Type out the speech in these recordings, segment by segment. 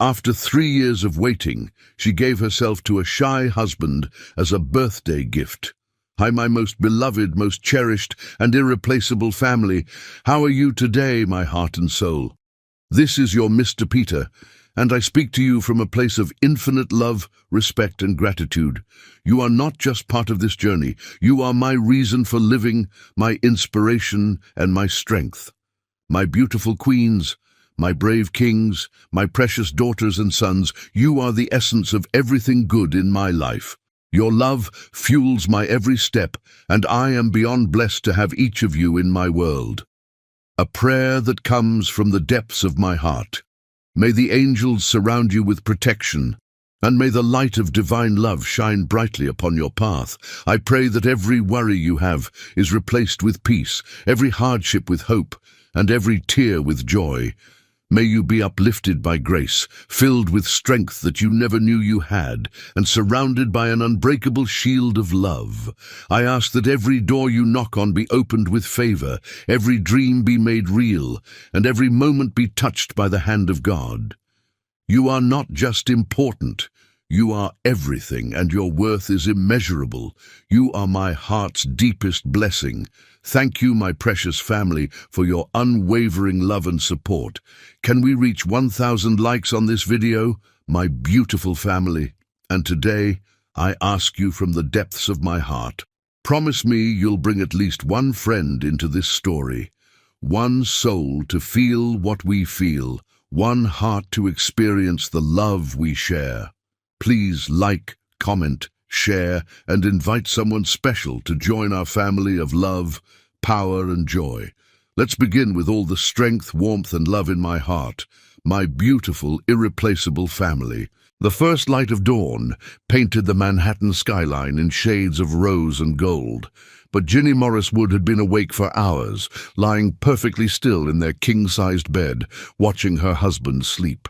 After 3 years of waiting, she gave herself to a shy husband as a birthday gift. Hi, my most beloved, most cherished, and irreplaceable family. How are you today, my heart and soul? This is your Mr. Peter, and I speak to you from a place of infinite love, respect, and gratitude. You are not just part of this journey. You are my reason for living, my inspiration, and my strength. My beautiful queens, my brave kings, my precious daughters and sons, you are the essence of everything good in my life. Your love fuels my every step, and I am beyond blessed to have each of you in my world. A prayer that comes from the depths of my heart. May the angels surround you with protection, and may the light of divine love shine brightly upon your path. I pray that every worry you have is replaced with peace, every hardship with hope, and every tear with joy. May you be uplifted by grace, filled with strength that you never knew you had, and surrounded by an unbreakable shield of love. I ask that every door you knock on be opened with favor, every dream be made real, and every moment be touched by the hand of God. You are not just important. You are everything, and your worth is immeasurable. You are my heart's deepest blessing. Thank you, my precious family, for your unwavering love and support. Can we reach 1,000 likes on this video, my beautiful family? And today, I ask you from the depths of my heart, promise me you'll bring at least one friend into this story, one soul to feel what we feel, one heart to experience the love we share. Please like, comment, share, and invite someone special to join our family of love, power, and joy. Let's begin with all the strength, warmth, and love in my heart, my beautiful, irreplaceable family. The first light of dawn painted the Manhattan skyline in shades of rose and gold, but Ginny Morris Wood had been awake for hours, lying perfectly still in their king-sized bed, watching her husband sleep.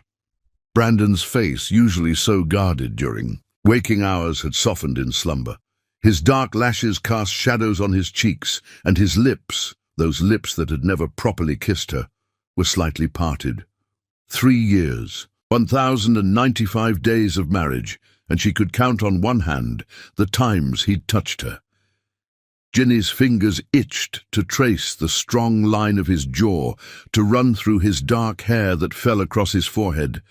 Brandon's face, usually so guarded during waking hours, had softened in slumber. His dark lashes cast shadows on his cheeks, and his lips, those lips that had never properly kissed her, were slightly parted. 3 years, 1,095 days of marriage, and she could count on one hand the times he'd touched her. Ginny's fingers itched to trace the strong line of his jaw, to run through his dark hair that fell across his forehead.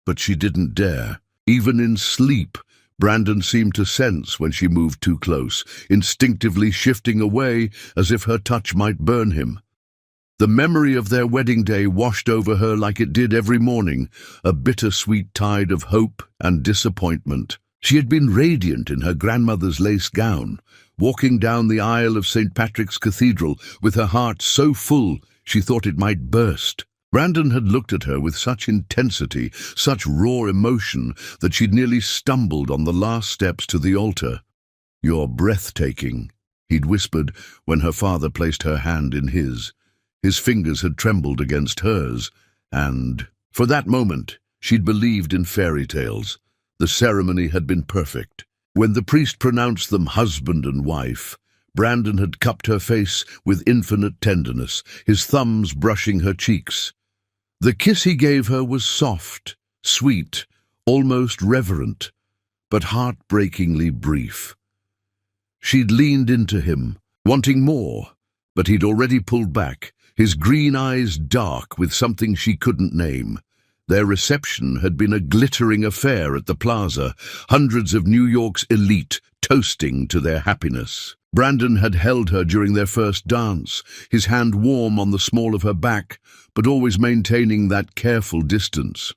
But she didn't dare. Even in sleep, Brandon seemed to sense when she moved too close, instinctively shifting away as if her touch might burn him. The memory of their wedding day washed over her like it did every morning, a bittersweet tide of hope and disappointment. She had been radiant in her grandmother's lace gown, walking down the aisle of St. Patrick's Cathedral with her heart so full she thought it might burst. Brandon had looked at her with such intensity, such raw emotion, that she'd nearly stumbled on the last steps to the altar. "You're breathtaking," he'd whispered when her father placed her hand in his. His fingers had trembled against hers, and, for that moment, she'd believed in fairy tales. The ceremony had been perfect. When the priest pronounced them husband and wife, Brandon had cupped her face with infinite tenderness, his thumbs brushing her cheeks. The kiss he gave her was soft, sweet, almost reverent, but heartbreakingly brief. She'd leaned into him, wanting more, but he'd already pulled back, his green eyes dark with something she couldn't name. Their reception had been a glittering affair at the plaza, hundreds of New York's elite toasting to their happiness. Brandon had held her during their first dance, his hand warm on the small of her back, but always maintaining that careful distance.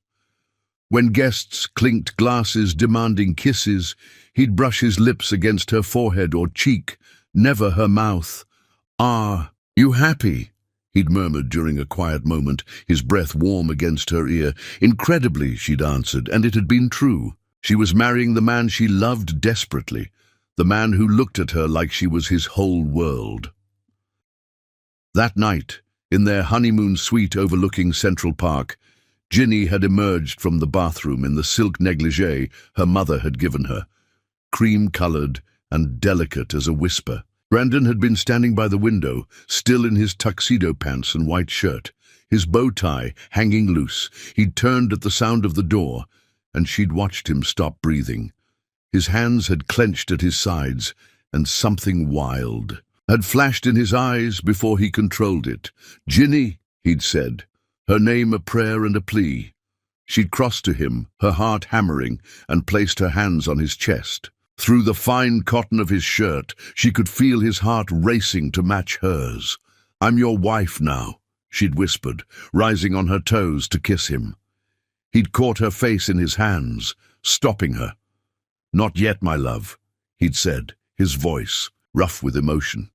When guests clinked glasses demanding kisses, he'd brush his lips against her forehead or cheek, never her mouth. "Ah, you happy?" he'd murmured during a quiet moment, his breath warm against her ear. Incredibly, she'd answered, and it had been true. She was marrying the man she loved desperately, the man who looked at her like she was his whole world. That night, in their honeymoon suite overlooking Central Park, Ginny had emerged from the bathroom in the silk negligee her mother had given her, cream-colored and delicate as a whisper. Brandon had been standing by the window, still in his tuxedo pants and white shirt, his bow tie hanging loose. He'd turned at the sound of the door, and she'd watched him stop breathing. His hands had clenched at his sides, and something wild had flashed in his eyes before he controlled it. "Ginny," he'd said, her name a prayer and a plea. She'd crossed to him, her heart hammering, and placed her hands on his chest. Through the fine cotton of his shirt, she could feel his heart racing to match hers. "I'm your wife now," she'd whispered, rising on her toes to kiss him. He'd caught her face in his hands, stopping her. "Not yet, my love," he'd said, his voice rough with emotion.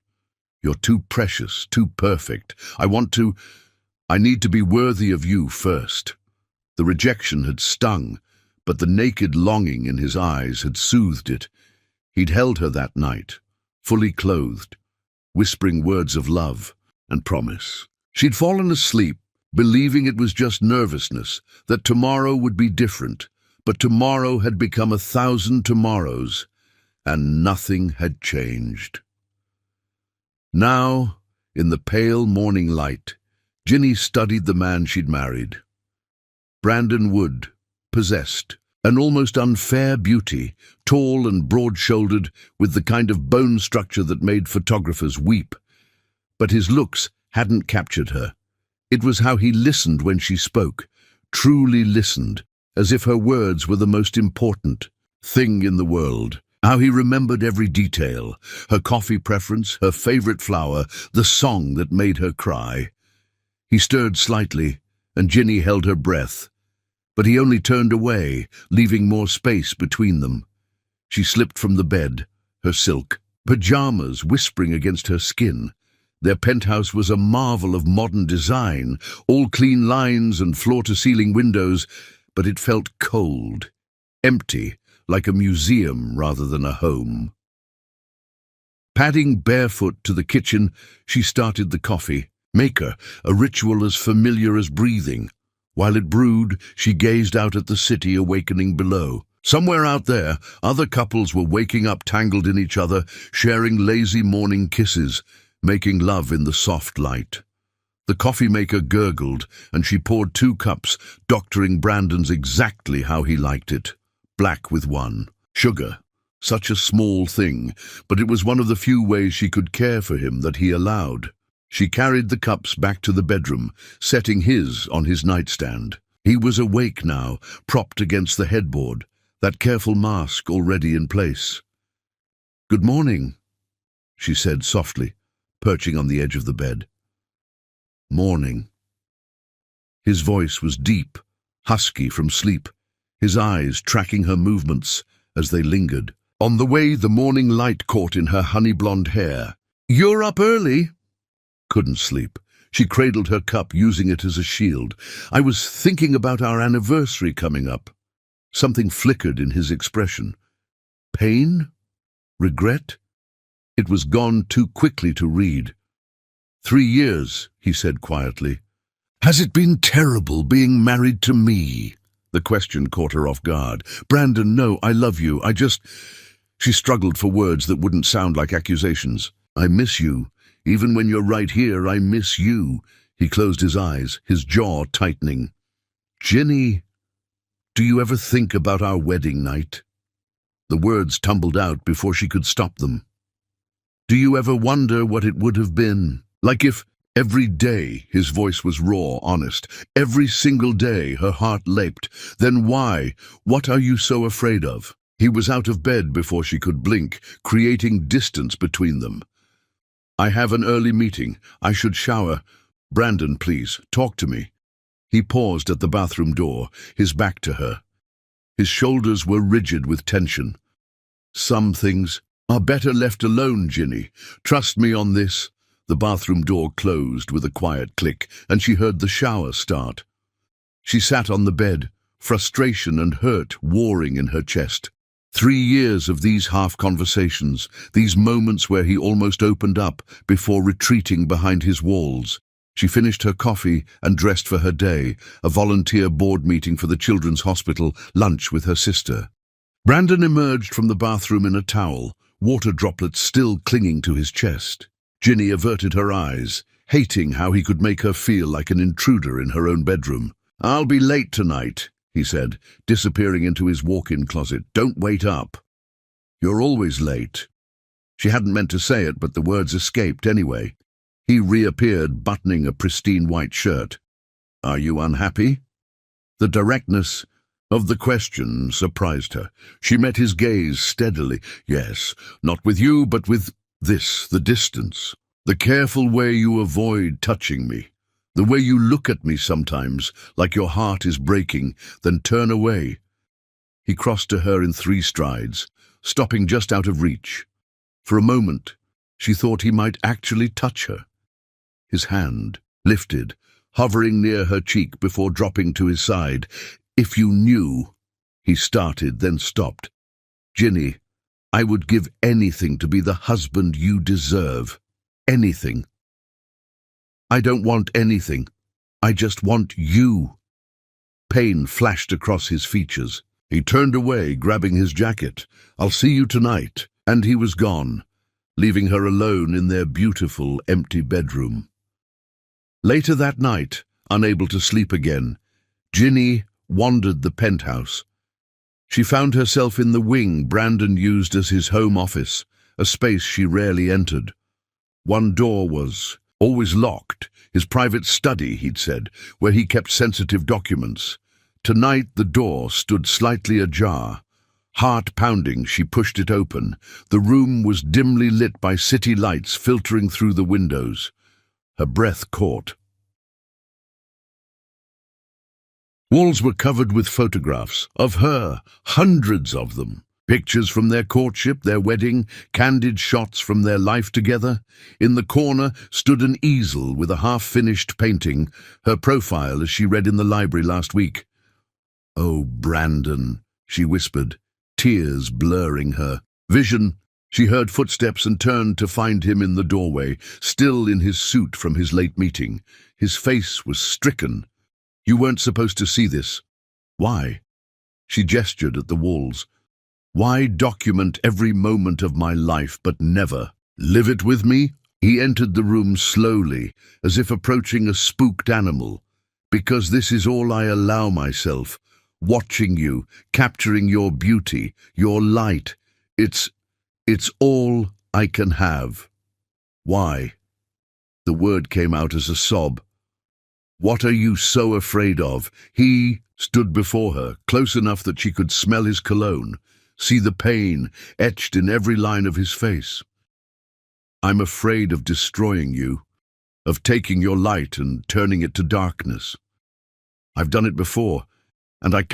"You're too precious, too perfect. I need to be worthy of you first." The rejection had stung, but the naked longing in his eyes had soothed it. He'd held her that night, fully clothed, whispering words of love and promise. She'd fallen asleep, believing it was just nervousness, that tomorrow would be different, but tomorrow had become 1,000 tomorrows, and nothing had changed. Now, in the pale morning light, Ginny studied the man she'd married. Brandon Wood, possessed, an almost unfair beauty, tall and broad-shouldered, with the kind of bone structure that made photographers weep. But his looks hadn't captured her. It was how he listened when she spoke, truly listened, as if her words were the most important thing in the world. How he remembered every detail, her coffee preference, her favorite flower, the song that made her cry. He stirred slightly, and Ginny held her breath. But he only turned away, leaving more space between them. She slipped from the bed, her silk pajamas whispering against her skin. Their penthouse was a marvel of modern design, all clean lines and floor-to-ceiling windows, but it felt cold, empty, like a museum rather than a home. Padding barefoot to the kitchen, she started the coffee maker, a ritual as familiar as breathing. While it brewed, she gazed out at the city awakening below. Somewhere out there, other couples were waking up tangled in each other, sharing lazy morning kisses, making love in the soft light. The coffee maker gurgled, and she poured 2 cups, doctoring Brandon's exactly how he liked it. Black with 1. Sugar. Such a small thing, but it was one of the few ways she could care for him that he allowed. She carried the cups back to the bedroom, setting his on his nightstand. He was awake now, propped against the headboard, that careful mask already in place. "Good morning," she said softly, perching on the edge of the bed. "Morning." His voice was deep, husky from sleep, his eyes tracking her movements as they lingered. On the way, the morning light caught in her honey-blonde hair. "You're up early." Couldn't sleep. She cradled her cup, using it as a shield. "I was thinking about our anniversary coming up." Something flickered in his expression. Pain? Regret? It was gone too quickly to read. 3 years, he said quietly. "Has it been terrible being married to me?" The question caught her off guard. "Brandon, no, I love you. She struggled for words that wouldn't sound like accusations. "I miss you. Even when you're right here, I miss you." He closed his eyes, his jaw tightening. "Ginny, do you ever think about our wedding night?" The words tumbled out before she could stop them. "Do you ever wonder what it would have been? Like if every day," his voice was raw, honest, "every single day her heart leapt. Then why? What are you so afraid of?" He was out of bed before she could blink, creating distance between them. "I have an early meeting. I should shower. Brandon, please, talk to me." He paused at the bathroom door, his back to her. His shoulders were rigid with tension. "Some things are better left alone, Ginny. Trust me on this." The bathroom door closed with a quiet click, and she heard the shower start. She sat on the bed, frustration and hurt warring in her chest. 3 years of these half-conversations, these moments where he almost opened up before retreating behind his walls. She finished her coffee and dressed for her day, a volunteer board meeting for the Children's Hospital, lunch with her sister. Brandon emerged from the bathroom in a towel, water droplets still clinging to his chest. Ginny averted her eyes, hating how he could make her feel like an intruder in her own bedroom. "I'll be late tonight," he said, disappearing into his walk-in closet. "Don't wait up." "You're always late." She hadn't meant to say it, but the words escaped anyway. He reappeared, buttoning a pristine white shirt. "Are you unhappy?" The directness of the question surprised her. She met his gaze steadily. "Yes, not with you, but with this, the distance. The careful way you avoid touching me. The way you look at me sometimes, like your heart is breaking, then turn away." He crossed to her in 3 strides, stopping just out of reach. For a moment, she thought he might actually touch her. His hand lifted, hovering near her cheek before dropping to his side. "If you knew," he started, then stopped. "Ginny, I would give anything to be the husband you deserve. Anything." "I don't want anything. I just want you." Pain flashed across his features. He turned away, grabbing his jacket. "I'll see you tonight." And he was gone, leaving her alone in their beautiful, empty bedroom. Later that night, unable to sleep again, Ginny wandered the penthouse. She found herself in the wing Brandon used as his home office, a space she rarely entered. One door was always locked, his private study, he'd said, where he kept sensitive documents. Tonight the door stood slightly ajar. Heart pounding, she pushed it open. The room was dimly lit by city lights filtering through the windows. Her breath caught. Walls were covered with photographs of her, hundreds of them. Pictures from their courtship, their wedding, candid shots from their life together. In the corner stood an easel with a half-finished painting, her profile as she read in the library last week. "Oh, Brandon," she whispered, tears blurring her vision. She heard footsteps and turned to find him in the doorway, still in his suit from his late meeting. His face was stricken. "You weren't supposed to see this." "Why?" She gestured at the walls. "Why document every moment of my life but never live it with me?" He entered the room slowly, as if approaching a spooked animal. "Because this is all I allow myself. Watching you, capturing your beauty, your light. It's all I can have." "Why?" The word came out as a sob. "What are you so afraid of?" He stood before her, close enough that she could smell his cologne, see the pain etched in every line of his face. "I'm afraid of destroying you, of taking your light and turning it to darkness. I've done it before, and I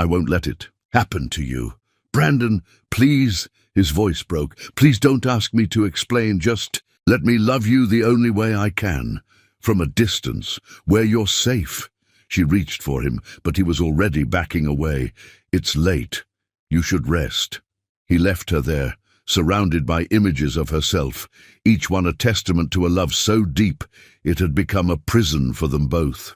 won't let it happen to you. Brandon, please," his voice broke. "Please don't ask me to explain, just let me love you the only way I can. From a distance, where you're safe." She reached for him, but he was already backing away. "It's late. You should rest." He left her there, surrounded by images of herself, each one a testament to a love so deep it had become a prison for them both.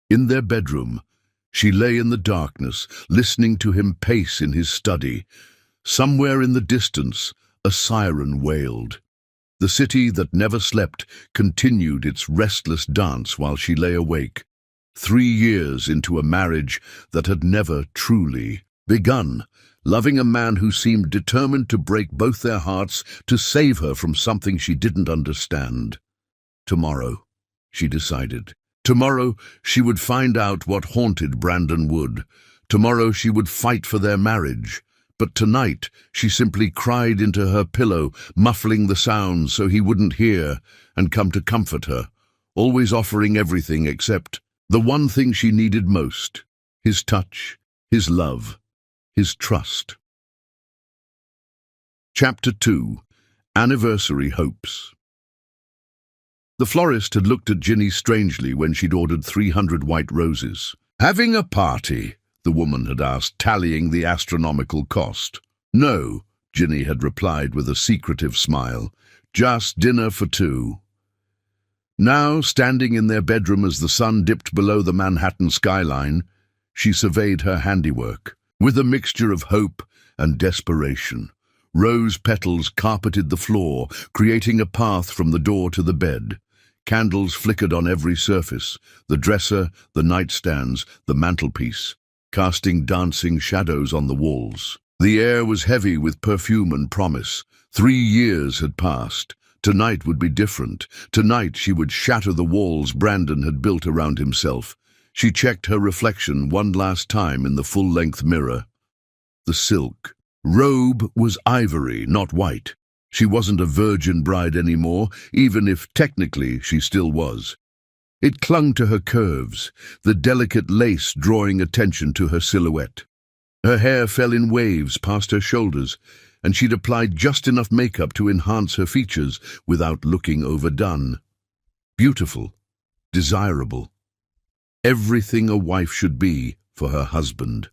In their bedroom, she lay in the darkness, listening to him pace in his study. Somewhere in the distance, a siren wailed. The city that never slept continued its restless dance while she lay awake. 3 years into a marriage that had never truly begun, loving a man who seemed determined to break both their hearts to save her from something she didn't understand. Tomorrow, she decided. Tomorrow she would find out what haunted Brandon Wood. Tomorrow she would fight for their marriage. But tonight she simply cried into her pillow, muffling the sounds so he wouldn't hear, and come to comfort her, always offering everything except the one thing she needed most: his touch, his love, his trust. Chapter 2. Anniversary Hopes. The florist had looked at Ginny strangely when she'd ordered 300 white roses. "Having a party?" the woman had asked, tallying the astronomical cost. "No," Ginny had replied with a secretive smile. "Just dinner for 2. Now, standing in their bedroom as the sun dipped below the Manhattan skyline, she surveyed her handiwork with a mixture of hope and desperation. Rose petals carpeted the floor, creating a path from the door to the bed. Candles flickered on every surface, the dresser, the nightstands, the mantelpiece, casting dancing shadows on the walls. The air was heavy with perfume and promise. 3 years had passed. Tonight would be different. Tonight she would shatter the walls Brandon had built around himself. She checked her reflection one last time in the full-length mirror. The silk robe was ivory, not white. She wasn't a virgin bride anymore, even if technically she still was. It clung to her curves, the delicate lace drawing attention to her silhouette. Her hair fell in waves past her shoulders, and she'd applied just enough makeup to enhance her features without looking overdone. Beautiful, desirable. Everything a wife should be for her husband.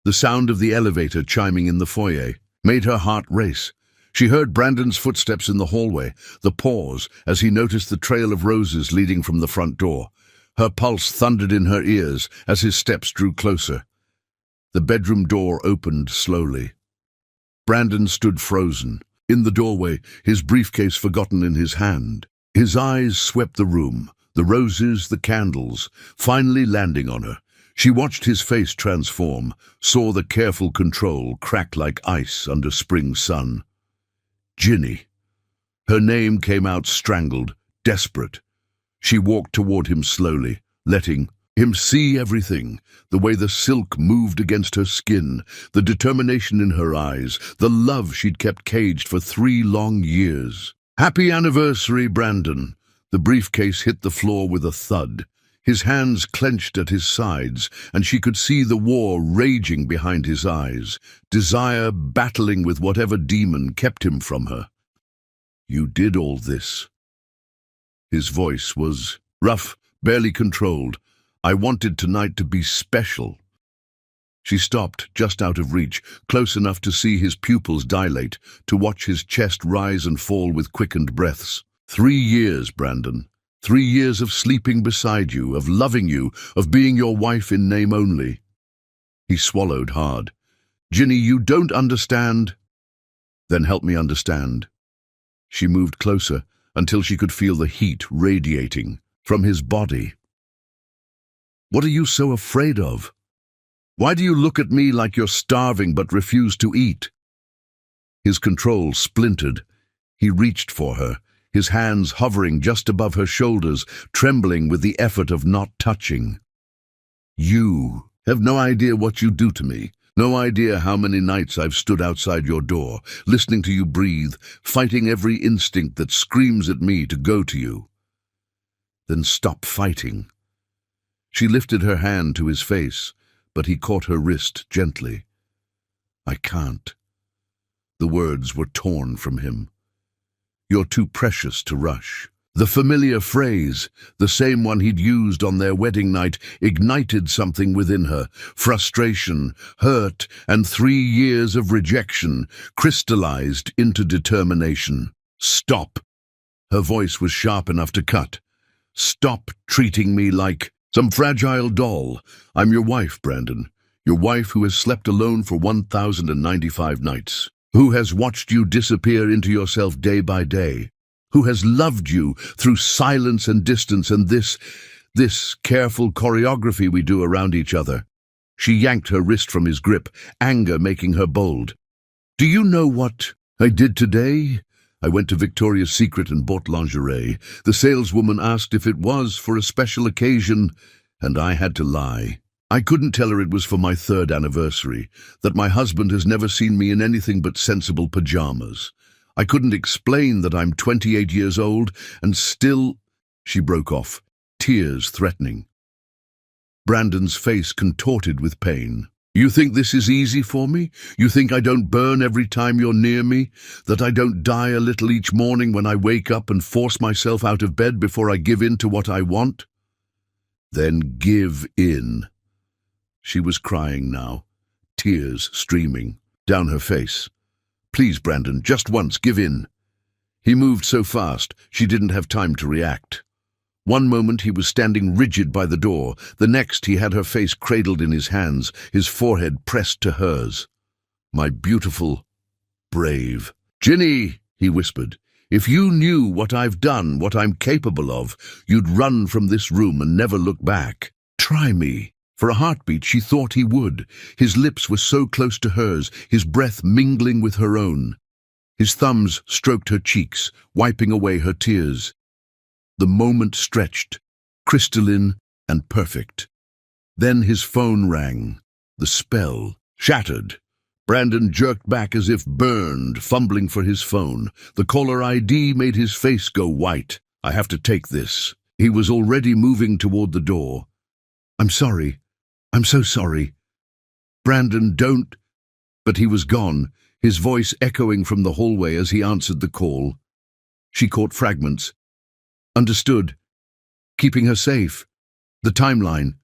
The sound of the elevator chiming in the foyer made her heart race. She heard Brandon's footsteps in the hallway, the pause as he noticed the trail of roses leading from the front door. Her pulse thundered in her ears as his steps drew closer. The bedroom door opened slowly. Brandon stood frozen, in the doorway, his briefcase forgotten in his hand. His eyes swept the room, the roses, the candles, finally landing on her. She watched his face transform, saw the careful control crack like ice under spring sun. Ginny. Her name came out strangled, desperate. She walked toward him slowly, letting him see everything, the way the silk moved against her skin, the determination in her eyes, the love she'd kept caged for 3 long years. Happy anniversary, Brandon. The briefcase hit the floor with a thud. His hands clenched at his sides, and she could see the war raging behind his eyes, desire battling with whatever demon kept him from her. You did all this. His voice was rough, barely controlled. I wanted tonight to be special. She stopped, just out of reach, close enough to see his pupils dilate, to watch his chest rise and fall with quickened breaths. 3 years, Brandon. 3 years of sleeping beside you, of loving you, of being your wife in name only. He swallowed hard. Ginny, you don't understand. Then help me understand. She moved closer until she could feel the heat radiating from his body. What are you so afraid of? Why do you look at me like you're starving but refuse to eat? His control splintered. He reached for her, his hands hovering just above her shoulders, trembling with the effort of not touching. You have no idea what you do to me, no idea how many nights I've stood outside your door, listening to you breathe, fighting every instinct that screams at me to go to you. Then stop fighting. She lifted her hand to his face, but he caught her wrist gently. I can't. The words were torn from him. You're too precious to rush. The familiar phrase, the same one he'd used on their wedding night, ignited something within her. Frustration, hurt, and 3 years of rejection crystallized into determination. Stop. Her voice was sharp enough to cut. Stop treating me like some fragile doll. I'm your wife, Brandon. Your wife who has slept alone for 1,095 nights. Who has watched you disappear into yourself day by day, who has loved you through silence and distance and this careful choreography we do around each other. She yanked her wrist from his grip, anger making her bold. Do you know what I did today? I went to Victoria's Secret and bought lingerie. The saleswoman asked if it was for a special occasion, and I had to lie. I couldn't tell her it was for my 3rd anniversary, that my husband has never seen me in anything but sensible pajamas. I couldn't explain that I'm 28 years old and still... She broke off, tears threatening. Brandon's face contorted with pain. You think this is easy for me? You think I don't burn every time you're near me? That I don't die a little each morning when I wake up and force myself out of bed before I give in to what I want? Then give in. She was crying now, tears streaming down her face. Please, Brandon, just once, give in. He moved so fast, she didn't have time to react. One moment he was standing rigid by the door, the next he had her face cradled in his hands, his forehead pressed to hers. My beautiful... Brave. "Ginny," he whispered, "if you knew what I've done, what I'm capable of, you'd run from this room and never look back. Try me." For a heartbeat, she thought he would. His lips were so close to hers, his breath mingling with her own. His thumbs stroked her cheeks, wiping away her tears. The moment stretched, crystalline and perfect. Then his phone rang. The spell shattered. Brandon jerked back as if burned, fumbling for his phone. The caller ID made his face go white. "I have to take this." He was already moving toward the door. "I'm sorry. I'm so sorry." "Brandon, don't." But he was gone, his voice echoing from the hallway as he answered the call. She caught fragments. Understood. Keeping her safe. The timeline.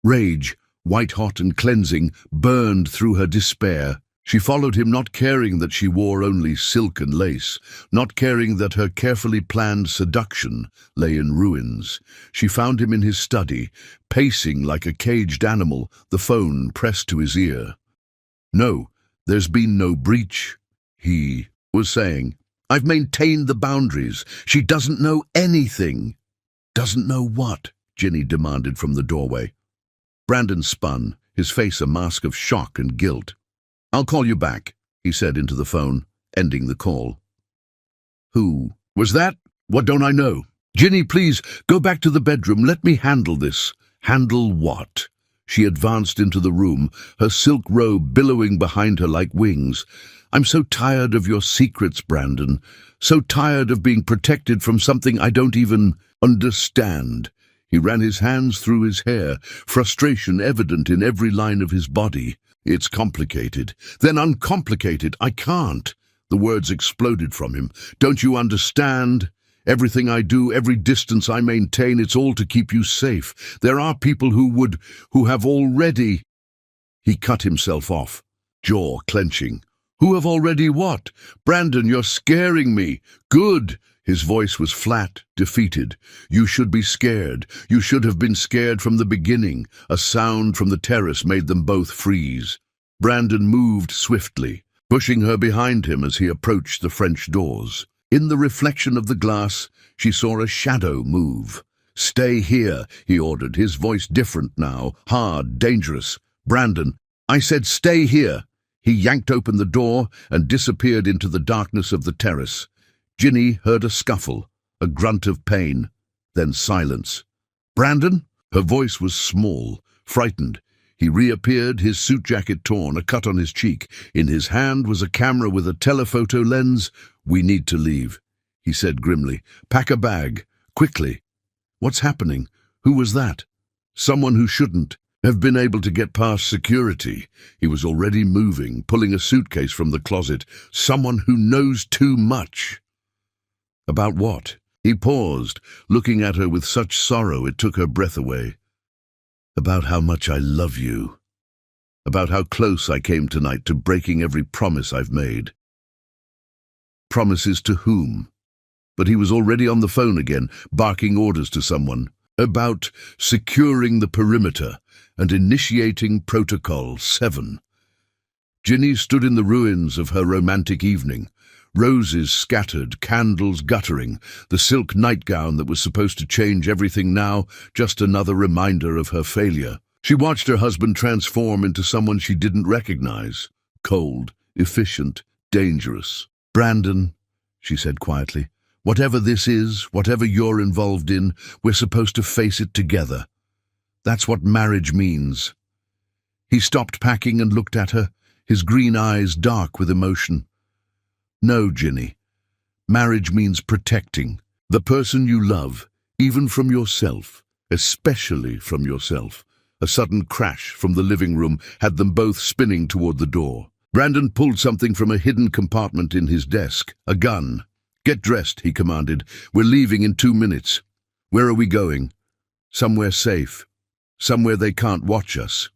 Rage, white-hot and cleansing, burned through her despair. She followed him, not caring that she wore only silk and lace, not caring that her carefully planned seduction lay in ruins. She found him in his study, pacing like a caged animal, the phone pressed to his ear. "No, there's been no breach," he was saying. "I've maintained the boundaries. She doesn't know anything." "Doesn't know what?" Ginny demanded from the doorway. Brandon spun, his face a mask of shock and guilt. "I'll call you back," he said into the phone, ending the call. "Who was that? What don't I know?" "Ginny, please, go back to the bedroom. Let me handle this." "Handle what?" She advanced into the room, her silk robe billowing behind her like wings. "I'm so tired of your secrets, Brandon. So tired of being protected from something I don't even understand." He ran his hands through his hair, frustration evident in every line of his body. "It's complicated. Then uncomplicated. I can't." The words exploded from him. "Don't you understand? Everything I do, every distance I maintain, it's all to keep you safe. There are people who have already—" He cut himself off, jaw clenching. "Who have already what? Brandon, you're scaring me." "Good." His voice was flat, defeated. "You should be scared. You should have been scared from the beginning." A sound from the terrace made them both freeze. Brandon moved swiftly, pushing her behind him as he approached the French doors. In the reflection of the glass, she saw a shadow move. "Stay here," he ordered, his voice different now, hard, dangerous. "Brandon, I said stay here." He yanked open the door and disappeared into the darkness of the terrace. Ginny heard a scuffle, a grunt of pain, then silence. "Brandon?" Her voice was small, frightened. He reappeared, his suit jacket torn, a cut on his cheek. In his hand was a camera with a telephoto lens. "We need to leave," he said grimly. "Pack a bag, quickly." "What's happening? Who was that?" "Someone who shouldn't have been able to get past security." He was already moving, pulling a suitcase from the closet. "Someone who knows too much." "About what?" He paused, looking at her with such sorrow it took her breath away. "About how much I love you. About how close I came tonight to breaking every promise I've made." Promises to whom? But he was already on the phone again, barking orders to someone. About securing the perimeter and initiating Protocol 7. Ginny stood in the ruins of her romantic evening. Roses scattered, candles guttering, the silk nightgown that was supposed to change everything now, just another reminder of her failure. She watched her husband transform into someone she didn't recognize. Cold, efficient, dangerous. "Brandon," she said quietly, "whatever this is, whatever you're involved in, we're supposed to face it together. That's what marriage means." He stopped packing and looked at her, his green eyes dark with emotion. "No, Ginny. Marriage means protecting the person you love, even from yourself, especially from yourself." A sudden crash from the living room had them both spinning toward the door. Brandon pulled something from a hidden compartment in his desk, a gun. "Get dressed," he commanded. "We're leaving in 2 minutes." "Where are we going?" "Somewhere safe. Somewhere they can't watch us."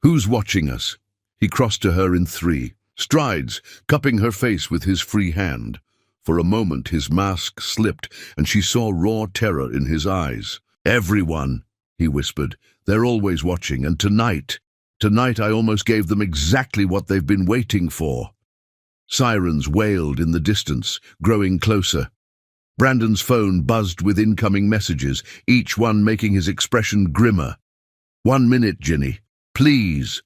"Who's watching us?" He crossed to her in 3 strides, cupping her face with his free hand. For a moment his mask slipped, and she saw raw terror in his eyes. "Everyone," he whispered. "They're always watching, and tonight I almost gave them exactly what they've been waiting for." Sirens wailed in the distance, growing closer. Brandon's phone buzzed with incoming messages, each one making his expression grimmer. 1 minute, Ginny. Please.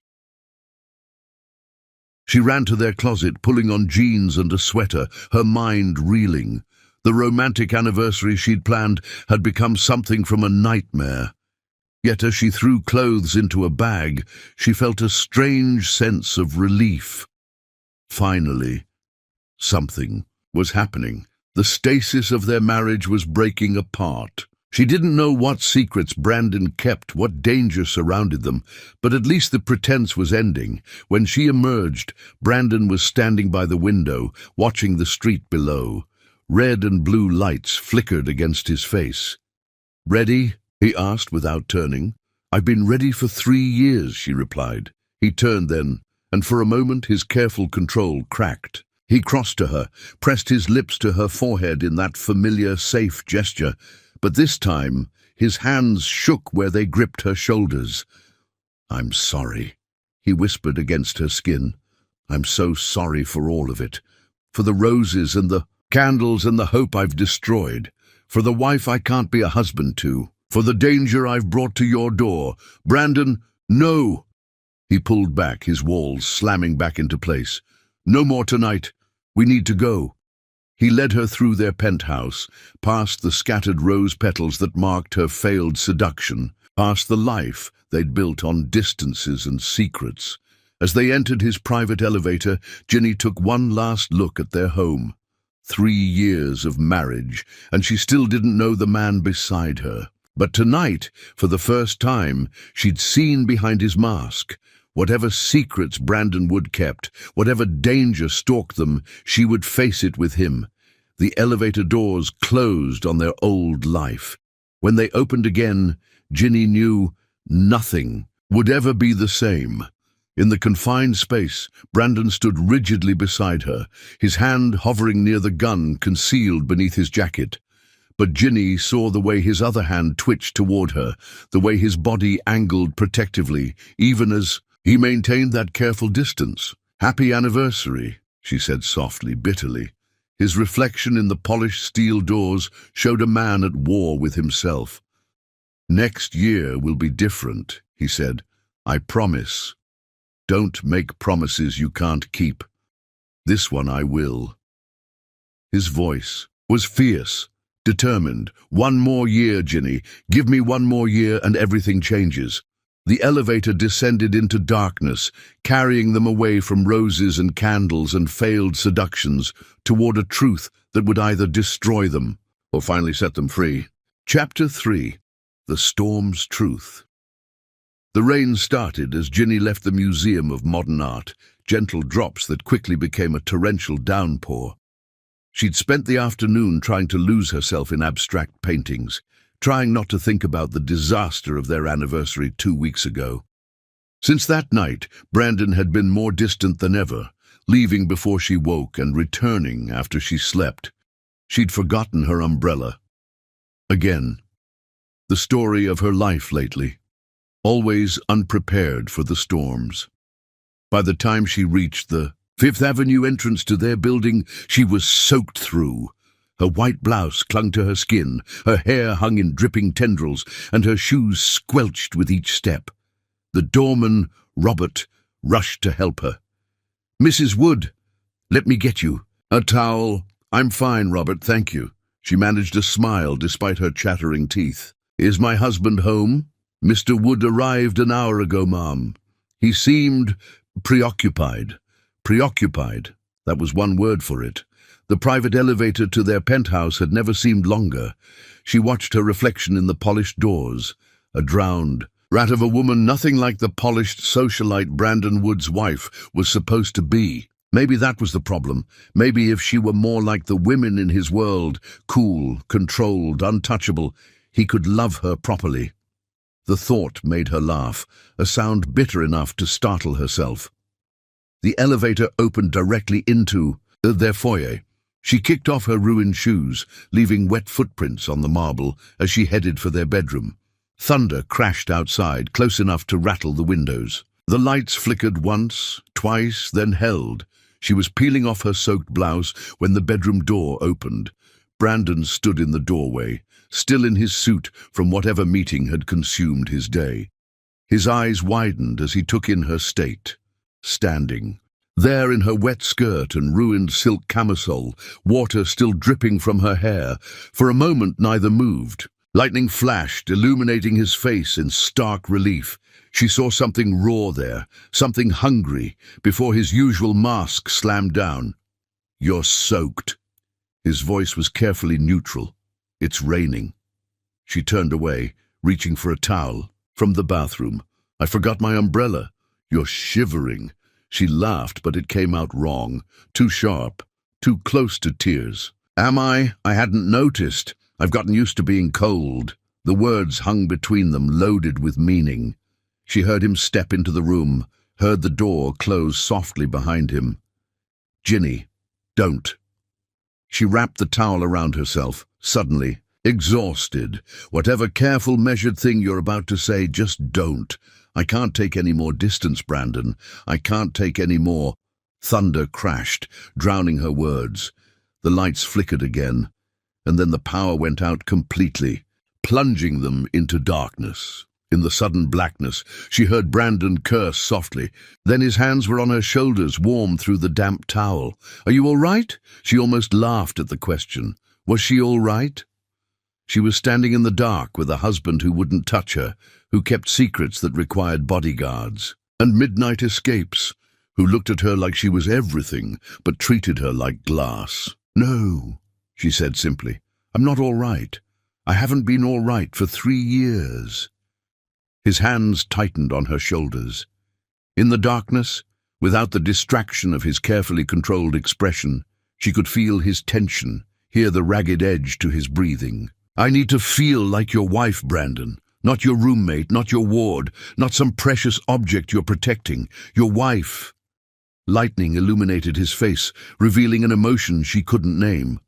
She ran to their closet, pulling on jeans and a sweater, her mind reeling. The romantic anniversary she'd planned had become something from a nightmare. Yet as she threw clothes into a bag, she felt a strange sense of relief. Finally, something was happening. The stasis of their marriage was breaking apart. She didn't know what secrets Brandon kept, what danger surrounded them, but at least the pretense was ending. When she emerged, Brandon was standing by the window, watching the street below. Red and blue lights flickered against his face. "Ready?" he asked without turning. "I've been ready for 3 years," she replied. He turned then, and for a moment his careful control cracked. He crossed to her, pressed his lips to her forehead in that familiar, safe gesture, but this time his hands shook where they gripped her shoulders. "I'm sorry," he whispered against her skin. "I'm so sorry for all of it. For the roses and the candles and the hope I've destroyed. For the wife I can't be a husband to. For the danger I've brought to your door. Brandon, no!" He pulled back, his walls slamming back into place. "No more tonight. We need to go." He led her through their penthouse, past the scattered rose petals that marked her failed seduction, past the life they'd built on distances and secrets. As they entered his private elevator, Ginny took one last look at their home. 3 years of marriage, and she still didn't know the man beside her. But tonight, for the first time, she'd seen behind his mask. Whatever secrets Brandon Wood kept, whatever danger stalked them, she would face it with him. The elevator doors closed on their old life. When they opened again, Ginny knew nothing would ever be the same. In the confined space, Brandon stood rigidly beside her, his hand hovering near the gun concealed beneath his jacket. But Ginny saw the way his other hand twitched toward her, the way his body angled protectively, even as he maintained that careful distance. "Happy anniversary," she said softly, bitterly. His reflection in the polished steel doors showed a man at war with himself. "Next year will be different," he said. "I promise. Don't make promises you can't keep. This one I will." His voice was fierce, determined. "1 more year, Ginny. Give me 1 more year and everything changes." The elevator descended into darkness, carrying them away from roses and candles and failed seductions toward a truth that would either destroy them or finally set them free. Chapter 3. The Storm's Truth. The rain started as Ginny left the Museum of Modern Art, gentle drops that quickly became a torrential downpour. She'd spent the afternoon trying to lose herself in abstract paintings, trying not to think about the disaster of their anniversary 2 weeks ago. Since that night, Brandon had been more distant than ever, leaving before she woke and returning after she slept. She'd forgotten her umbrella. Again. The story of her life lately. Always unprepared for the storms. By the time she reached the 5th Avenue entrance to their building, she was soaked through. Her white blouse clung to her skin, her hair hung in dripping tendrils, and her shoes squelched with each step. The doorman, Robert, rushed to help her. "Mrs. Wood, let me get you." "A towel." "I'm fine, Robert, thank you." She managed a smile despite her chattering teeth. "Is my husband home?" "Mr. Wood arrived an hour ago, ma'am. He seemed preoccupied." Preoccupied, that was one word for it. The private elevator to their penthouse had never seemed longer. She watched her reflection in the polished doors. A drowned rat of a woman, nothing like the polished socialite Brandon Wood's wife was supposed to be. Maybe that was the problem. Maybe if she were more like the women in his world, cool, controlled, untouchable, he could love her properly. The thought made her laugh, a sound bitter enough to startle herself. The elevator opened directly into their foyer. She kicked off her ruined shoes, leaving wet footprints on the marble as she headed for their bedroom. Thunder crashed outside, close enough to rattle the windows. The lights flickered once, twice, then held. She was peeling off her soaked blouse when the bedroom door opened. Brandon stood in the doorway, still in his suit from whatever meeting had consumed his day. His eyes widened as he took in her state, standing there in her wet skirt and ruined silk camisole, water still dripping from her hair. For a moment neither moved. Lightning flashed, illuminating his face in stark relief. She saw something raw there, something hungry, before his usual mask slammed down. "You're soaked." His voice was carefully neutral. "It's raining." She turned away, reaching for a towel. "From the bathroom. I forgot my umbrella." "You're shivering." She laughed, but it came out wrong. Too sharp, too close to tears. "Am I? I hadn't noticed. I've gotten used to being cold." The words hung between them, loaded with meaning. She heard him step into the room, heard the door close softly behind him. "Ginny, don't." She wrapped the towel around herself, suddenly, exhausted. "Whatever careful, measured thing you're about to say, just don't. I can't take any more distance, Brandon. I can't take any more." Thunder crashed, drowning her words. The lights flickered again, and then the power went out completely, plunging them into darkness. In the sudden blackness, she heard Brandon curse softly. Then his hands were on her shoulders, warm through the damp towel. "Are you all right?" She almost laughed at the question. Was she all right? She was standing in the dark with a husband who wouldn't touch her, who kept secrets that required bodyguards, and midnight escapes, who looked at her like she was everything, but treated her like glass. "No," she said simply. "I'm not all right. I haven't been all right for 3 years." His hands tightened on her shoulders. In the darkness, without the distraction of his carefully controlled expression, she could feel his tension, hear the ragged edge to his breathing. "I need to feel like your wife, Brandon. Not your roommate, not your ward, not some precious object you're protecting. Your wife." Lightning illuminated his face, revealing an emotion she couldn't name.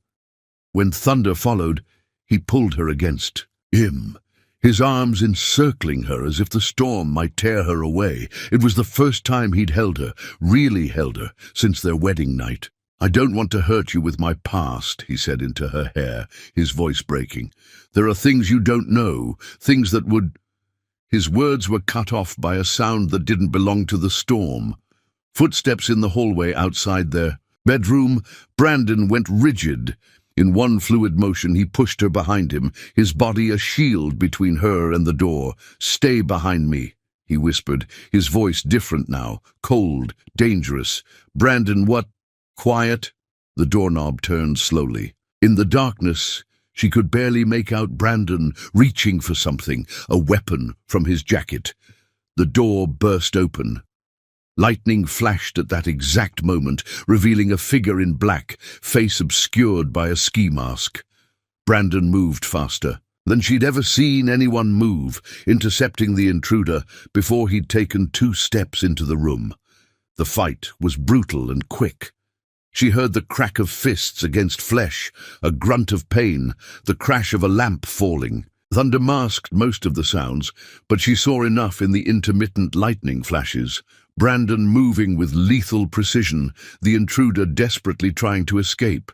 When thunder followed, he pulled her against him, his arms encircling her as if the storm might tear her away. It was the first time he'd held her, really held her, since their wedding night. "I don't want to hurt you with my past," he said into her hair, his voice breaking. "There are things you don't know, things that would—" His words were cut off by a sound that didn't belong to the storm. Footsteps in the hallway outside their bedroom. Brandon went rigid. In one fluid motion he pushed her behind him, his body a shield between her and the door. "Stay behind me," he whispered, his voice different now, cold, dangerous. "Brandon, what—" "Quiet." The doorknob turned slowly. In the darkness, she could barely make out Brandon reaching for something, a weapon, from his jacket. The door burst open. Lightning flashed at that exact moment, revealing a figure in black, face obscured by a ski mask. Brandon moved faster than she'd ever seen anyone move, intercepting the intruder before he'd taken 2 steps into the room. The fight was brutal and quick. She heard the crack of fists against flesh, a grunt of pain, the crash of a lamp falling. Thunder masked most of the sounds, but she saw enough in the intermittent lightning flashes. Brandon moving with lethal precision, the intruder desperately trying to escape.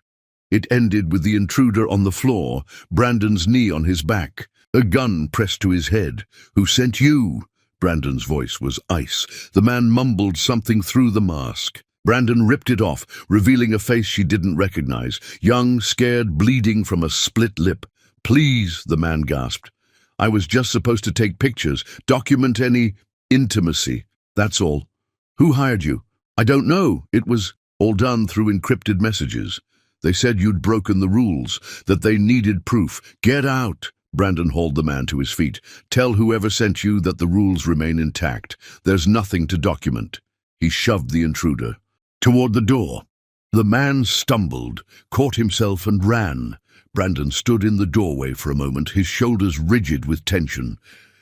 It ended with the intruder on the floor, Brandon's knee on his back, a gun pressed to his head. "Who sent you?" Brandon's voice was ice. The man mumbled something through the mask. Brandon ripped it off, revealing a face she didn't recognize, young, scared, bleeding from a split lip. "Please," the man gasped. "I was just supposed to take pictures, document any intimacy. That's all." "Who hired you?" "I don't know. It was all done through encrypted messages. They said you'd broken the rules, that they needed proof." "Get out!" Brandon hauled the man to his feet. "Tell whoever sent you that the rules remain intact. There's nothing to document." He shoved the intruder toward the door. The man stumbled, caught himself and ran. Brandon stood in the doorway for a moment, his shoulders rigid with tension.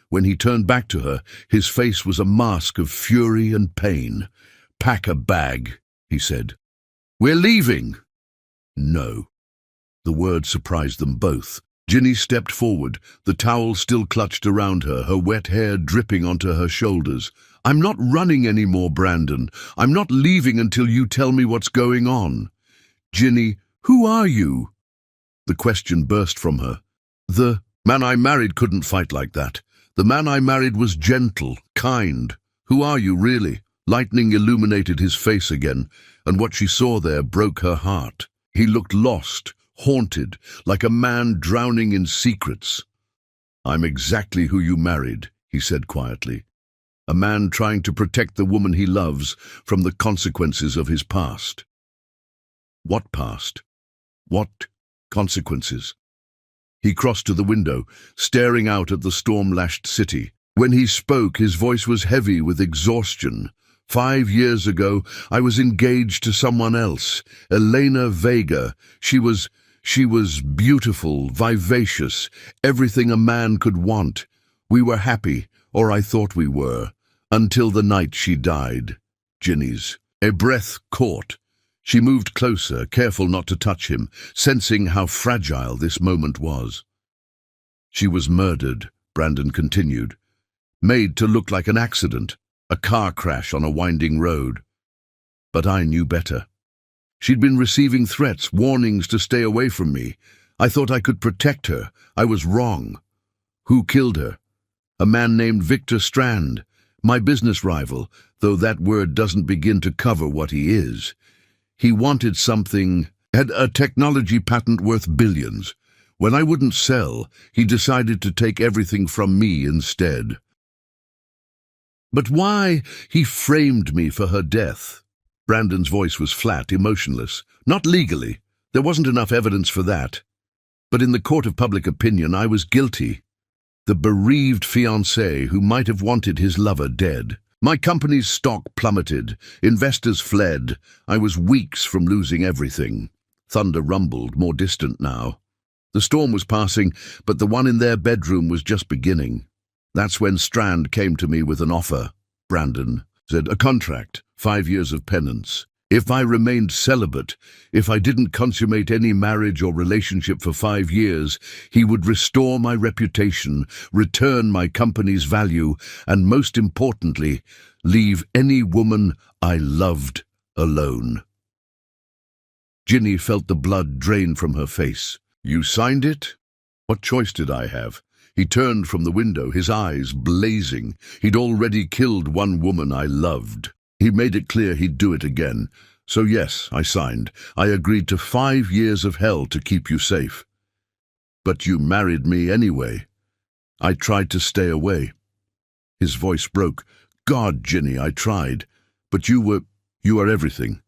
When he turned back to her, his face was a mask of fury and pain. "Pack a bag," he said. "We're leaving." "No." The word surprised them both. Ginny stepped forward, the towel still clutched around her, her wet hair dripping onto her shoulders. "I'm not running anymore, Brandon. I'm not leaving until you tell me what's going on." "Ginny, who are you?" The question burst from her. "The man I married couldn't fight like that. The man I married was gentle, kind. Who are you, really?" Lightning illuminated his face again, and what she saw there broke her heart. He looked lost, haunted, like a man drowning in secrets. "I'm exactly who you married," he said quietly. "A man trying to protect the woman he loves from the consequences of his past." What past? What consequences? He crossed to the window, staring out at the storm-lashed city. When he spoke, his voice was heavy with exhaustion. "5 years ago, I was engaged to someone else, Elena Vega. She was beautiful, vivacious, everything a man could want. We were happy, or I thought we were, until the night she died." Ginny's. A breath caught. She moved closer, careful not to touch him, sensing how fragile this moment was. "She was murdered," Brandon continued, "made to look like an accident, a car crash on a winding road. But I knew better. She'd been receiving threats, warnings to stay away from me. I thought I could protect her. I was wrong. Who killed her? A man named Victor Strand, my business rival, though that word doesn't begin to cover what he is. He wanted something, had a technology patent worth billions. When I wouldn't sell, he decided to take everything from me instead." "But why?" "He framed me for her death." Brandon's voice was flat, emotionless. "Not legally. There wasn't enough evidence for that. But in the court of public opinion, I was guilty. The bereaved fiancé who might have wanted his lover dead. My company's stock plummeted. Investors fled. I was weeks from losing everything." Thunder rumbled, more distant now. The storm was passing, but the one in their bedroom was just beginning. "That's when Strand came to me with an offer," Brandon said. "A contract, 5 years of penance. If I remained celibate, if I didn't consummate any marriage or relationship for 5 years, he would restore my reputation, return my company's value, and most importantly, leave any woman I loved alone." Ginny felt the blood drain from her face. "You signed it? What choice did I have?" He turned from the window, his eyes blazing. He'd already killed one woman I loved. He made it clear he'd do it again. "So yes, I signed. I agreed to 5 years of hell to keep you safe. But you married me anyway. I tried to stay away." His voice broke. "God, Ginny, I tried. But you are everything.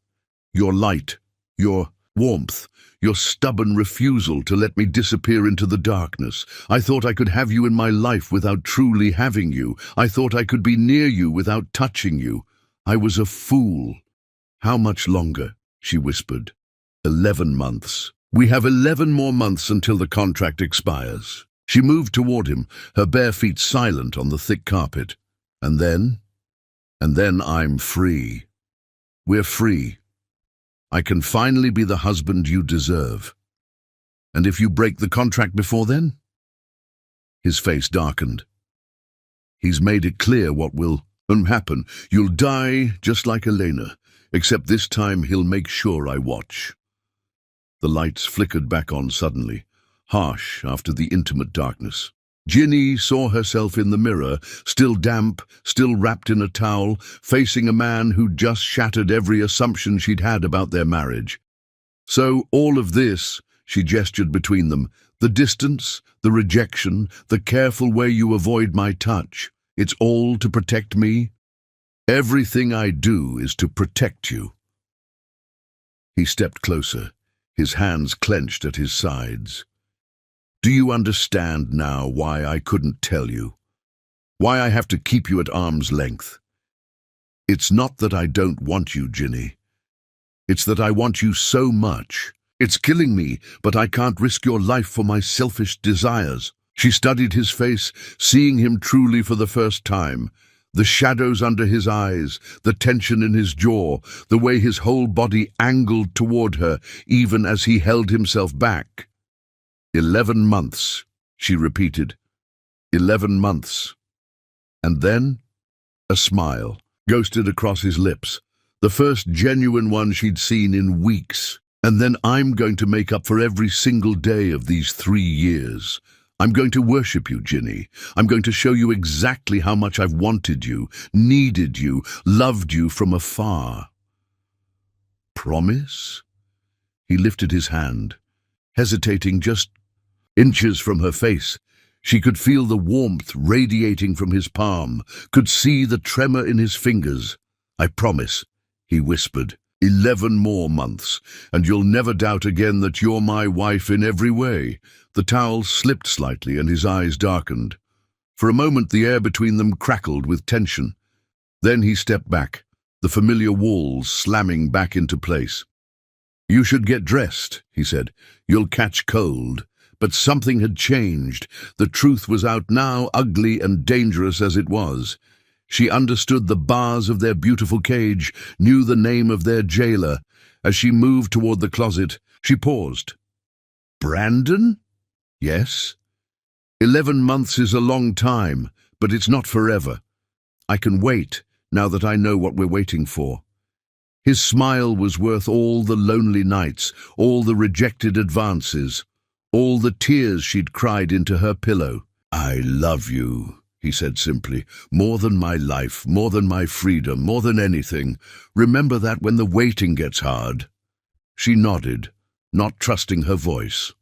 Your light, your warmth, your stubborn refusal to let me disappear into the darkness. I thought I could have you in my life without truly having you. I thought I could be near you without touching you. I was a fool." "How much longer?" she whispered. 11 months. "We have 11 more months until the contract expires." She moved toward him, her bare feet silent on the thick carpet. And then I'm free. We're free. I can finally be the husband you deserve. And if you break the contract before then?" His face darkened. "He's made it clear what will happen. You'll die just like Elena, except this time he'll make sure I watch." The lights flickered back on suddenly, harsh after the intimate darkness. Ginny saw herself in the mirror, still damp, still wrapped in a towel, facing a man who'd just shattered every assumption she'd had about their marriage. "So all of this," she gestured between them, "the distance, the rejection, the careful way you avoid my touch, it's all to protect me?" "Everything I do is to protect you." He stepped closer, his hands clenched at his sides. "Do you understand now why I couldn't tell you? Why I have to keep you at arm's length? It's not that I don't want you, Ginny. It's that I want you so much. It's killing me, but I can't risk your life for my selfish desires." She studied his face, seeing him truly for the first time. The shadows under his eyes, the tension in his jaw, the way his whole body angled toward her, even as he held himself back. 11 months, she repeated. 11 months. And then, a smile ghosted across his lips, the first genuine one she'd seen in weeks. And then I'm going to make up for every single day of these 3 years. I'm going to worship you, Ginny. I'm going to show you exactly how much I've wanted you, needed you, loved you from afar. Promise? He lifted his hand, hesitating just inches from her face. She could feel the warmth radiating from his palm, could see the tremor in his fingers. I promise, he whispered. 11 more months, and you'll never doubt again that you're my wife in every way. The towel slipped slightly and his eyes darkened. For a moment the air between them crackled with tension. Then he stepped back, the familiar walls slamming back into place. You should get dressed, he said. You'll catch cold. But something had changed. The truth was out now, ugly and dangerous as it was. She understood the bars of their beautiful cage, knew the name of their jailer. As she moved toward the closet, she paused. Brandon? Yes. 11 months is a long time, but it's not forever. I can wait, now that I know what we're waiting for. His smile was worth all the lonely nights, all the rejected advances, all the tears she'd cried into her pillow. I love you, he said simply, more than my life, more than my freedom, more than anything. Remember that when the waiting gets hard. She nodded, not trusting her voice.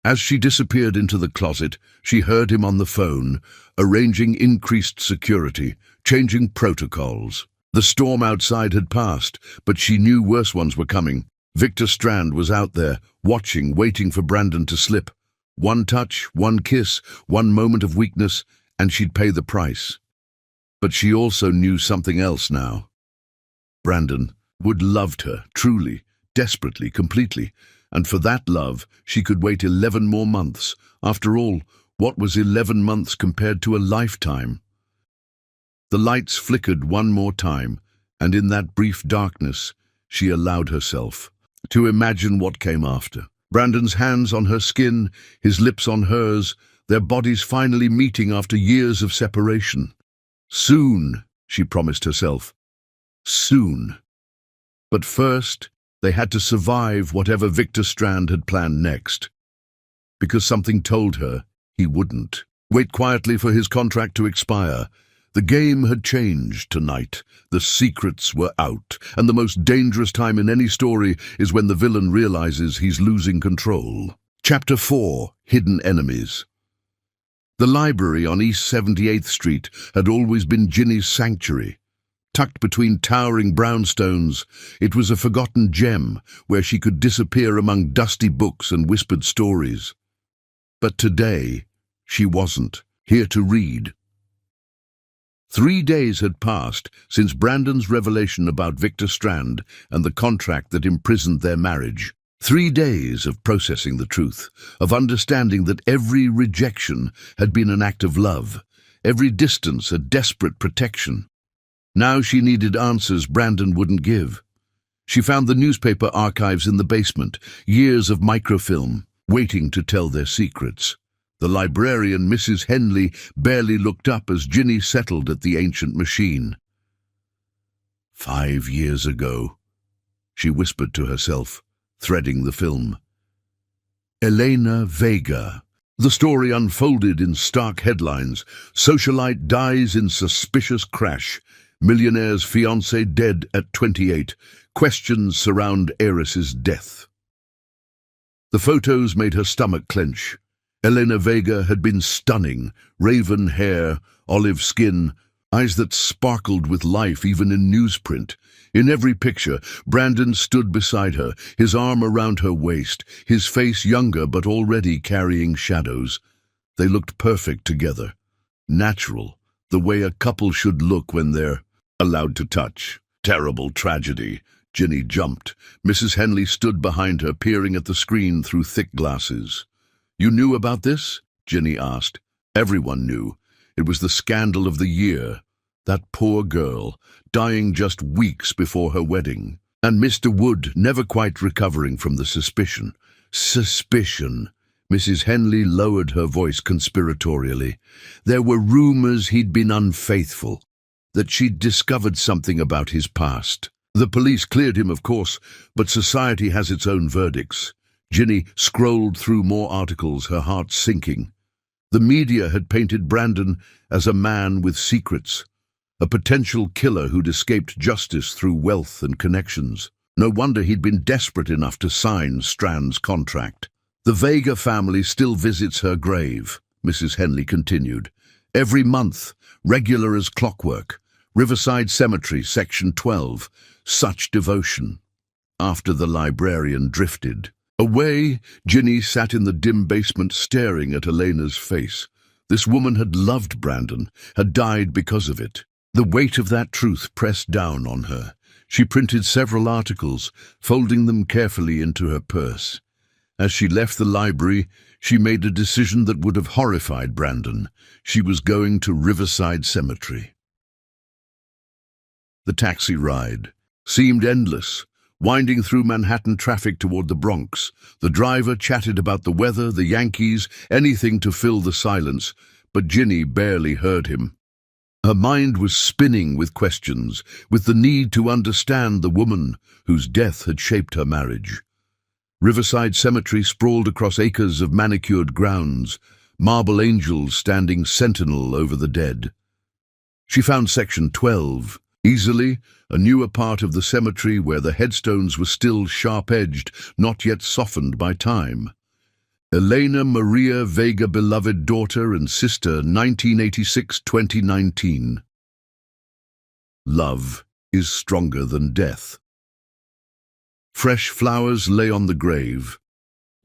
As she disappeared into the closet, she heard him on the phone, arranging increased security, changing protocols. The storm outside had passed, but she knew worse ones were coming. Victor Strand was out there, watching, waiting for Brandon to slip. One touch, one kiss, one moment of weakness, and she'd pay the price. But she also knew something else now. Brandon would loved her, truly, desperately, completely, and for that love she could wait 11 more months. After all, what was 11 months compared to a lifetime? The lights flickered one more time, and in that brief darkness she allowed herself to imagine what came after. Brandon's hands on her skin, his lips on hers, their bodies finally meeting after years of separation. Soon, she promised herself. Soon. But first, they had to survive whatever Victor Strand had planned next. Because something told her he wouldn't. Wait quietly for his contract to expire. The game had changed tonight. The secrets were out, and the most dangerous time in any story is when the villain realizes he's losing control. Chapter 4, Hidden Enemies. The library on East 78th Street had always been Ginny's sanctuary. Tucked between towering brownstones, it was a forgotten gem where she could disappear among dusty books and whispered stories. But today, she wasn't here to read. 3 days had passed since Brandon's revelation about Victor Strand and the contract that imprisoned their marriage. 3 days of processing the truth, of understanding that every rejection had been an act of love, every distance a desperate protection. Now she needed answers Brandon wouldn't give. She found the newspaper archives in the basement, years of microfilm, waiting to tell their secrets. The librarian, Mrs. Henley, barely looked up as Ginny settled at the ancient machine. 5 years ago, she whispered to herself, threading the film. Elena Vega. The story unfolded in stark headlines. Socialite dies in suspicious crash. Millionaire's fiancé dead at 28. Questions surround heiress's death. The photos made her stomach clench. Elena Vega had been stunning, raven hair, olive skin, eyes that sparkled with life even in newsprint. In every picture, Brandon stood beside her, his arm around her waist, his face younger but already carrying shadows. They looked perfect together. Natural, the way a couple should look when they're allowed to touch. Terrible tragedy. Ginny jumped. Mrs. Henley stood behind her, peering at the screen through thick glasses. You knew about this? Ginny asked. Everyone knew. It was the scandal of the year. That poor girl, dying just weeks before her wedding. And Mr. Wood never quite recovering from the suspicion. Suspicion. Mrs. Henley lowered her voice conspiratorially. There were rumors he'd been unfaithful, that she'd discovered something about his past. The police cleared him, of course, but society has its own verdicts. Ginny scrolled through more articles, her heart sinking. The media had painted Brandon as a man with secrets, a potential killer who'd escaped justice through wealth and connections. No wonder he'd been desperate enough to sign Strand's contract. The Vega family still visits her grave, Mrs. Henley continued. Every month, regular as clockwork. Riverside Cemetery, Section 12. Such devotion. After the librarian drifted away, Ginny sat in the dim basement staring at Elena's face. This woman had loved Brandon, had died because of it. The weight of that truth pressed down on her. She printed several articles, folding them carefully into her purse. As she left the library, she made a decision that would have horrified Brandon. She was going to Riverside Cemetery. The taxi ride seemed endless, winding through Manhattan traffic toward the Bronx. The driver chatted about the weather, the Yankees, anything to fill the silence, but Ginny barely heard him. Her mind was spinning with questions, with the need to understand the woman whose death had shaped her marriage. Riverside Cemetery sprawled across acres of manicured grounds, marble angels standing sentinel over the dead. She found Section 12, easily, a newer part of the cemetery where the headstones were still sharp-edged, not yet softened by time. Elena Maria Vega, beloved daughter and sister, 1986-2019. Love is stronger than death. Fresh flowers lay on the grave,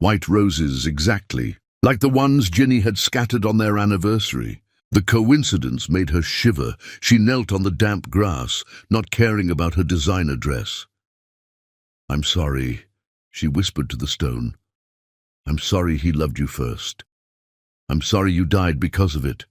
white roses exactly, like the ones Ginny had scattered on their anniversary. The coincidence made her shiver. She knelt on the damp grass, not caring about her designer dress. "I'm sorry," she whispered to the stone. "I'm sorry he loved you first. I'm sorry you died because of it.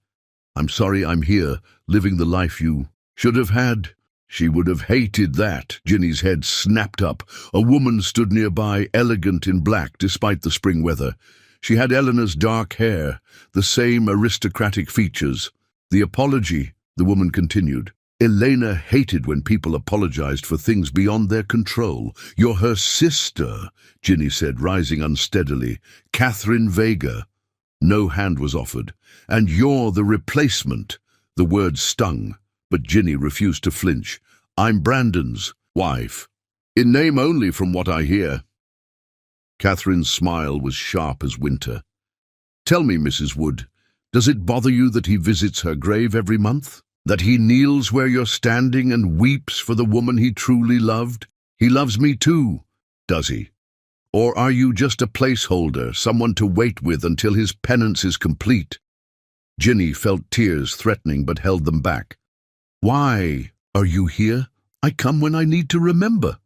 I'm sorry I'm here, living the life you should have had." She would have hated that. Ginny's head snapped up. A woman stood nearby, elegant in black despite the spring weather. She had Eleanor's dark hair, the same aristocratic features. "The apology," the woman continued. "Elena hated when people apologized for things beyond their control. You're her sister," Ginny said, rising unsteadily. "Catherine Vega." No hand was offered. "And you're the replacement." The words stung, but Ginny refused to flinch. "I'm Brandon's wife. In name only, from what I hear." Catherine's smile was sharp as winter. "Tell me, Mrs. Wood, does it bother you that he visits her grave every month? That he kneels where you're standing and weeps for the woman he truly loved? He loves me too, does he? Or are you just a placeholder, someone to wait with until his penance is complete?" Ginny felt tears threatening but held them back. "Why are you here? I come when I need to remember."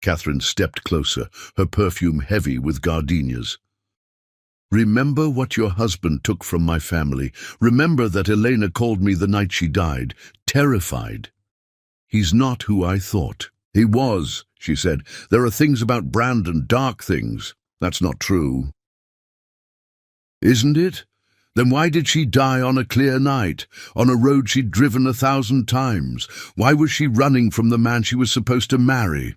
Catherine stepped closer, her perfume heavy with gardenias. "Remember what your husband took from my family. Remember that Elena called me the night she died, terrified. He's not who I thought." "He was," she said. "There are things about Brandon, dark things." "That's not true." "Isn't it? Then why did she die on a clear night, on a road she'd driven 1,000 times? Why was she running from the man she was supposed to marry?"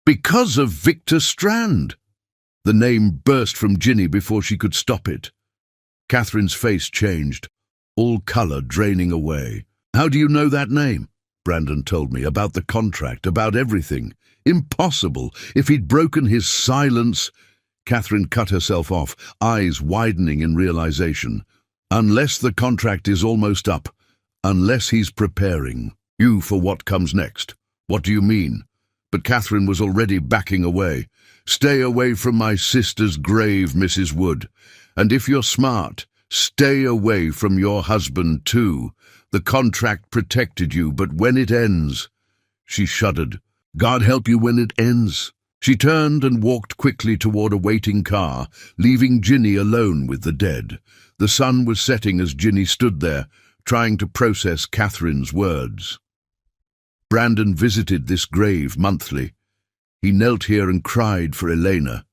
"Because of Victor Strand." The name burst from Ginny before she could stop it. Catherine's face changed, all colour draining away. "How do you know that name?" "Brandon told me, about the contract, about everything." "Impossible! If he'd broken his silence—" Catherine cut herself off, eyes widening in realization. "Unless the contract is almost up, unless he's preparing you for what comes next." "What do you mean?" But Catherine was already backing away. "Stay away from my sister's grave, Mrs. Wood. And if you're smart, stay away from your husband too. The contract protected you, but when it ends—" She shuddered. "God help you when it ends." She turned and walked quickly toward a waiting car, leaving Ginny alone with the dead. The sun was setting as Ginny stood there, trying to process Catherine's words. Brandon visited this grave monthly. He knelt here and cried for Elena.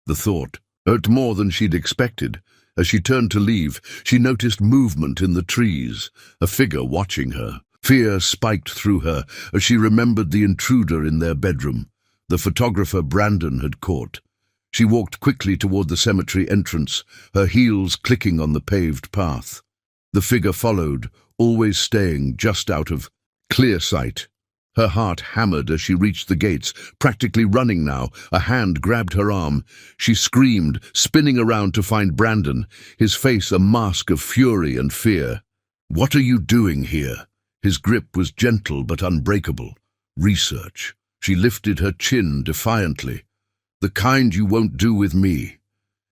The thought, hurt more than she'd expected. As she turned to leave, she noticed movement in the trees, a figure watching her. Fear spiked through her as she remembered the intruder in their bedroom, the photographer Brandon had caught. She walked quickly toward the cemetery entrance, her heels clicking on the paved path. The figure followed, always staying just out of clear sight. Her heart hammered as she reached the gates, practically running now. A hand grabbed her arm. She screamed, spinning around to find Brandon, his face a mask of fury and fear. "What are you doing here?" His grip was gentle but unbreakable. "Research." She lifted her chin defiantly. "The kind you won't do with me."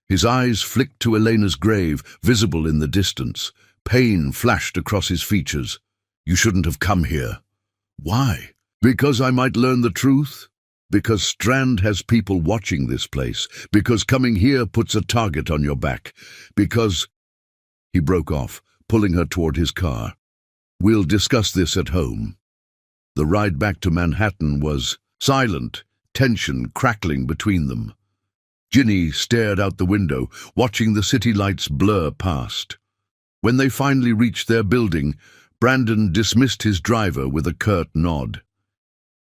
His eyes flicked to Elena's grave, visible in the distance. Pain flashed across his features. "You shouldn't have come here." "Why? Because I might learn the truth? Because Strand has people watching this place? Because coming here puts a target on your back? Because—" He broke off, pulling her toward his car. "We'll discuss this at home." The ride back to Manhattan was silent, tension crackling between them. Ginny stared out the window, watching the city lights blur past. When they finally reached their building, Brandon dismissed his driver with a curt nod.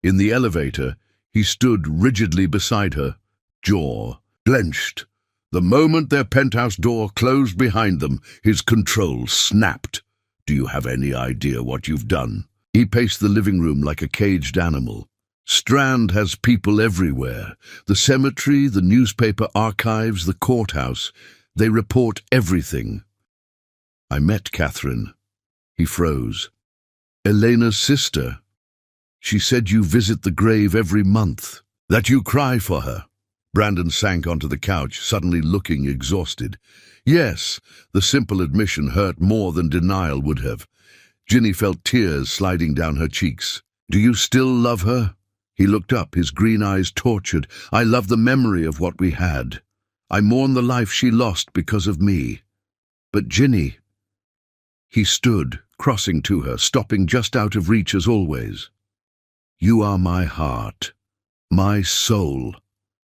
In the elevator, he stood rigidly beside her, jaw clenched. The moment their penthouse door closed behind them, his control snapped. "Do you have any idea what you've done?" He paced the living room like a caged animal. "Strand has people everywhere. The cemetery, the newspaper archives, the courthouse. They report everything." "I met Catherine." He froze. "Elena's sister. She said you visit the grave every month, that you cry for her." Brandon sank onto the couch, suddenly looking exhausted. Yes, the simple admission hurt more than denial would have. Ginny felt tears sliding down her cheeks. "Do you still love her?" He looked up, his green eyes tortured. "I love the memory of what we had. I mourn the life she lost because of me. But Ginny—" He stood, crossing to her, stopping just out of reach as always. "You are my heart, my soul,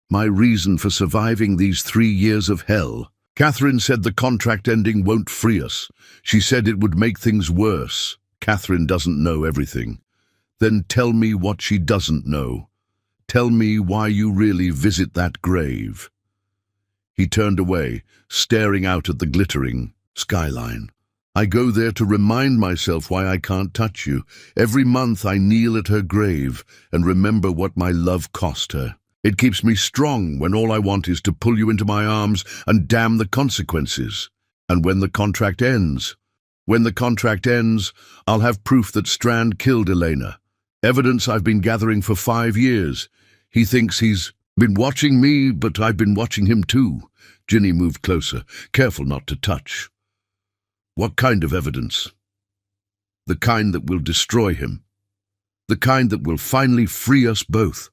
my reason for surviving these 3 years of hell. Catherine said the contract ending won't free us. She said it would make things worse. Catherine doesn't know everything. Then tell me what she doesn't know. Tell me why you really visit that grave." He turned away, staring out at the glittering skyline. "I go there to remind myself why I can't touch you. Every month I kneel at her grave and remember what my love cost her. It keeps me strong when all I want is to pull you into my arms and damn the consequences. And when the contract ends, I'll have proof that Strand killed Elena. Evidence I've been gathering for 5 years. He thinks he's been watching me, but I've been watching him too." Ginny moved closer, careful not to touch. "What kind of evidence?" "The kind that will destroy him. The kind that will finally free us both.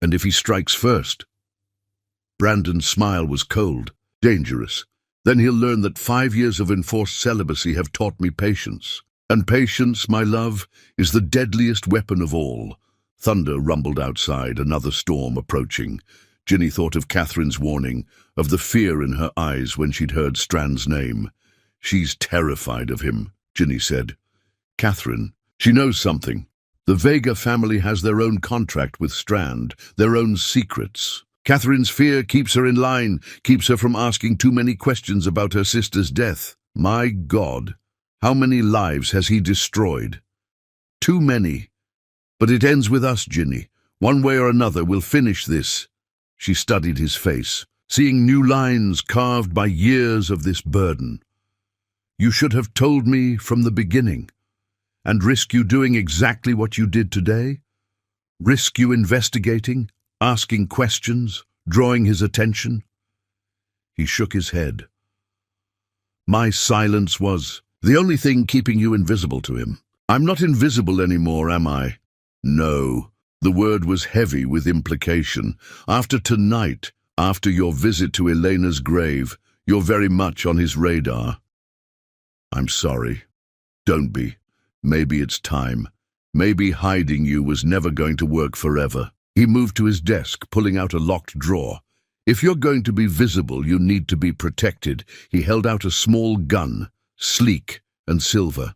And if he strikes first—" Brandon's smile was cold, dangerous. "Then he'll learn that 5 years of enforced celibacy have taught me patience. And patience, my love, is the deadliest weapon of all." Thunder rumbled outside, another storm approaching. Ginny thought of Catherine's warning, of the fear in her eyes when she'd heard Strand's name. "She's terrified of him," Ginny said. "Catherine, she knows something. The Vega family has their own contract with Strand, their own secrets. Catherine's fear keeps her in line, keeps her from asking too many questions about her sister's death. My God, how many lives has he destroyed? Too many. But it ends with us, Ginny. One way or another, we'll finish this." She studied his face, seeing new lines carved by years of this burden. "You should have told me from the beginning. And risk you doing exactly what you did today? Risk you investigating, asking questions, drawing his attention?" He shook his head. "My silence was the only thing keeping you invisible to him. I'm not invisible anymore, am I?" "No." The word was heavy with implication. "After tonight, after your visit to Elena's grave, you're very much on his radar." "I'm sorry." "Don't be. Maybe it's time. Maybe hiding you was never going to work forever." He moved to his desk, pulling out a locked drawer. If you're going to be visible, you need to be protected. He held out a small gun, sleek and silver.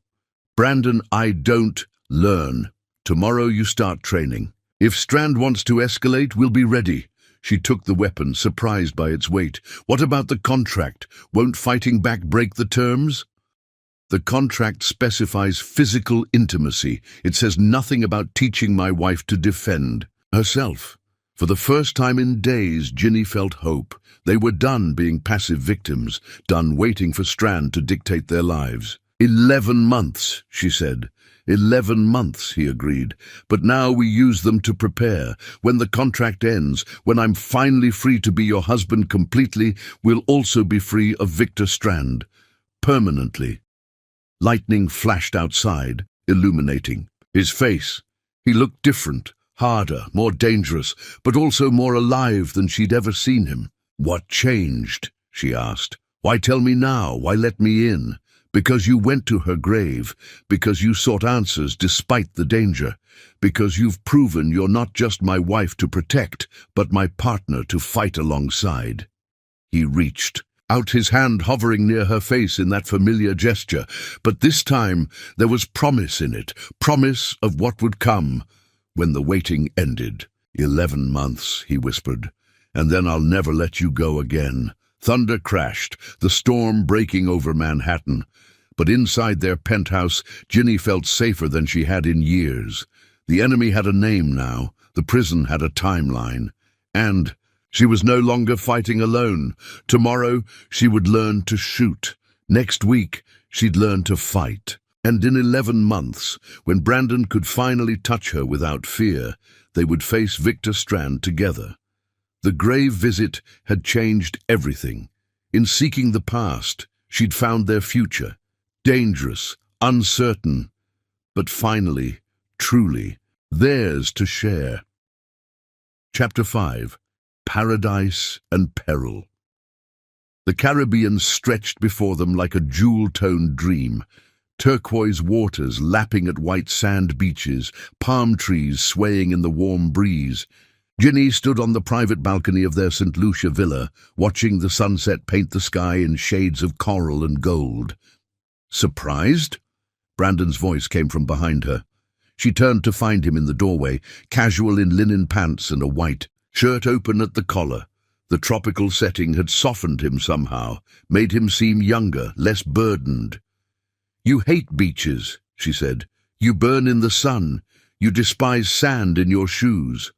Brandon, I don't learn. Tomorrow you start training. If Strand wants to escalate, we'll be ready. She took the weapon, surprised by its weight. What about the contract? Won't fighting back break the terms? The contract specifies physical intimacy. It says nothing about teaching my wife to defend herself. For the first time in days, Ginny felt hope. They were done being passive victims, done waiting for Strand to dictate their lives. 11 months, she said. 11 months, he agreed. But now we use them to prepare. When the contract ends, when I'm finally free to be your husband completely, we'll also be free of Victor Strand. Permanently. Lightning flashed outside, illuminating his face. He looked different, harder, more dangerous, but also more alive than she'd ever seen him. What changed? She asked. Why tell me now? Why let me in? Because you went to her grave, because you sought answers despite the danger, because you've proven you're not just my wife to protect, but my partner to fight alongside. He reached out, his hand hovering near her face in that familiar gesture, but this time there was promise in it, promise of what would come when the waiting ended. 11 months, he whispered, and then I'll never let you go again. Thunder crashed, the storm breaking over Manhattan. But inside their penthouse, Ginny felt safer than she had in years. The enemy had a name now, the prison had a timeline. And she was no longer fighting alone. Tomorrow, she would learn to shoot. Next week, she'd learn to fight. And in 11 months, when Brandon could finally touch her without fear, they would face Victor Strand together. The grave visit had changed everything. In seeking the past, she'd found their future. Dangerous, uncertain, but finally, truly, theirs to share. Chapter 5. Paradise and Peril. The Caribbean stretched before them like a jewel-toned dream. Turquoise waters lapping at white sand beaches, palm trees swaying in the warm breeze. Ginny stood on the private balcony of their St. Lucia villa, watching the sunset paint the sky in shades of coral and gold. Surprised? Brandon's voice came from behind her. She turned to find him in the doorway, casual in linen pants and a white shirt open at the collar. The tropical setting had softened him somehow, made him seem younger, less burdened. You hate beaches, she said. You burn in the sun. You despise sand in your shoes.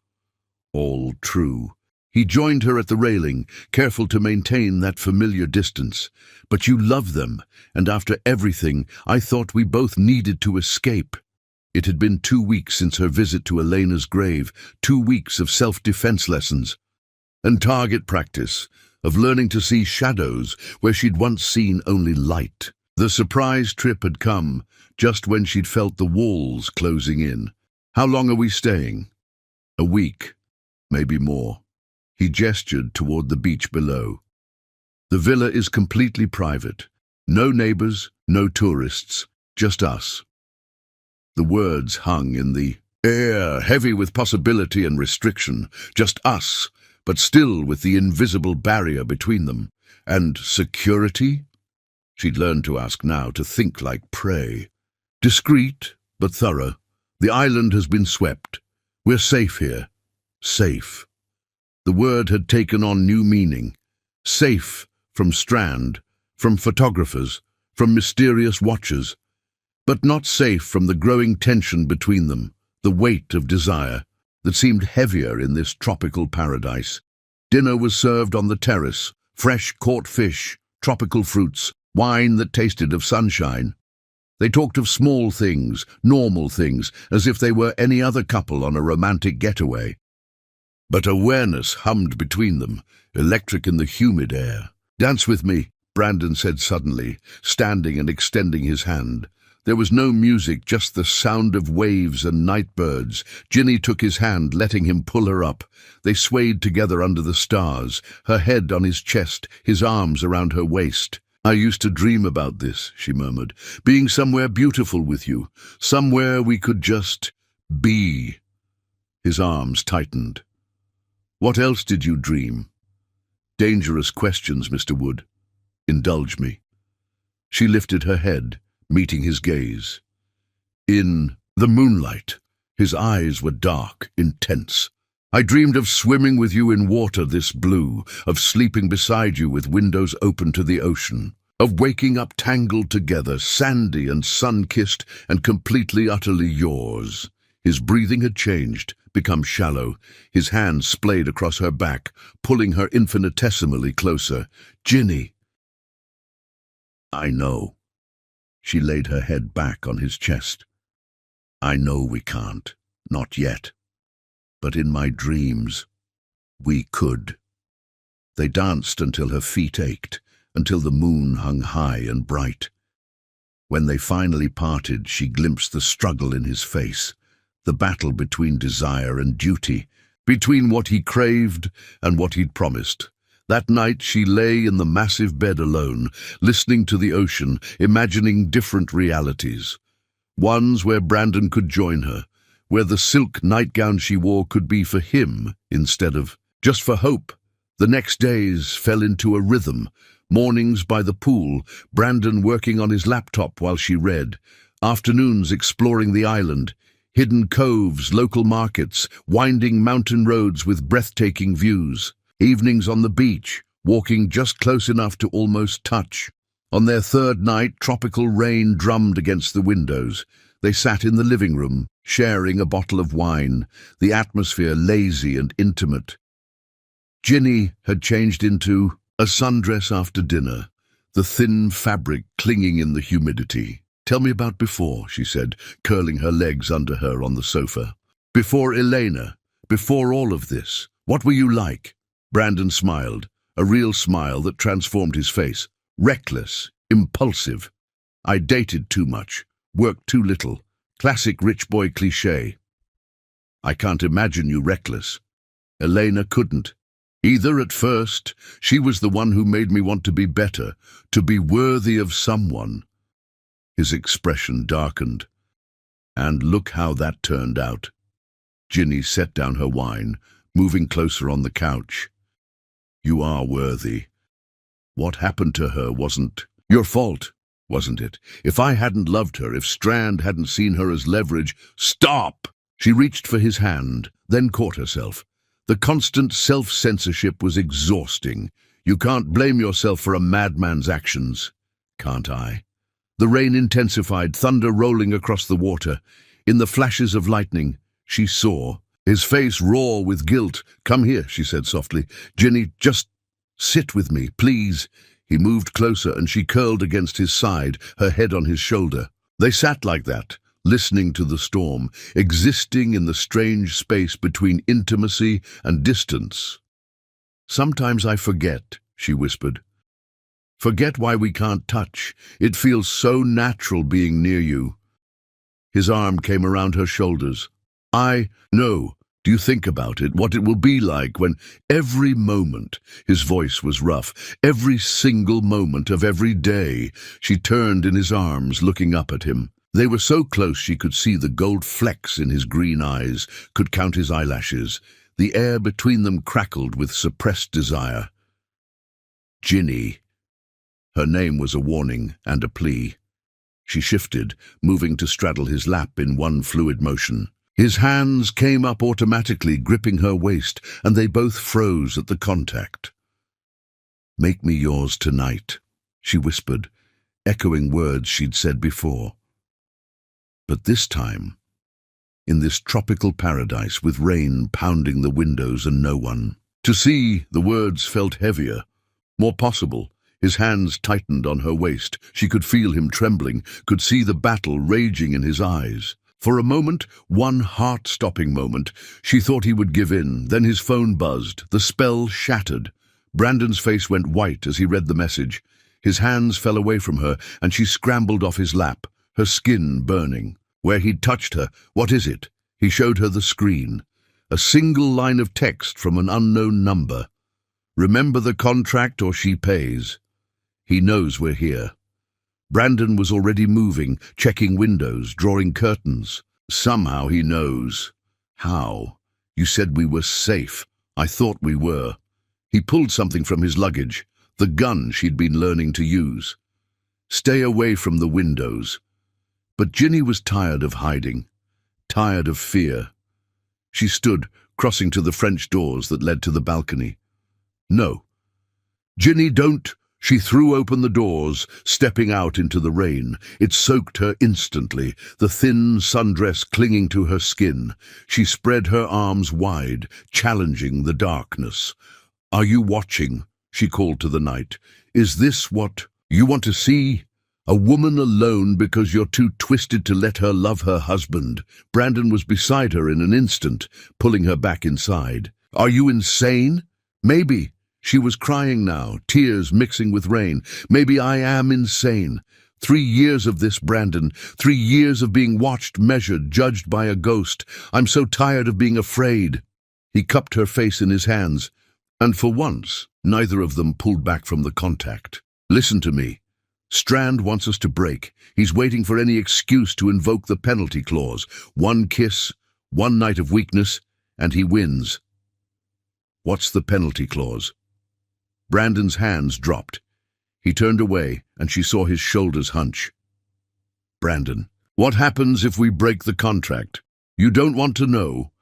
All true. He joined her at the railing, careful to maintain that familiar distance. But you love them, and after everything, I thought we both needed to escape. It had been 2 weeks since her visit to Elena's grave, 2 weeks of self-defense lessons and target practice, of learning to see shadows where she'd once seen only light. The surprise trip had come, just when she'd felt the walls closing in. How long are we staying? A week, maybe more. He gestured toward the beach below. The villa is completely private. No neighbors, no tourists, just us. The words hung in the air, heavy with possibility and restriction. Just us, but still with the invisible barrier between them. And security? She'd learned to ask now, to think like prey. Discreet, but thorough. The island has been swept. We're safe here. Safe. The word had taken on new meaning. Safe from Strand, from photographers, from mysterious watchers. But not safe from the growing tension between them, the weight of desire that seemed heavier in this tropical paradise. Dinner was served on the terrace, fresh caught fish, tropical fruits, wine that tasted of sunshine. They talked of small things, normal things, as if they were any other couple on a romantic getaway. But awareness hummed between them, electric in the humid air. "Dance with me," Brandon said suddenly, standing and extending his hand. There was no music, just the sound of waves and night birds. Ginny took his hand, letting him pull her up. They swayed together under the stars, her head on his chest, his arms around her waist. "I used to dream about this," she murmured, "being somewhere beautiful with you, somewhere we could just be." His arms tightened. "What else did you dream?" Dangerous questions, Mr. Wood. Indulge me. She lifted her head, meeting his gaze. In the moonlight, his eyes were dark, intense. I dreamed of swimming with you in water this blue, of sleeping beside you with windows open to the ocean, of waking up tangled together, sandy and sun-kissed and completely, utterly yours. His breathing had changed, become shallow. His hands splayed across her back, pulling her infinitesimally closer. Ginny. I know. She laid her head back on his chest. I know we can't. Not yet. But in my dreams, we could. They danced until her feet ached, until the moon hung high and bright. When they finally parted, she glimpsed the struggle in his face, the battle between desire and duty, between what he craved and what he'd promised. That night she lay in the massive bed alone, listening to the ocean, imagining different realities. Ones where Brandon could join her, where the silk nightgown she wore could be for him instead of just for hope. The next days fell into a rhythm. Mornings by the pool, Brandon working on his laptop while she read. Afternoons exploring the island, hidden coves, local markets, winding mountain roads with breathtaking views. Evenings on the beach, walking just close enough to almost touch. On their third night, tropical rain drummed against the windows. They sat in the living room, sharing a bottle of wine, the atmosphere lazy and intimate. Ginny had changed into a sundress after dinner, the thin fabric clinging in the humidity. Tell me about before, she said, curling her legs under her on the sofa. Before Elena, before all of this, what were you like? Brandon smiled, a real smile that transformed his face. Reckless, impulsive. I dated too much, worked too little. Classic rich boy cliché. I can't imagine you reckless. Elena couldn't. Either at first, she was the one who made me want to be better, to be worthy of someone. His expression darkened. And look how that turned out. Ginny set down her wine, moving closer on the couch. You are worthy. What happened to her wasn't your fault, wasn't it? If I hadn't loved her, if Strand hadn't seen her as leverage— Stop! She reached for his hand, then caught herself. The constant self-censorship was exhausting. You can't blame yourself for a madman's actions. Can't I? The rain intensified, thunder rolling across the water. In the flashes of lightning, she saw his face raw with guilt. Come here, she said softly. Ginny, just sit with me, please. He moved closer and she curled against his side, her head on his shoulder. They sat like that, listening to the storm, existing in the strange space between intimacy and distance. Sometimes I forget, she whispered. Forget why we can't touch. It feels so natural being near you. His arm came around her shoulders. I know. Do you think about it, what it will be like when every moment— his voice was rough— every single moment of every day, she turned in his arms, looking up at him. They were so close she could see the gold flecks in his green eyes, could count his eyelashes. The air between them crackled with suppressed desire. Ginny. Her name was a warning and a plea. She shifted, moving to straddle his lap in one fluid motion. His hands came up automatically, gripping her waist, and they both froze at the contact. Make me yours tonight, she whispered, echoing words she'd said before. But this time, in this tropical paradise with rain pounding the windows and no one. To see, the words felt heavier, more possible. His hands tightened on her waist. She could feel him trembling, could see the battle raging in his eyes. For a moment, one heart-stopping moment, she thought he would give in. Then his phone buzzed. The spell shattered. Brandon's face went white as he read the message. His hands fell away from her, and she scrambled off his lap, her skin burning. Where he'd touched her. What is it? He showed her the screen. A single line of text from an unknown number. Remember the contract or she pays. He knows we're here. Brandon was already moving, checking windows, drawing curtains. Somehow he knows. How? You said we were safe. I thought we were. He pulled something from his luggage, the gun she'd been learning to use. Stay away from the windows. But Ginny was tired of hiding, tired of fear. She stood, crossing to the French doors that led to the balcony. No. Ginny, don't! She threw open the doors, stepping out into the rain. It soaked her instantly, the thin sundress clinging to her skin. She spread her arms wide, challenging the darkness. "Are you watching?" she called to the night. "Is this what you want to see? A woman alone because you're too twisted to let her love her husband." Brandon was beside her in an instant, pulling her back inside. "Are you insane?" "Maybe." She was crying now, tears mixing with rain. "Maybe I am insane. 3 years of this, Brandon. 3 years of being watched, measured, judged by a ghost. I'm so tired of being afraid." He cupped her face in his hands, and for once, neither of them pulled back from the contact. "Listen to me. Strand wants us to break. He's waiting for any excuse to invoke the penalty clause. 1 kiss, 1 night of weakness, and he wins." "What's the penalty clause?" Brandon's hands dropped. He turned away, and she saw his shoulders hunch. "Brandon, what happens if we break the contract? You don't want to know?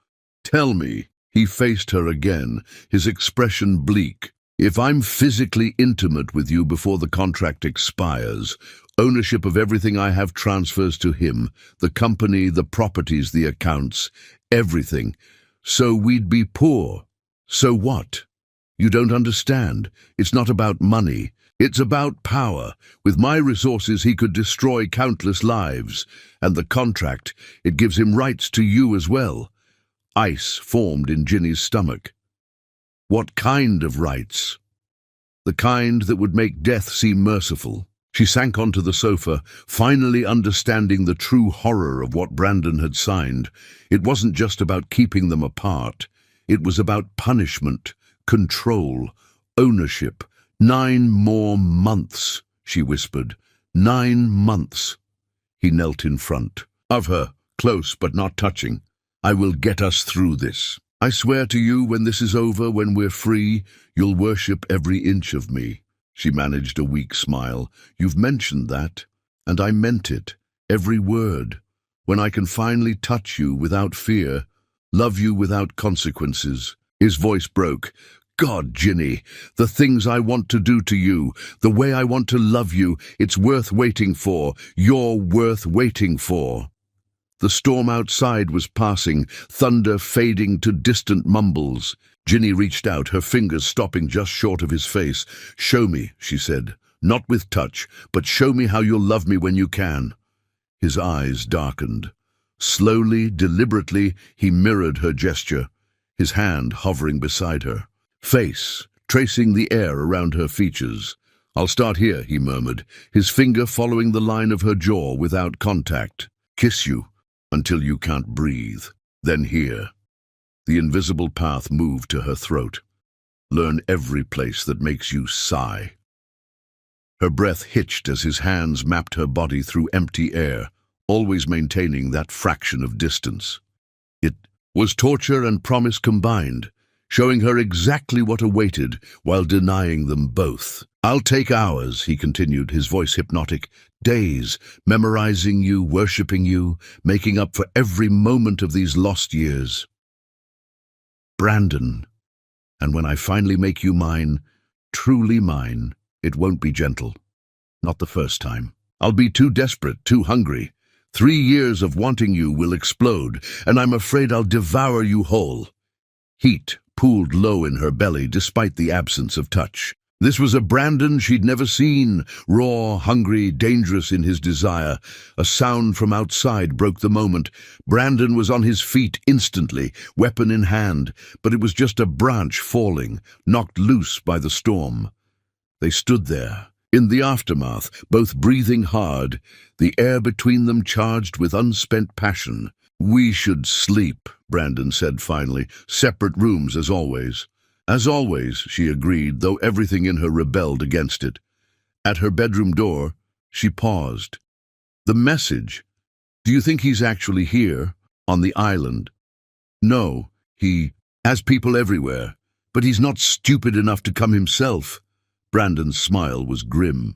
Tell me." He faced her again, his expression bleak. "If I'm physically intimate with you before the contract expires, ownership of everything I have transfers to him, the company, the properties, the accounts, everything. So we'd be poor. So what? You don't understand. It's not about money. It's about power. With my resources, he could destroy countless lives. And the contract, it gives him rights to you as well." Ice formed in Ginny's stomach. "What kind of rights?" "The kind that would make death seem merciful." She sank onto the sofa, finally understanding the true horror of what Brandon had signed. It wasn't just about keeping them apart. It was about punishment, control, ownership. 9 more months, she whispered. 9 months. He knelt in front of her, close but not touching. "I will get us through this. I swear to you, when this is over, when we're free, you'll worship every inch of me." She managed a weak smile. "You've mentioned that, and I meant it, every word. When I can finally touch you without fear, love you without consequences." His voice broke. "God, Ginny, the things I want to do to you, the way I want to love you, it's worth waiting for. You're worth waiting for." The storm outside was passing, thunder fading to distant mumbles. Ginny reached out, her fingers stopping just short of his face. "Show me," she said. "Not with touch, but show me how you'll love me when you can." His eyes darkened. Slowly, deliberately, he mirrored her gesture, his hand hovering beside her. Face, tracing the air around her features. "I'll start here," he murmured, his finger following the line of her jaw without contact. "Kiss you until you can't breathe. Then here." The invisible path moved to her throat. "Learn every place that makes you sigh." Her breath hitched as his hands mapped her body through empty air, always maintaining that fraction of distance. It was torture and promise combined, showing her exactly what awaited while denying them both. "I'll take hours," he continued, his voice hypnotic. "Days, memorizing you, worshipping you, making up for every moment of these lost years. Brandon, and when I finally make you mine, truly mine, it won't be gentle. Not the first time. I'll be too desperate, too hungry. 3 years of wanting you will explode, and I'm afraid I'll devour you whole." Heat pooled low in her belly despite the absence of touch. This was a Brandon she'd never seen, raw, hungry, dangerous in his desire. A sound from outside broke the moment. Brandon was on his feet instantly, weapon in hand, but it was just a branch falling, knocked loose by the storm. They stood there, in the aftermath, both breathing hard, the air between them charged with unspent passion. "We should sleep," Brandon said finally. "Separate rooms, as always." "As always," she agreed, though everything in her rebelled against it. At her bedroom door, she paused. "The message. Do you think he's actually here, on the island?" "No, he has people everywhere. But he's not stupid enough to come himself. Brandon's smile was grim.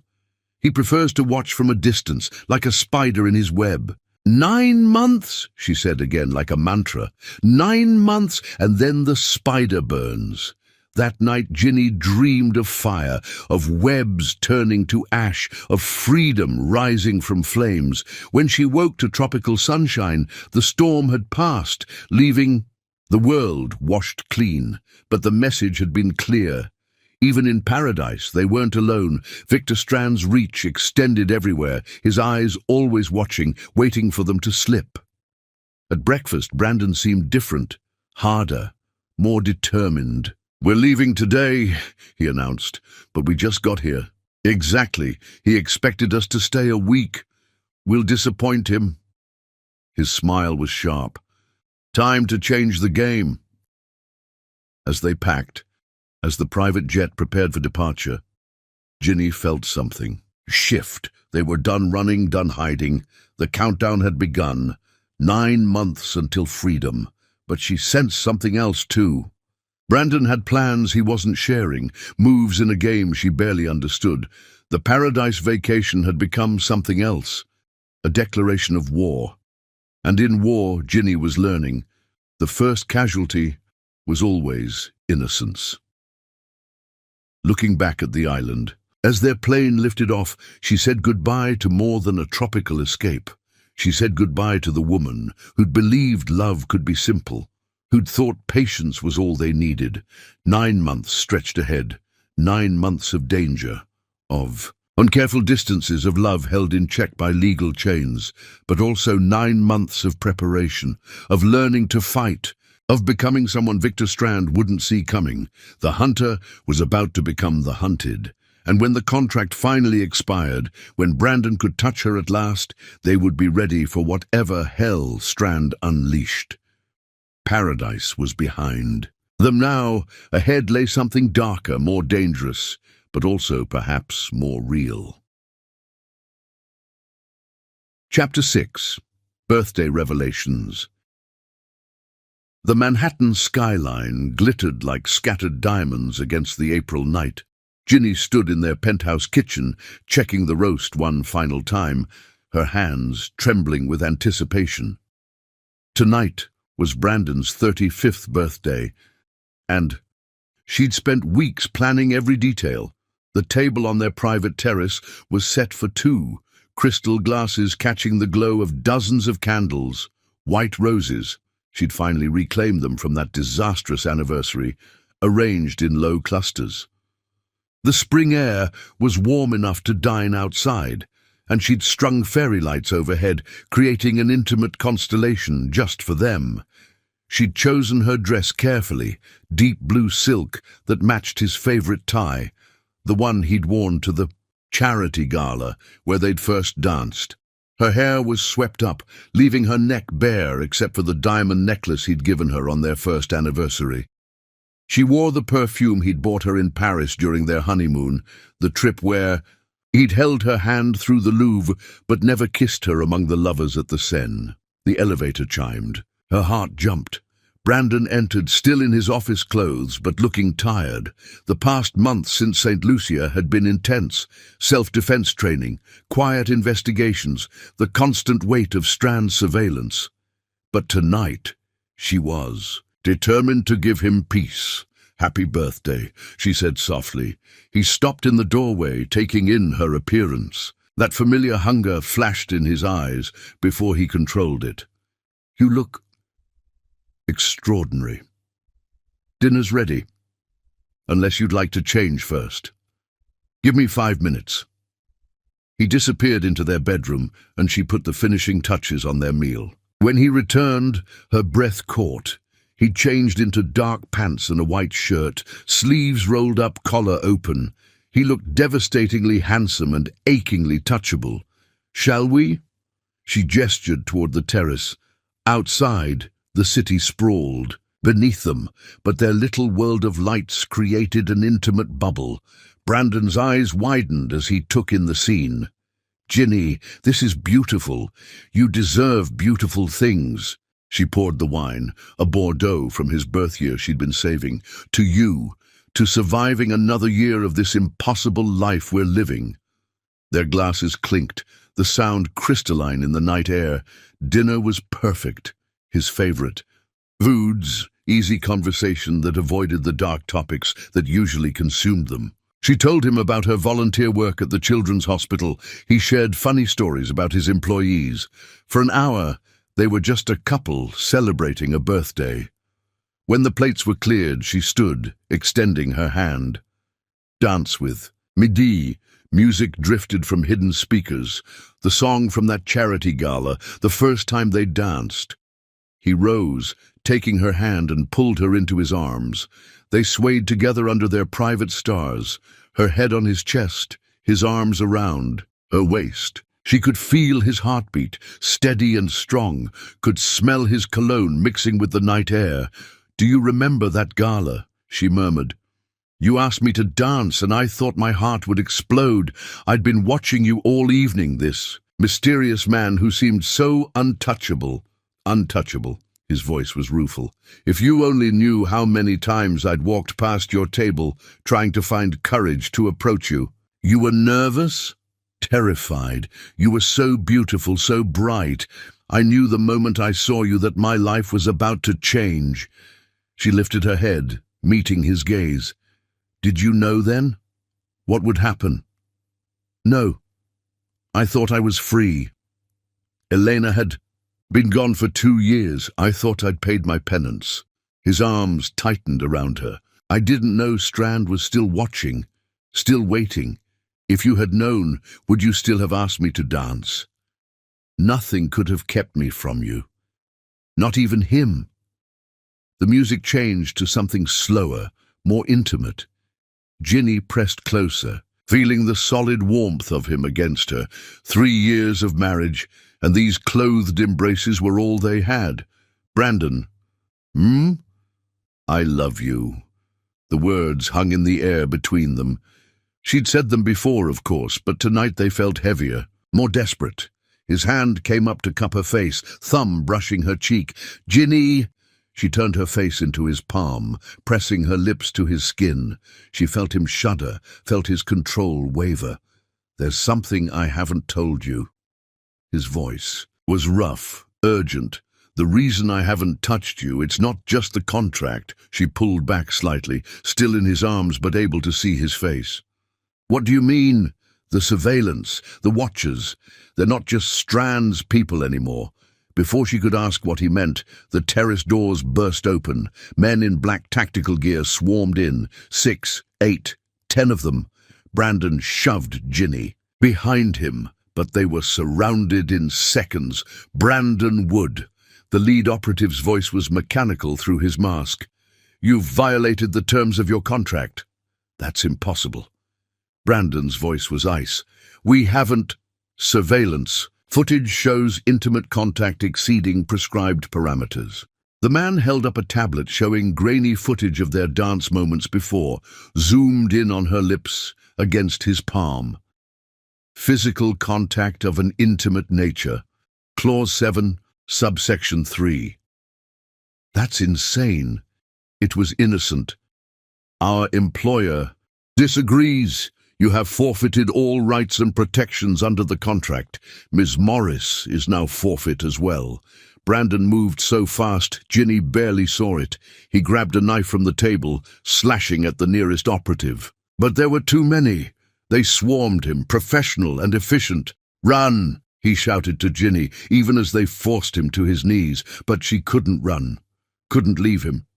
He prefers to watch from a distance, like a spider in his web. 9 months, she said again like a mantra. 9 months, and then the spider burns. That night Ginny dreamed of fire, of webs turning to ash, of freedom rising from flames. When she woke to tropical sunshine, the storm had passed, leaving the world washed clean. But the message had been clear. Even in paradise, they weren't alone. Victor Strand's reach extended everywhere, his eyes always watching, waiting for them to slip. At breakfast, Brandon seemed different, harder, more determined. "We're leaving today," he announced, "but we just got here." "Exactly. He expected us to stay a week. We'll disappoint him." His smile was sharp. "Time to change the game." As they packed, as the private jet prepared for departure, Ginny felt something. Shift. They were done running, done hiding. The countdown had begun. 9 months until freedom. But she sensed something else too. Brandon had plans he wasn't sharing, moves in a game she barely understood. The paradise vacation had become something else, a declaration of war. And in war, Ginny was learning, the first casualty was always innocence. Looking back at the island, as their plane lifted off, she said goodbye to more than a tropical escape. She said goodbye to the woman who'd believed love could be simple, who'd thought patience was all they needed. 9 months stretched ahead, 9 months of danger, of uncareful distances of love held in check by legal chains, but also 9 months of preparation, of learning to fight, of becoming someone Victor Strand wouldn't see coming. The hunter was about to become the hunted. And when the contract finally expired, when Brandon could touch her at last, they would be ready for whatever hell Strand unleashed. Paradise was behind them now. Ahead lay something darker, more dangerous, but also perhaps more real. Chapter 6. Birthday Revelations. The Manhattan skyline glittered like scattered diamonds against the April night. Ginny stood in their penthouse kitchen, checking the roast one final time, her hands trembling with anticipation. Tonight was Brandon's 35th birthday, and she'd spent weeks planning every detail. The table on their private terrace was set for 2, crystal glasses catching the glow of dozens of candles, white roses. She'd finally reclaimed them from that disastrous anniversary, arranged in low clusters. The spring air was warm enough to dine outside, and she'd strung fairy lights overhead, creating an intimate constellation just for them. She'd chosen her dress carefully, deep blue silk that matched his favorite tie, the one he'd worn to the charity gala where they'd first danced. Her hair was swept up, leaving her neck bare except for the diamond necklace he'd given her on their first anniversary. She wore the perfume he'd bought her in Paris during their honeymoon, the trip where he'd held her hand through the Louvre but never kissed her among the lovers at the Seine. The elevator chimed. Her heart jumped. Brandon entered, still in his office clothes, but looking tired. The past month since St. Lucia had been intense. Self-defense training, quiet investigations, the constant weight of Strand's surveillance. But tonight, she was determined to give him peace. "Happy birthday," she said softly. He stopped in the doorway, taking in her appearance. That familiar hunger flashed in his eyes before he controlled it. "You look extraordinary. Dinner's ready, unless you'd like to change first. Give me 5 minutes." He disappeared into their bedroom, and she put the finishing touches on their meal. When he returned, her breath caught. He'd changed into dark pants and a white shirt, sleeves rolled up, collar open. He looked devastatingly handsome and achingly touchable. "Shall we?" She gestured toward the terrace. Outside, the city sprawled beneath them, but their little world of lights created an intimate bubble. Brandon's eyes widened as he took in the scene. "Ginny, this is beautiful. You deserve beautiful things." She poured the wine, a Bordeaux from his birth year she'd been saving. To you, to surviving another year of this impossible life we're living. Their glasses clinked, the sound crystalline in the night air. Dinner was perfect, his favorite. Foods, easy conversation that avoided the dark topics that usually consumed them. She told him about her volunteer work at the children's hospital. He shared funny stories about his employees. For an hour, they were just a couple celebrating a birthday. When the plates were cleared, she stood, extending her hand. Dance with. Midi. Music drifted from hidden speakers. The song from that charity gala, the first time they danced. He rose, taking her hand, and pulled her into his arms. They swayed together under their private stars, her head on his chest, his arms around her waist. She could feel his heartbeat, steady and strong, could smell his cologne mixing with the night air. "Do you remember that gala?" she murmured. "You asked me to dance, and I thought my heart would explode. I'd been watching you all evening, this mysterious man who seemed so untouchable." Untouchable. His voice was rueful. "If you only knew how many times I'd walked past your table, trying to find courage to approach you. You were nervous? Terrified. You were so beautiful, so bright. I knew the moment I saw you that my life was about to change." She lifted her head, meeting his gaze. "Did you know then? What would happen?" "No. I thought I was free. Elena had been gone for 2 years. I thought I'd paid my penance." His arms tightened around her. "I didn't know Strand was still watching, still waiting. If you had known, would you still have asked me to dance? Nothing could have kept me from you. Not even him." The music changed to something slower, more intimate. Ginny pressed closer, feeling the solid warmth of him against her. 3 years of marriage, and these clothed embraces were all they had. "Brandon, I love you." The words hung in the air between them. She'd said them before, of course, but tonight they felt heavier, more desperate. His hand came up to cup her face, thumb brushing her cheek. "Ginny!" She turned her face into his palm, pressing her lips to his skin. She felt him shudder, felt his control waver. "There's something I haven't told you." His voice was rough, urgent. "The reason I haven't touched you, it's not just the contract." She pulled back slightly, still in his arms but able to see his face. "What do you mean? The surveillance, the watchers. They're not just Strand's people anymore." Before she could ask what he meant, the terrace doors burst open. Men in black tactical gear swarmed in. 6, 8, 10 of them. Brandon shoved Ginny behind him, but they were surrounded in seconds. "Brandon Wood." The lead operative's voice was mechanical through his mask. "You've violated the terms of your contract." "That's impossible." Brandon's voice was ice. "We haven't." "Surveillance. Footage shows intimate contact exceeding prescribed parameters." The man held up a tablet showing grainy footage of their dance moments before, zoomed in on her lips against his palm. "Physical contact of an intimate nature. Clause 7, subsection 3. "That's insane." It was innocent. "Our employer disagrees. You have forfeited all rights and protections under the contract. Ms. Morris is now forfeit as well." Brandon moved so fast, Ginny barely saw it. He grabbed a knife from the table, slashing at the nearest operative. But there were too many. They swarmed him, professional and efficient. "Run!" he shouted to Ginny, even as they forced him to his knees. But she couldn't run, couldn't leave him.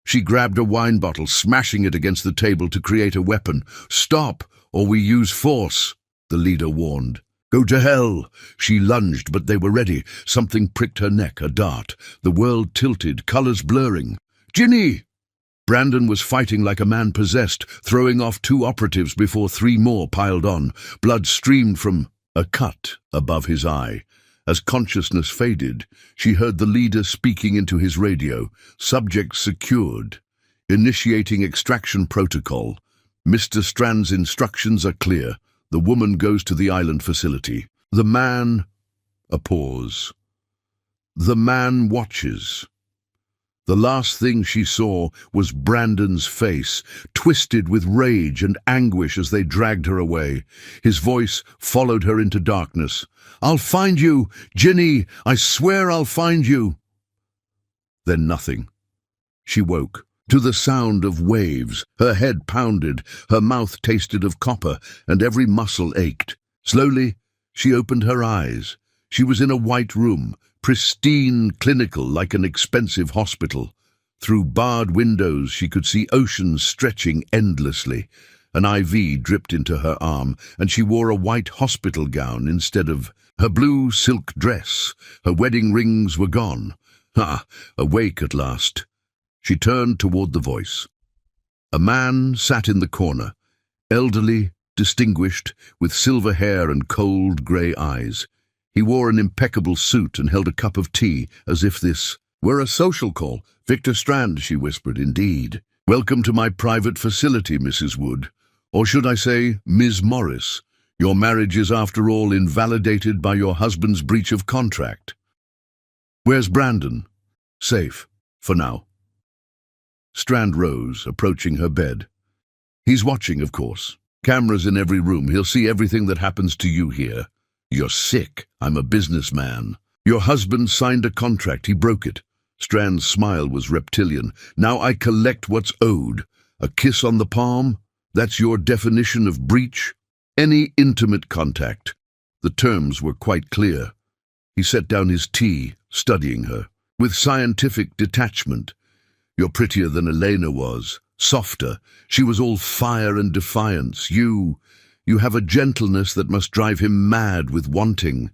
She grabbed a wine bottle, smashing it against the table to create a weapon. "Stop, or we use force," the leader warned. "Go to hell!" She lunged, but they were ready. Something pricked her neck, a dart. The world tilted, colors blurring. "Ginny!" Brandon was fighting like a man possessed, throwing off 2 operatives before 3 more piled on. Blood streamed from a cut above his eye. As consciousness faded, she heard the leader speaking into his radio. "Subject secured. Initiating extraction protocol. Mr. Strand's instructions are clear. The woman goes to the island facility." The man... A pause. The man watches. The last thing she saw was Brandon's face, twisted with rage and anguish as they dragged her away. His voice followed her into darkness. "I'll find you, Ginny! I swear I'll find you!" Then nothing. She woke to the sound of waves. Her head pounded, her mouth tasted of copper, and every muscle ached. Slowly, she opened her eyes. She was in a white room, pristine, clinical, like an expensive hospital. Through barred windows, she could see oceans stretching endlessly. An IV dripped into her arm, and she wore a white hospital gown instead of her blue silk dress. Her wedding rings were gone. Awake at last. She turned toward the voice. A man sat in the corner, elderly, distinguished, with silver hair and cold grey eyes. He wore an impeccable suit and held a cup of tea, as if this were a social call. "Victor Strand," she whispered. "Indeed. Welcome to my private facility, Mrs. Wood. Or should I say, Ms. Morris? Your marriage is, after all, invalidated by your husband's breach of contract." "Where's Brandon?" "Safe, for now." Strand rose, approaching her bed. "He's watching, of course. Cameras in every room. He'll see everything that happens to you here. You're sick. I'm a businessman. Your husband signed a contract. He broke it." Strand's smile was reptilian. "Now I collect what's owed. A kiss on the palm? That's your definition of breach? Any intimate contact." The terms were quite clear. He set down his tea, studying her. With scientific detachment. "You're prettier than Elena was. Softer. She was all fire and defiance. You have a gentleness that must drive him mad with wanting."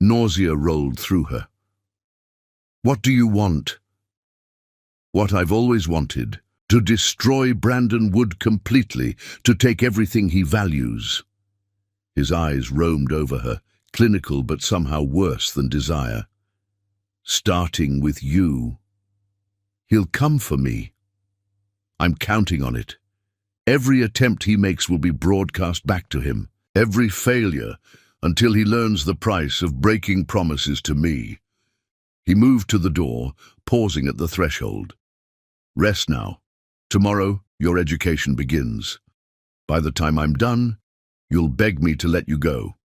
Nausea rolled through her. "What do you want?" "What I've always wanted. To destroy Brandon Wood completely, to take everything he values." His eyes roamed over her, clinical but somehow worse than desire. "Starting with you. He'll come for me. I'm counting on it. Every attempt he makes will be broadcast back to him. Every failure, until he learns the price of breaking promises to me." He moved to the door, pausing at the threshold. "Rest now. Tomorrow, your education begins. By the time I'm done, you'll beg me to let you go.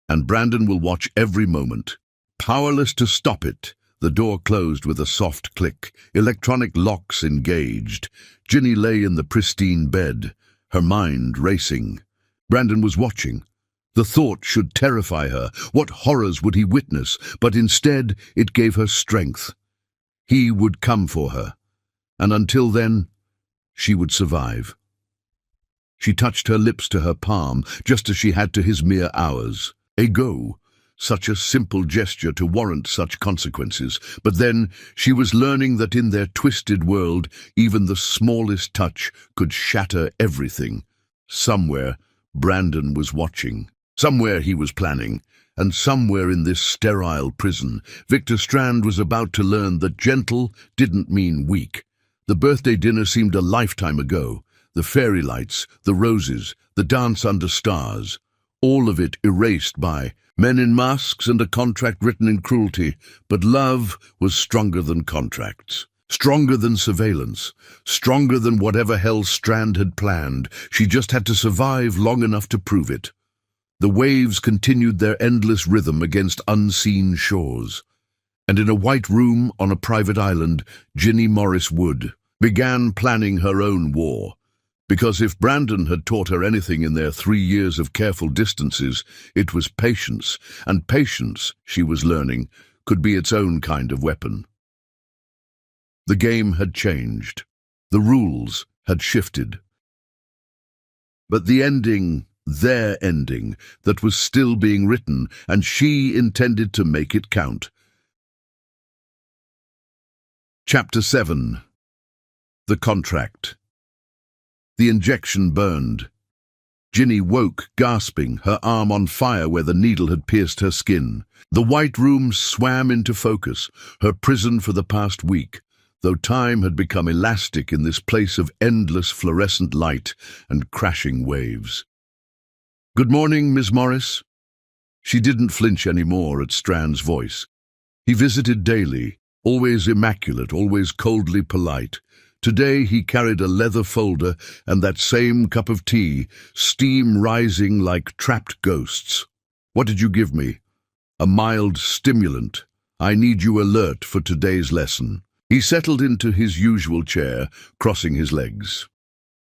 And Brandon will watch every moment. Powerless to stop it." The door closed with a soft click, electronic locks engaged. Ginny lay in the pristine bed, her mind racing. Brandon was watching. The thought should terrify her. What horrors would he witness? But instead, it gave her strength. He would come for her. And until then, she would survive. She touched her lips to her palm, just as she had to his mere hours. A go. Such a simple gesture to warrant such consequences. But then she was learning that in their twisted world, even the smallest touch could shatter everything. Somewhere, Brandon was watching. Somewhere he was planning. And somewhere in this sterile prison, Victor Strand was about to learn that gentle didn't mean weak. The birthday dinner seemed a lifetime ago. The fairy lights, the roses, the dance under stars. All of it erased by men in masks and a contract written in cruelty. But love was stronger than contracts, stronger than surveillance, stronger than whatever hell Strand had planned. She just had to survive long enough to prove it. The waves continued their endless rhythm against unseen shores. And in a white room on a private island, Ginny Morris Wood began planning her own war. Because if Brandon had taught her anything in their 3 years of careful distances, it was patience, and patience, she was learning, could be its own kind of weapon. The game had changed. The rules had shifted. But the ending, their ending, that was still being written, and she intended to make it count. Chapter 7. The Contract. The injection burned. Ginny woke, gasping, her arm on fire where the needle had pierced her skin. The white room swam into focus, her prison for the past week, though time had become elastic in this place of endless fluorescent light and crashing waves. "Good morning, Miss Morris." She didn't flinch any more at Strand's voice. He visited daily, always immaculate, always coldly polite. Today he carried a leather folder and that same cup of tea, steam rising like trapped ghosts. "What did you give me?" "A mild stimulant. I need you alert for today's lesson." He settled into his usual chair, crossing his legs.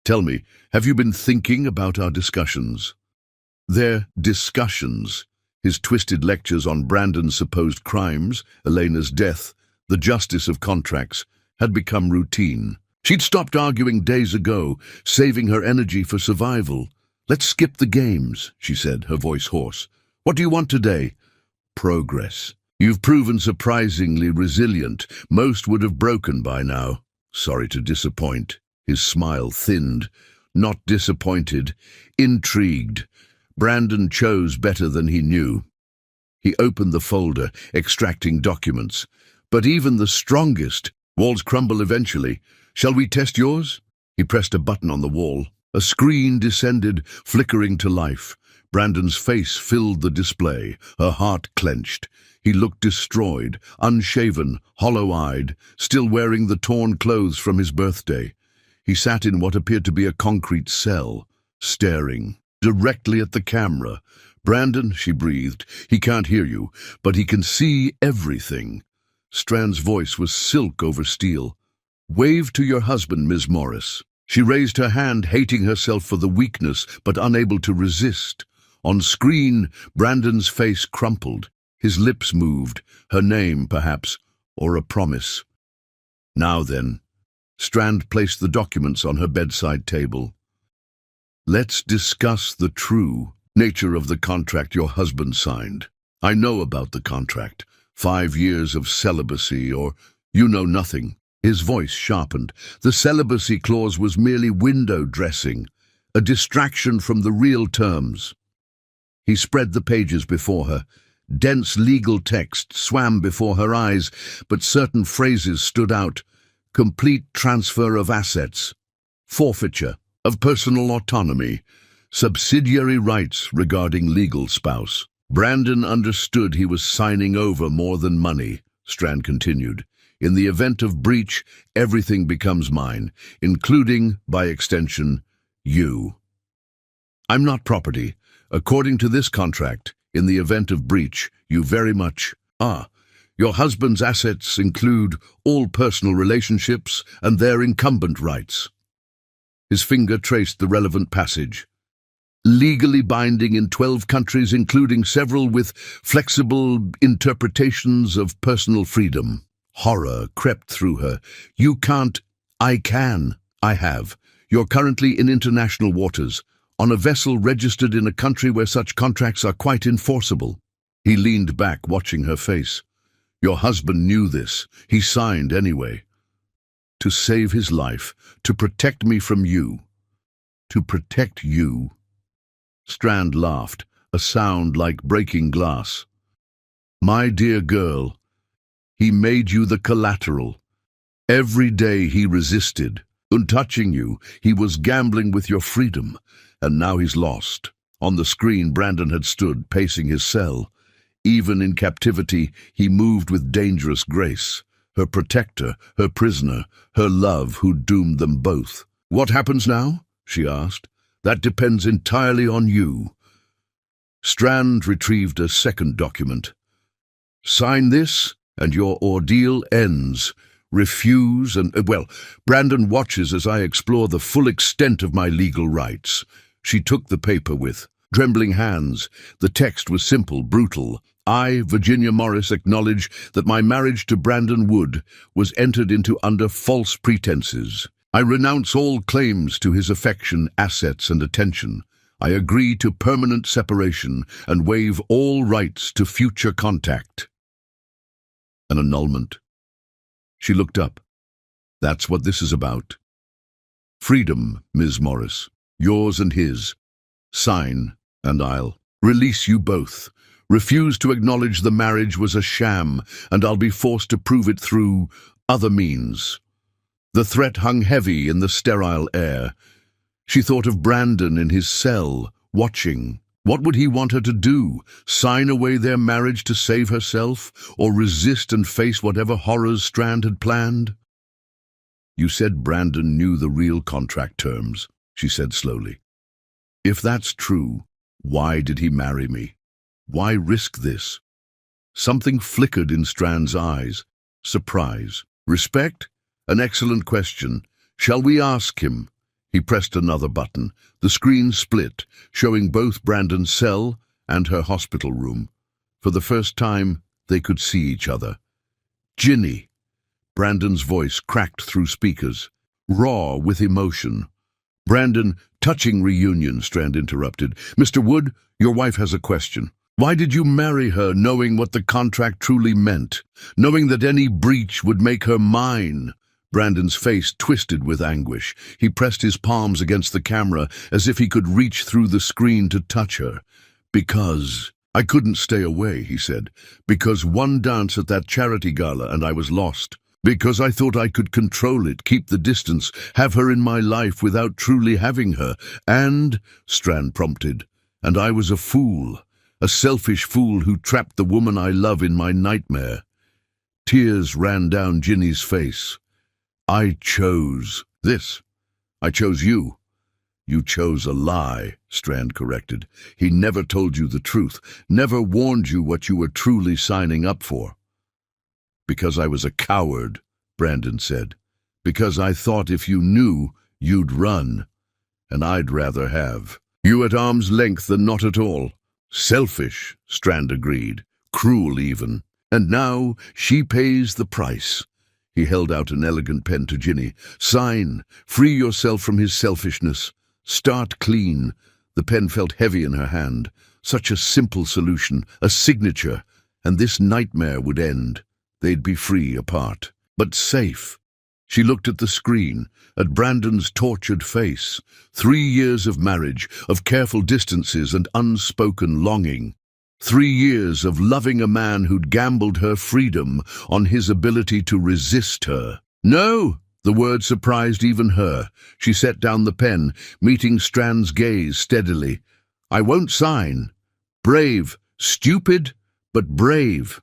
"Tell me, have you been thinking about our discussions?" Their discussions, his twisted lectures on Brandon's supposed crimes, Elena's death, the justice of contracts, had become routine. She'd stopped arguing days ago, saving her energy for survival. "Let's skip the games," she said, her voice hoarse. "What do you want today?" "Progress. You've proven surprisingly resilient. Most would have broken by now." "Sorry to disappoint." His smile thinned. Not disappointed, intrigued. Brandon chose better than he knew. He opened the folder, extracting documents. "But even the strongest, walls crumble eventually. Shall we test yours?" He pressed a button on the wall. A screen descended, flickering to life. Brandon's face filled the display, her heart clenched. He looked destroyed, unshaven, hollow-eyed, still wearing the torn clothes from his birthday. He sat in what appeared to be a concrete cell, staring directly at the camera. "Brandon," she breathed, "he can't hear you, but he can see everything." Strand's voice was silk over steel. "Wave to your husband, Ms. Morris." She raised her hand, hating herself for the weakness, but unable to resist. On screen, Brandon's face crumpled. His lips moved, her name, perhaps, or a promise. "Now then." Strand placed the documents on her bedside table. "Let's discuss the true nature of the contract your husband signed. I know about the contract. 5 years of celibacy, or you know nothing." His voice sharpened. The celibacy clause was merely window dressing, a distraction from the real terms. He spread the pages before her. Dense legal text swam before her eyes, but certain phrases stood out. Complete transfer of assets, forfeiture of personal autonomy, subsidiary rights regarding legal spouse. Brandon understood he was signing over more than money, Strand continued. "In the event of breach, everything becomes mine, including, by extension, you. I'm not property. According to this contract, in the event of breach, you very much are. Your husband's assets include all personal relationships and their incumbent rights." His finger traced the relevant passage. "Legally binding in 12 countries, including several with flexible interpretations of personal freedom." Horror crept through her. "You can't." "I can. I have. You're currently in international waters, on a vessel registered in a country where such contracts are quite enforceable." He leaned back, watching her face. "Your husband knew this. He signed anyway. To save his life, to protect me from you. To protect you." Strand laughed, a sound like breaking glass. "My dear girl, he made you the collateral. Every day he resisted. Untouching you, he was gambling with your freedom, and now he's lost." On the screen, Brandon had stood, pacing his cell. Even in captivity, he moved with dangerous grace. Her protector, her prisoner, her love who doomed them both. "What happens now?" she asked. "That depends entirely on you." Strand retrieved a second document. "Sign this, and your ordeal ends. Refuse and, Brandon watches as I explore the full extent of my legal rights." She took the paper with trembling hands. The text was simple, brutal. "I, Virginia Morris, acknowledge that my marriage to Brandon Wood was entered into under false pretenses. I renounce all claims to his affection, assets, and attention. I agree to permanent separation and waive all rights to future contact." An annulment. She looked up. "That's what this is about. Freedom, Ms. Morris. Yours and his. Sign, and I'll release you both. Refuse to acknowledge the marriage was a sham, and I'll be forced to prove it through other means." The threat hung heavy in the sterile air. She thought of Brandon in his cell, watching, What would he want her to do? Sign away their marriage to save herself, or resist and face whatever horrors Strand had planned? You said Brandon knew the real contract terms, she said slowly. If that's true, why did he marry me? Why risk this? Something flickered in Strand's eyes. Surprise. Respect? An excellent question. Shall we ask him? He pressed another button. The screen split, showing both Brandon's cell and her hospital room. For the first time, they could see each other. Ginny. Brandon's voice cracked through speakers, raw with emotion. Brandon, touching reunion, Strand interrupted. Mr. Wood, your wife has a question. Why did you marry her knowing what the contract truly meant, knowing that any breach would make her mine? Brandon's face twisted with anguish. He pressed his palms against the camera as if he could reach through the screen to touch her. Because I couldn't stay away, he said. Because one dance at that charity gala and I was lost. Because I thought I could control it, keep the distance, have her in my life without truly having her. And, Strand prompted, and I was a fool. A selfish fool who trapped the woman I love in my nightmare. Tears ran down Ginny's face. I chose this. I chose you. You chose a lie, Strand corrected. He never told you the truth, never warned you what you were truly signing up for. Because I was a coward, Brandon said. Because I thought if you knew, you'd run. And I'd rather have you at arm's length than not at all. Selfish, Strand agreed. Cruel even. And now she pays the price. He held out an elegant pen to Ginny. Sign. Free yourself from his selfishness. Start clean. The pen felt heavy in her hand. Such a simple solution, a signature, and this nightmare would end. They'd be free apart, but safe. She looked at the screen, at Brandon's tortured face. 3 years of marriage, of careful distances and unspoken longing. 3 years of loving a man who'd gambled her freedom on his ability to resist her. No! The word surprised even her. She set down the pen, meeting Strand's gaze steadily. I won't sign. Brave. Stupid, but brave.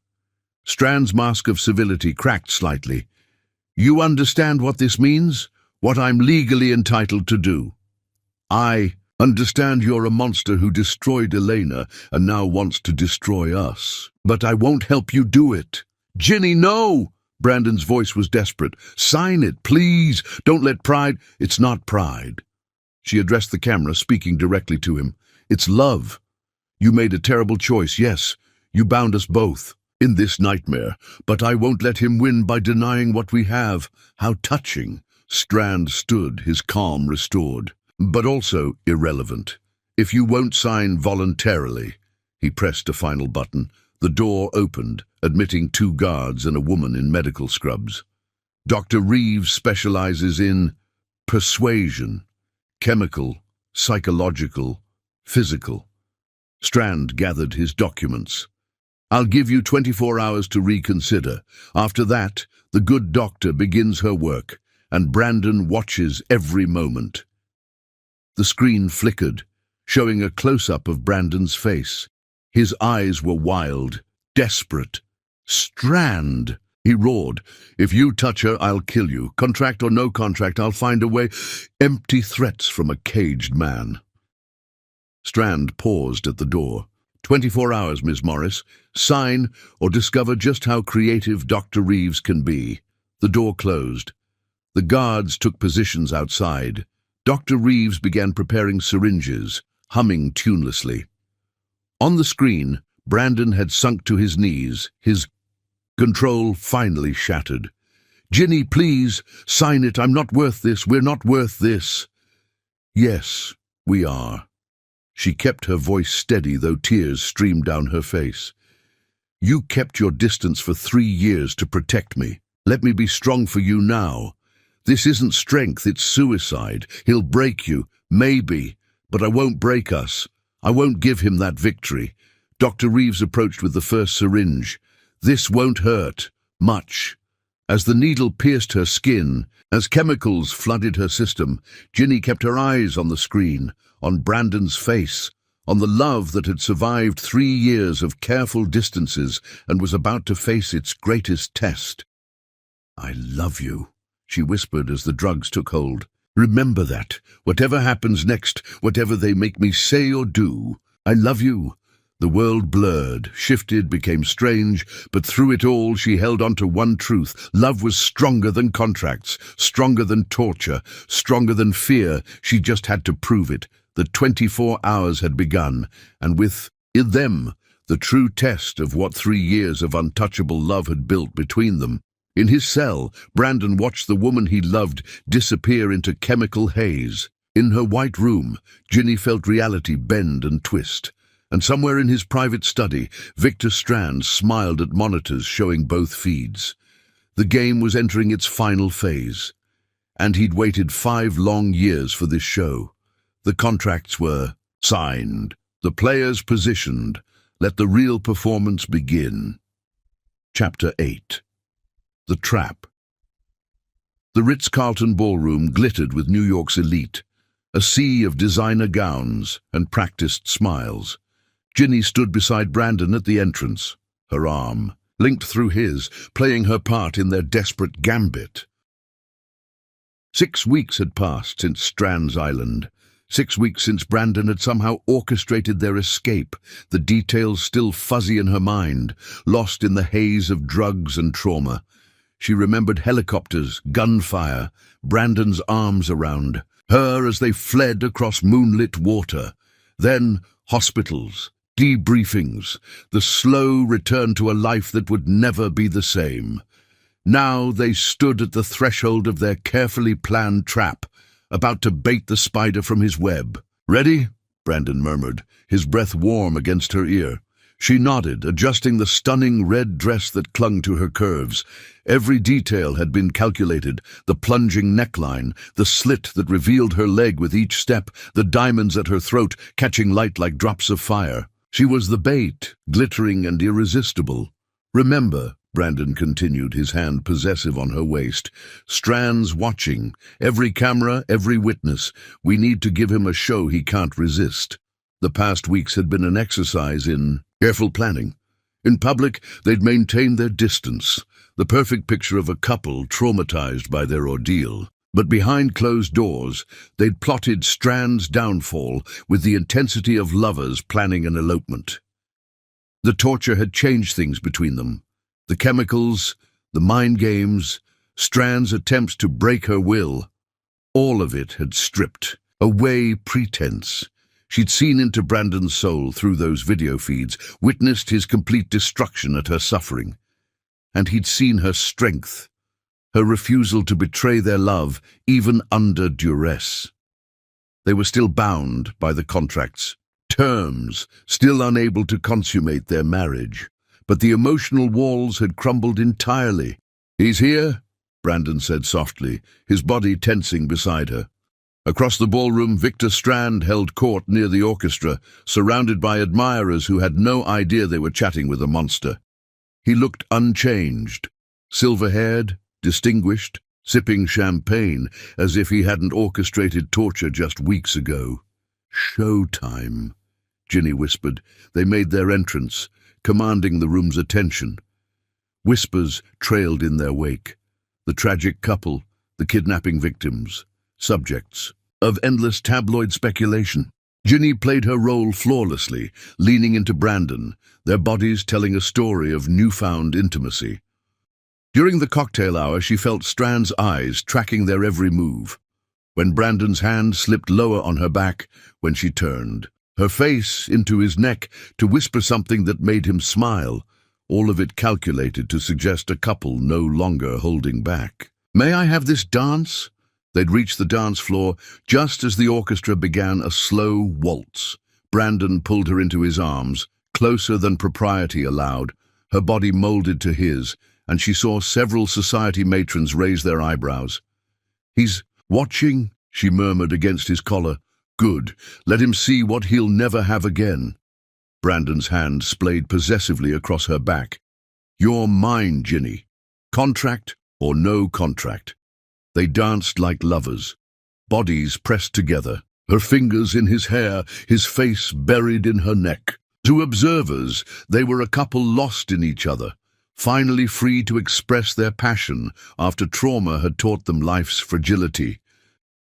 Strand's mask of civility cracked slightly. You understand what this means? What I'm legally entitled to do? I understand you're a monster who destroyed Elena and now wants to destroy us. But I won't help you do it. Ginny, no! Brandon's voice was desperate. Sign it, please. Don't let pride... It's not pride. She addressed the camera, speaking directly to him. It's love. You made a terrible choice, yes. You bound us both in this nightmare, but I won't let him win by denying what we have. How touching. Strand stood, his calm restored, but also irrelevant. If you won't sign voluntarily, he pressed a final button. The door opened, admitting 2 guards and a woman in medical scrubs. Dr. Reeves specializes in persuasion, chemical, psychological, physical. Strand gathered his documents. I'll give you 24 hours to reconsider. After that, the good doctor begins her work, and Brandon watches every moment. The screen flickered, showing a close-up of Brandon's face. His eyes were wild, desperate. Strand, he roared. If you touch her, I'll kill you. Contract or no contract, I'll find a way. Empty threats from a caged man. Strand paused at the door. 24 hours, Ms. Morris. Sign or discover just how creative Dr. Reeves can be. The door closed. The guards took positions outside. Dr. Reeves began preparing syringes, humming tunelessly. On the screen, Brandon had sunk to his knees, his control finally shattered. Ginny, please, sign it. I'm not worth this. We're not worth this. Yes, we are. She kept her voice steady, though tears streamed down her face. You kept your distance for 3 years to protect me. Let me be strong for you now. This isn't strength, it's suicide. He'll break you, maybe, but I won't break us. I won't give him that victory. Dr. Reeves approached with the first syringe. This won't hurt. Much. As the needle pierced her skin, as chemicals flooded her system, Ginny kept her eyes on the screen, on Brandon's face. on the love that had survived 3 years of careful distances and was about to face its greatest test. "I love you," she whispered as the drugs took hold. "Remember that, whatever happens next, whatever they make me say or do, I love you." The world blurred, shifted, became strange, but through it all she held on to one truth. Love was stronger than contracts, stronger than torture, stronger than fear. She just had to prove it. The 24 hours had begun, and with in them, the true test of what 3 years of untouchable love had built between them. In his cell, Brandon watched the woman he loved disappear into chemical haze. In her white room, Ginny felt reality bend and twist. And somewhere in his private study, Victor Strand smiled at monitors showing both feeds. The game was entering its final phase. And he'd waited 5 long years for this show. The contracts were signed, the players positioned. Let the real performance begin. Chapter 8. The Trap. The Ritz-Carlton ballroom glittered with New York's elite, a sea of designer gowns and practiced smiles. Ginny stood beside Brandon at the entrance, her arm linked through his, playing her part in their desperate gambit. 6 weeks had passed since Strand's Island. 6 weeks since Brandon had somehow orchestrated their escape, the details still fuzzy in her mind, lost in the haze of drugs and trauma. She remembered helicopters, gunfire, Brandon's arms around her as they fled across moonlit water. Then hospitals, debriefings, the slow return to a life that would never be the same. Now they stood at the threshold of their carefully planned trap, about to bait the spider from his web. "Ready?" Brandon murmured, his breath warm against her ear. She nodded, adjusting the stunning red dress that clung to her curves. Every detail had been calculated, the plunging neckline, the slit that revealed her leg with each step, the diamonds at her throat catching light like drops of fire. She was the bait, glittering and irresistible. "Remember," Brandon continued, his hand possessive on her waist, "Strand's watching. Every camera, every witness. We need to give him a show he can't resist." The past weeks had been an exercise in careful planning. In public, they'd maintained their distance, the perfect picture of a couple traumatized by their ordeal. But behind closed doors, they'd plotted Strand's downfall with the intensity of lovers planning an elopement. The torture had changed things between them. The chemicals, the mind games, Strand's attempts to break her will, all of it had stripped away pretense. She'd seen into Brandon's soul through those video feeds, witnessed his complete destruction at her suffering. And he'd seen her strength, her refusal to betray their love, even under duress. They were still bound by the contract's terms, still unable to consummate their marriage. But the emotional walls had crumbled entirely. "He's here," Brandon said softly, his body tensing beside her. Across the ballroom, Victor Strand held court near the orchestra, surrounded by admirers who had no idea they were chatting with a monster. He looked unchanged, silver-haired, distinguished, sipping champagne as if he hadn't orchestrated torture just weeks ago. "Showtime," Ginny whispered. They made their entrance, commanding the room's attention. Whispers trailed in their wake. The tragic couple, the kidnapping victims, subjects of endless tabloid speculation. Ginny played her role flawlessly, leaning into Brandon, their bodies telling a story of newfound intimacy. During the cocktail hour, she felt Strand's eyes tracking their every move. When Brandon's hand slipped lower on her back, when she turned, her face into his neck to whisper something that made him smile, all of it calculated to suggest a couple no longer holding back. "May I have this dance?" They'd reached the dance floor just as the orchestra began a slow waltz. Brandon pulled her into his arms, closer than propriety allowed, her body molded to his, and she saw several society matrons raise their eyebrows. "He's watching," she murmured against his collar. "Good. Let him see what he'll never have again." Brandon's hand splayed possessively across her back. "You're mine, Ginny. Contract or no contract." They danced like lovers, bodies pressed together, her fingers in his hair, his face buried in her neck. To observers, they were a couple lost in each other, finally free to express their passion after trauma had taught them life's fragility.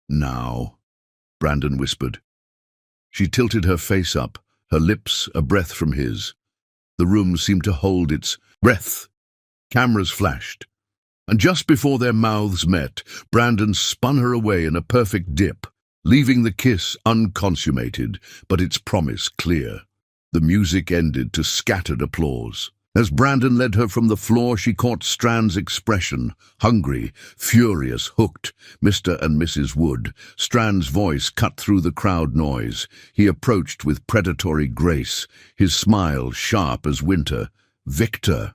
"Now," Brandon whispered. She tilted her face up, her lips a breath from his. The room seemed to hold its breath. Cameras flashed, and just before their mouths met, Brandon spun her away in a perfect dip, leaving the kiss unconsummated, but its promise clear. The music ended to scattered applause. As Brandon led her from the floor, she caught Strand's expression, hungry, furious, hooked. "Mr. and Mrs. Wood." Strand's voice cut through the crowd noise. He approached with predatory grace, his smile sharp as winter. "Victor."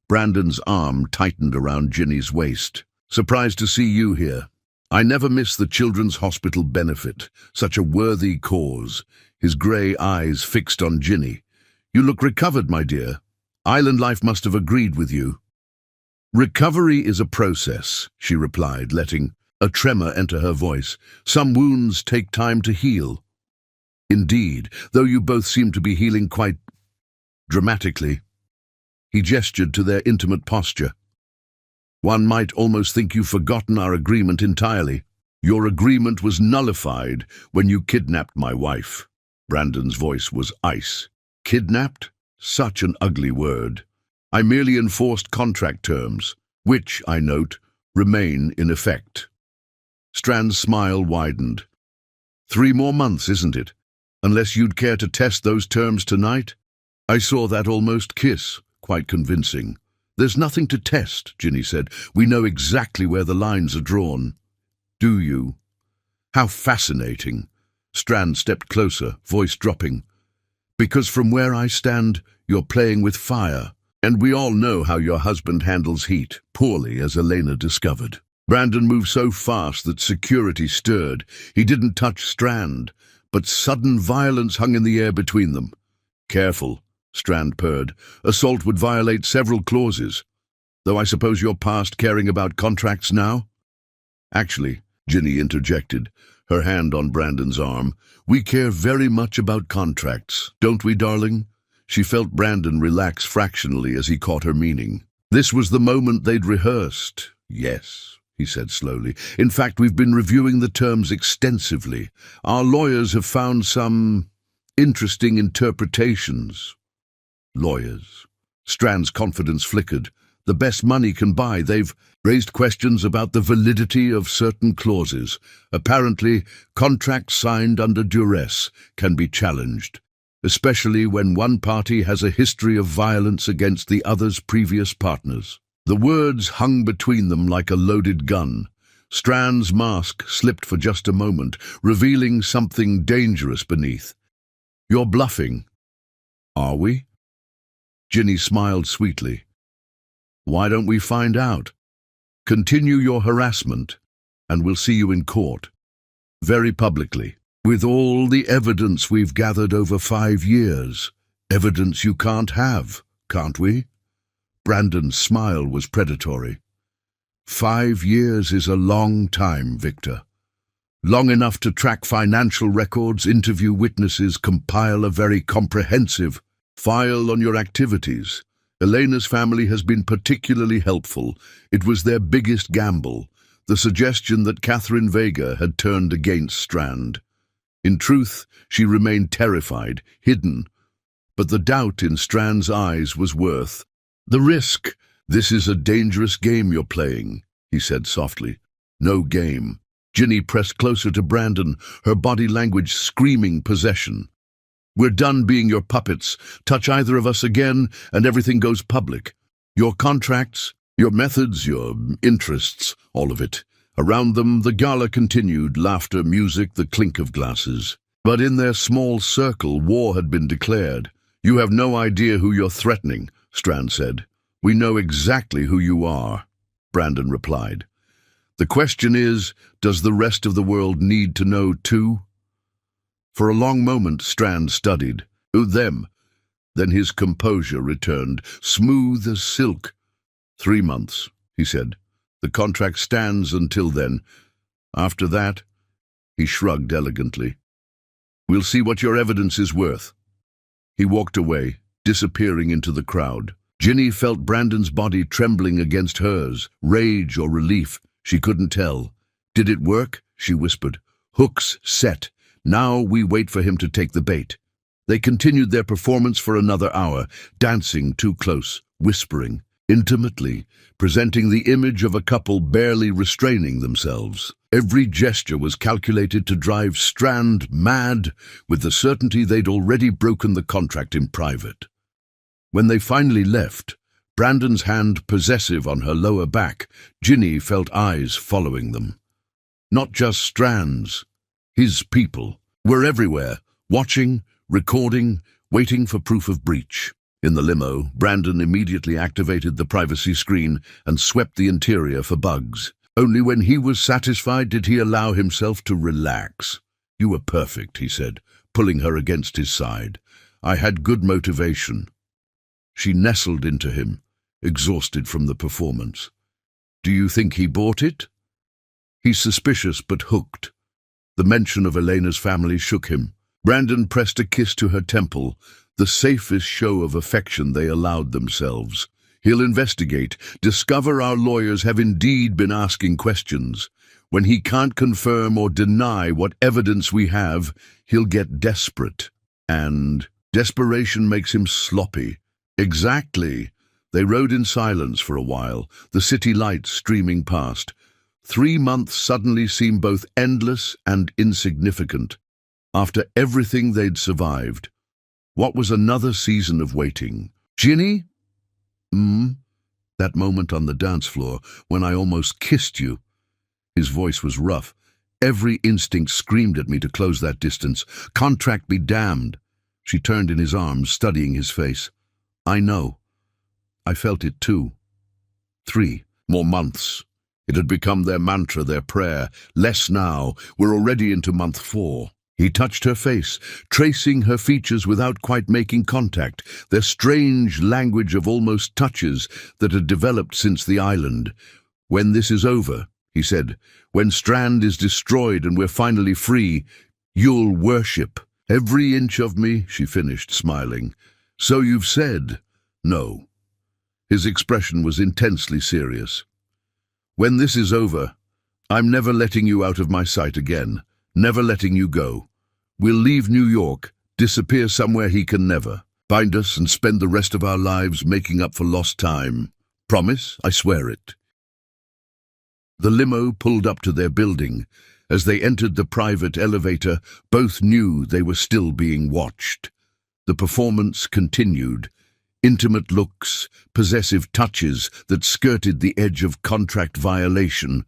Brandon's arm tightened around Ginny's waist. "Surprised to see you here. I never miss the Children's Hospital benefit. Such a worthy cause." His grey eyes fixed on Ginny. "You look recovered, my dear. Island life must have agreed with you." "Recovery is a process," she replied, letting a tremor enter her voice. "Some wounds take time to heal." "Indeed, though you both seem to be healing quite dramatically." He gestured to their intimate posture. "One might almost think you've forgotten our agreement entirely. Your agreement was nullified when you kidnapped my wife." Brandon's voice was ice. "Kidnapped? Such an ugly word. I merely enforced contract terms, which, I note, remain in effect." Strand's smile widened. 3 more months, isn't it? Unless you'd care to test those terms tonight? I saw that almost kiss. Quite convincing. "There's nothing to test," Ginny said. "We know exactly where the lines are drawn." "Do you? How fascinating." Strand stepped closer, voice dropping. "Because from where I stand, you're playing with fire. And we all know how your husband handles heat, poorly, as Elena discovered." Brandon moved so fast that security stirred. He didn't touch Strand, but sudden violence hung in the air between them. "Careful," Strand purred. "Assault would violate several clauses. Though I suppose you're past caring about contracts now?" "Actually," Ginny interjected, her hand on Brandon's arm, "we care very much about contracts, don't we, darling?" She felt Brandon relax fractionally as he caught her meaning. This was the moment they'd rehearsed. "Yes," he said slowly. "In fact, we've been reviewing the terms extensively. Our lawyers have found some interesting interpretations." "Lawyers?" Strand's confidence flickered. "The best money can buy. They've raised questions about the validity of certain clauses. Apparently, contracts signed under duress can be challenged, especially when one party has a history of violence against the other's previous partners." The words hung between them like a loaded gun. Strand's mask slipped for just a moment, revealing something dangerous beneath. "You're bluffing." "Are we?" Ginny smiled sweetly. "Why don't we find out? Continue your harassment, and we'll see you in court. Very publicly. With all the evidence we've gathered over 5 years. Evidence you can't have, can't we?" Brandon's smile was predatory. 5 years is a long time, Victor. Long enough to track financial records, interview witnesses, compile a very comprehensive file on your activities. Elena's family has been particularly helpful. It was their biggest gamble, the suggestion that Catherine Vega had turned against Strand. In truth, she remained terrified, hidden, but the doubt in Strand's eyes was worth the risk. "This is a dangerous game you're playing," he said softly. "No game." Ginny pressed closer to Brandon, her body language screaming possession. "We're done being your puppets. Touch either of us again, and everything goes public. Your contracts, your methods, your interests, all of it." Around them, the gala continued, laughter, music, the clink of glasses. But in their small circle, war had been declared. "You have no idea who you're threatening," Strand said. "We know exactly who you are," Brandon replied. "The question is, does the rest of the world need to know too?" For a long moment, Strand studied. Them. Then his composure returned, smooth as silk. 3 months, he said. "The contract stands until then. After that," he shrugged elegantly, We'll see what your evidence is worth." He walked away, disappearing into the crowd. Ginny felt Brandon's body trembling against hers, rage or relief. She couldn't tell. "Did it work?" she whispered. "Hooks set. Now we wait for him to take the bait." They continued their performance for another hour, dancing too close, whispering, intimately, presenting the image of a couple barely restraining themselves. Every gesture was calculated to drive Strand mad, with the certainty they'd already broken the contract in private. When they finally left, Brandon's hand possessive on her lower back, Ginny felt eyes following them. Not just Strand's. His people were everywhere, watching, recording, waiting for proof of breach. In the limo, Brandon immediately activated the privacy screen and swept the interior for bugs. Only when he was satisfied did he allow himself to relax. "You were perfect," he said, pulling her against his side. "I had good motivation." She nestled into him, exhausted from the performance. "Do you think he bought it?" He's suspicious but hooked. The mention of Elena's family shook him. Brandon pressed a kiss to her temple, the safest show of affection they allowed themselves. "He'll investigate, discover our lawyers have indeed been asking questions. When he can't confirm or deny what evidence we have, he'll get desperate. And desperation makes him sloppy." "Exactly." They rode in silence for a while, the city lights streaming past. 3 months suddenly seemed both endless and insignificant. After everything they'd survived, what was another season of waiting? "Ginny?" That moment on the dance floor, when I almost kissed you." His voice was rough. Every instinct screamed at me to close that distance. "Contract be damned." She turned in his arms, studying his face. "I know. I felt it too." 3 more months. It had become their mantra, their prayer. Less now. We're already into month 4. He touched her face, tracing her features without quite making contact, their strange language of almost touches that had developed since the island. "When this is over," he said, "when Strand is destroyed and we're finally free, you'll worship." "Every inch of me," she finished, smiling. "So you've said." "No." His expression was intensely serious. "When this is over, I'm never letting you out of my sight again, never letting you go. We'll leave New York, disappear somewhere he can never, find us and spend the rest of our lives making up for lost time. Promise? I swear it." The limo pulled up to their building. As they entered the private elevator, both knew they were still being watched. The performance continued. Intimate looks, possessive touches that skirted the edge of contract violation.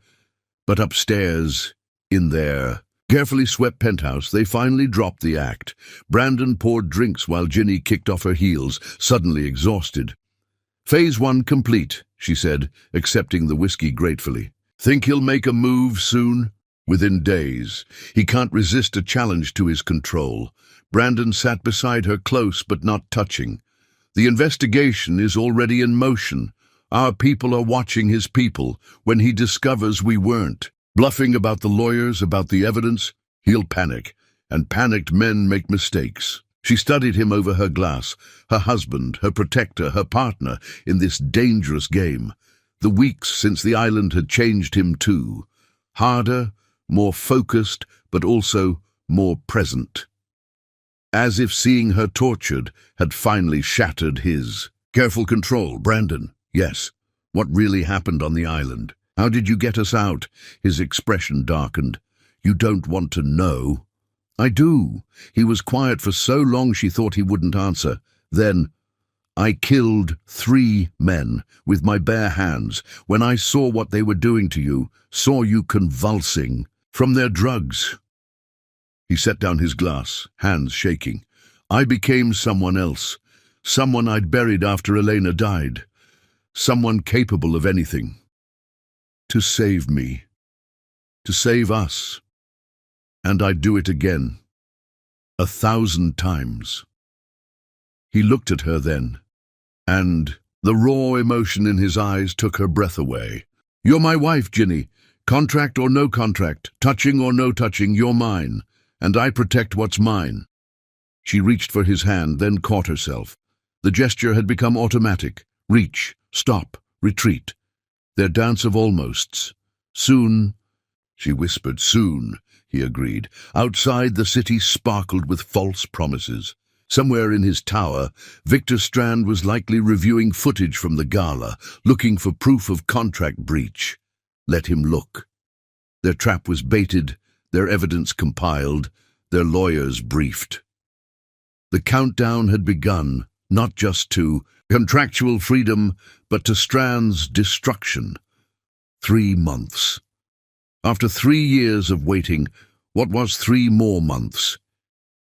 But upstairs, in their carefully swept penthouse, they finally dropped the act. Brandon poured drinks while Ginny kicked off her heels, suddenly exhausted. "Phase 1 complete," she said, accepting the whiskey gratefully. "Think he'll make a move soon?" "Within days. He can't resist a challenge to his control." Brandon sat beside her, close but not touching. "The investigation is already in motion. Our people are watching his people. When he discovers we weren't bluffing about the lawyers, about the evidence, he'll panic. And panicked men make mistakes." She studied him over her glass, her husband, her protector, her partner in this dangerous game. The weeks since the island had changed him too. Harder, more focused, but also more present. As if seeing her tortured had finally shattered his. "Careful control, Brandon." "Yes. What really happened on the island? How did you get us out?" His expression darkened. "You don't want to know." "I do." He was quiet for so long she thought he wouldn't answer. Then, "I killed 3 men with my bare hands when I saw what they were doing to you, saw you convulsing from their drugs." He set down his glass, hands shaking. "I became someone else, someone I'd buried after Elena died, someone capable of anything. To save me, to save us. And I'd do it again, 1,000 times." He looked at her then, and the raw emotion in his eyes took her breath away. "You're my wife, Ginny. Contract or no contract, touching or no touching, you're mine. And I protect what's mine." She reached for his hand, then caught herself. The gesture had become automatic. Reach, stop, retreat. Their dance of almosts. "Soon," she whispered. "Soon," he agreed. Outside, the city sparkled with false promises. Somewhere in his tower, Victor Strand was likely reviewing footage from the gala, looking for proof of contract breach. Let him look. Their trap was baited, their evidence compiled, their lawyers briefed. The countdown had begun, not just to contractual freedom, but to Strand's destruction. 3 months. After 3 years of waiting, what was 3 more months?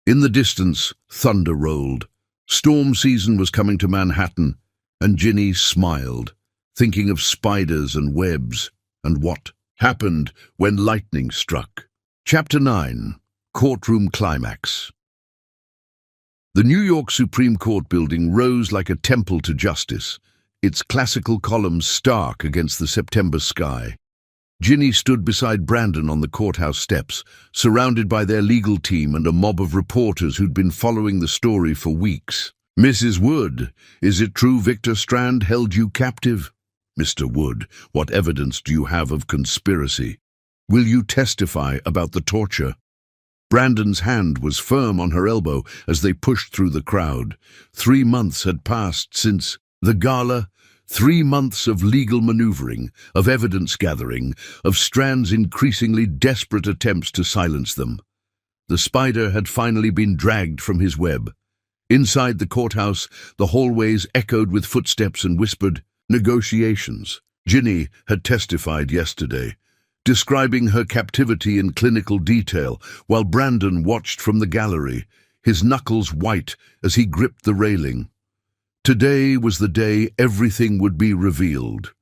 In the distance, thunder rolled. Storm season was coming to Manhattan, and Ginny smiled, thinking of spiders and webs, and what happened when lightning struck. Chapter 9. Courtroom Climax. The New York Supreme Court building rose like a temple to justice, its classical columns stark against the September sky. Ginny stood beside Brandon on the courthouse steps, surrounded by their legal team and a mob of reporters who'd been following the story for weeks. "Mrs. Wood, is it true Victor Strand held you captive?" "Mr. Wood, what evidence do you have of conspiracy? Will you testify about the torture?" Brandon's hand was firm on her elbow as they pushed through the crowd. 3 months had passed since the gala. 3 months of legal maneuvering, of evidence gathering, of Strand's increasingly desperate attempts to silence them. The spider had finally been dragged from his web. Inside the courthouse, the hallways echoed with footsteps and whispered negotiations. Ginny had testified yesterday, describing her captivity in clinical detail, while Brandon watched from the gallery, his knuckles white as he gripped the railing. Today was the day everything would be revealed.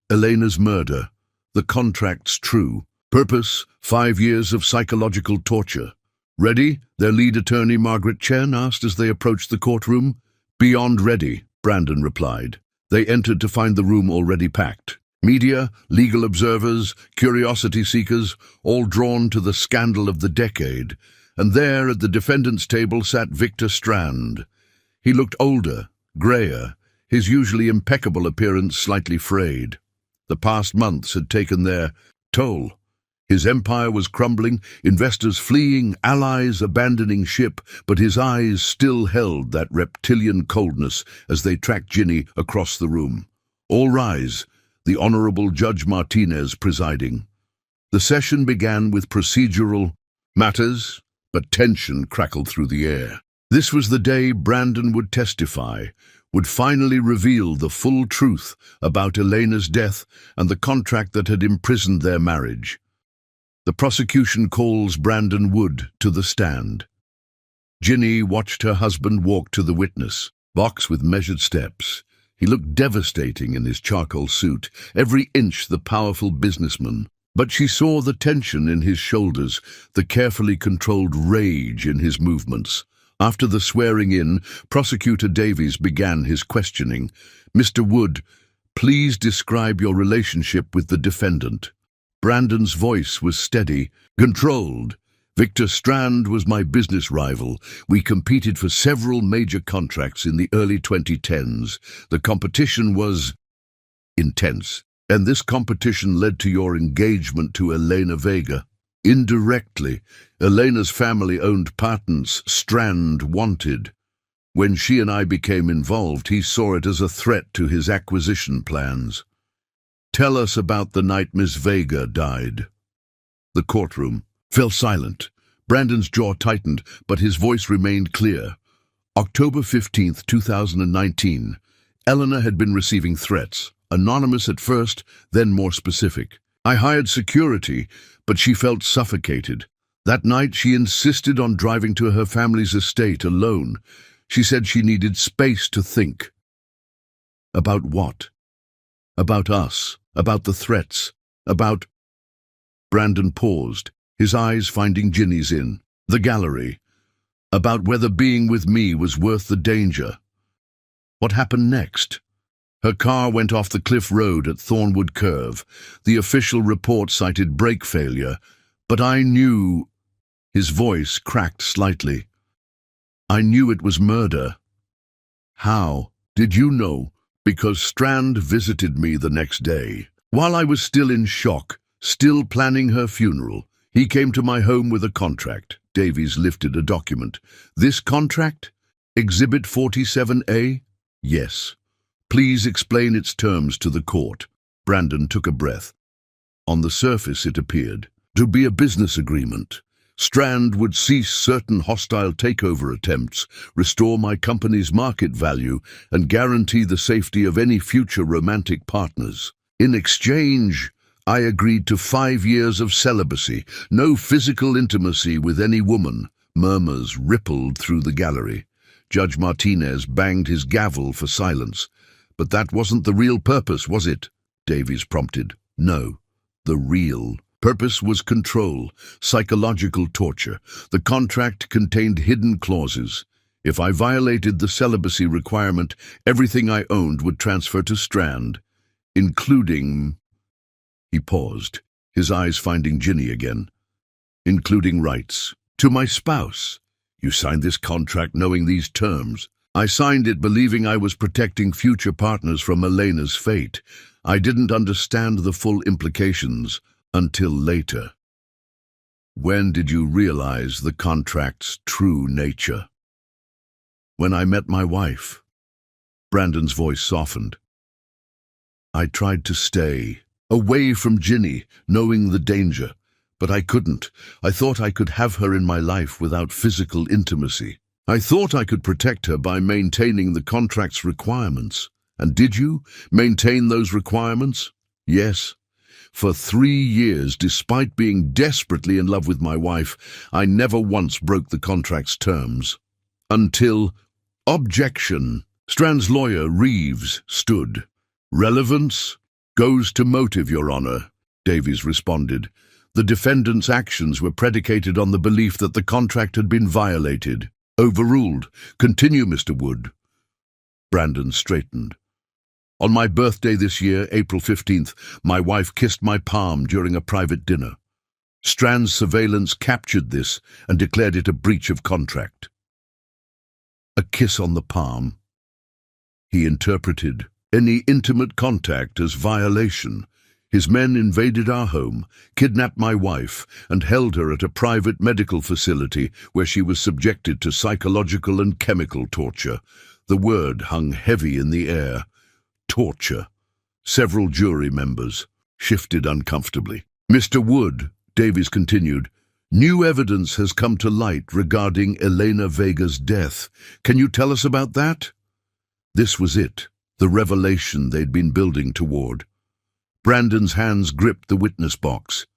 Elena's murder, the contract's true. Purpose, 5 years of psychological torture. "Ready?" their lead attorney Margaret Chen asked as they approached the courtroom. "Beyond ready," Brandon replied. They entered to find the room already packed. Media, legal observers, curiosity seekers, all drawn to the scandal of the decade. And there at the defendant's table sat Victor Strand. He looked older, grayer, his usually impeccable appearance slightly frayed. The past months had taken their toll. His empire was crumbling, investors fleeing, allies abandoning ship, but his eyes still held that reptilian coldness as they tracked Ginny across the room. "All rise," the Honorable Judge Martinez presiding. The session began with procedural matters, but tension crackled through the air. This was the day Brandon would testify, would finally reveal the full truth about Elena's death and the contract that had imprisoned their marriage. The prosecution calls Brandon Wood to the stand. Ginny watched her husband walk to the witness box with measured steps. He looked devastating in his charcoal suit, every inch the powerful businessman. But she saw the tension in his shoulders, the carefully controlled rage in his movements. After the swearing-in, Prosecutor Davies began his questioning. "Mr. Wood, please describe your relationship with the defendant." Brandon's voice was steady, controlled. "Victor Strand was my business rival. We competed for several major contracts in the early 2010s. The competition was intense, and this competition led to your engagement to Elena Vega. Indirectly, Elena's family-owned patents Strand wanted. When she and I became involved, he saw it as a threat to his acquisition plans. Tell us about the night Miss Vega died." The courtroom fell silent. Brandon's jaw tightened, but his voice remained clear. October 15th, 2019. Elena had been receiving threats, anonymous at first, then more specific. "I hired security, but she felt suffocated. That night she insisted on driving to her family's estate alone. She said she needed space to think." "About what?" "About us, about the threats, about—" Brandon paused, his eyes finding Ginny's in the gallery. "About whether being with me was worth the danger." "What happened next?" "Her car went off the cliff road at Thornwood Curve. The official report cited brake failure, but I knew—" His voice cracked slightly. I knew it was murder. How? Did you know? Because Strand visited me the next day. While I was still in shock, still planning her funeral, he came to my home with a contract. Davies lifted a document. This contract? Exhibit 47A? Yes. Please explain its terms to the court. Brandon took a breath. On the surface, it appeared to be a business agreement. Strand would cease certain hostile takeover attempts, restore my company's market value, and guarantee the safety of any future romantic partners. In exchange, I agreed to 5 years of celibacy, no physical intimacy with any woman. Murmurs rippled through the gallery. Judge Martinez banged his gavel for silence. But that wasn't the real purpose, was it? Davies prompted. No, the real purpose was control, psychological torture. The contract contained hidden clauses. If I violated the celibacy requirement, everything I owned would transfer to Strand, including... He paused, his eyes finding Ginny again. Including rights. To my spouse. You signed this contract knowing these terms. I signed it believing I was protecting future partners from Elena's fate. I didn't understand the full implications until later. When did you realize the contract's true nature? When I met my wife. Brandon's voice softened. I tried to stay away from Ginny, knowing the danger, but I couldn't. I thought I could have her in my life without physical intimacy. I thought I could protect her by maintaining the contract's requirements. And did you maintain those requirements? Yes. For 3 years, despite being desperately in love with my wife, I never once broke the contract's terms. Until... Objection. Strand's lawyer, Reeves, stood. Relevance goes to motive, Your Honor, Davies responded. The defendant's actions were predicated on the belief that the contract had been violated. Overruled. Continue, Mr. Wood. Brandon straightened. On my birthday this year, April 15th, my wife kissed my palm during a private dinner. Strand's surveillance captured this and declared it a breach of contract. A kiss on the palm. He interpreted any intimate contact as violation. His men invaded our home, kidnapped my wife, and held her at a private medical facility where she was subjected to psychological and chemical torture. The word hung heavy in the air. Torture. Several jury members shifted uncomfortably. Mr. Wood, Davies continued, new evidence has come to light regarding Elena Vega's death. Can you tell us about that? This was it, the revelation they'd been building toward. Brandon's hands gripped the witness box.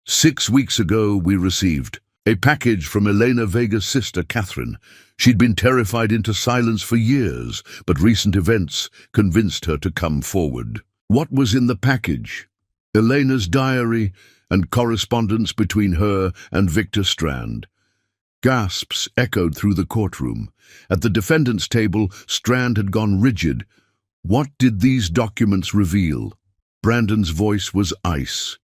6 weeks ago, we received a package from Elena Vega's sister, Catherine. She'd been terrified into silence for years, but recent events convinced her to come forward. What was in the package? Elena's diary and correspondence between her and Victor Strand. Gasps echoed through the courtroom. At the defendant's table, Strand had gone rigid. What did these documents reveal? Brandon's voice was ice.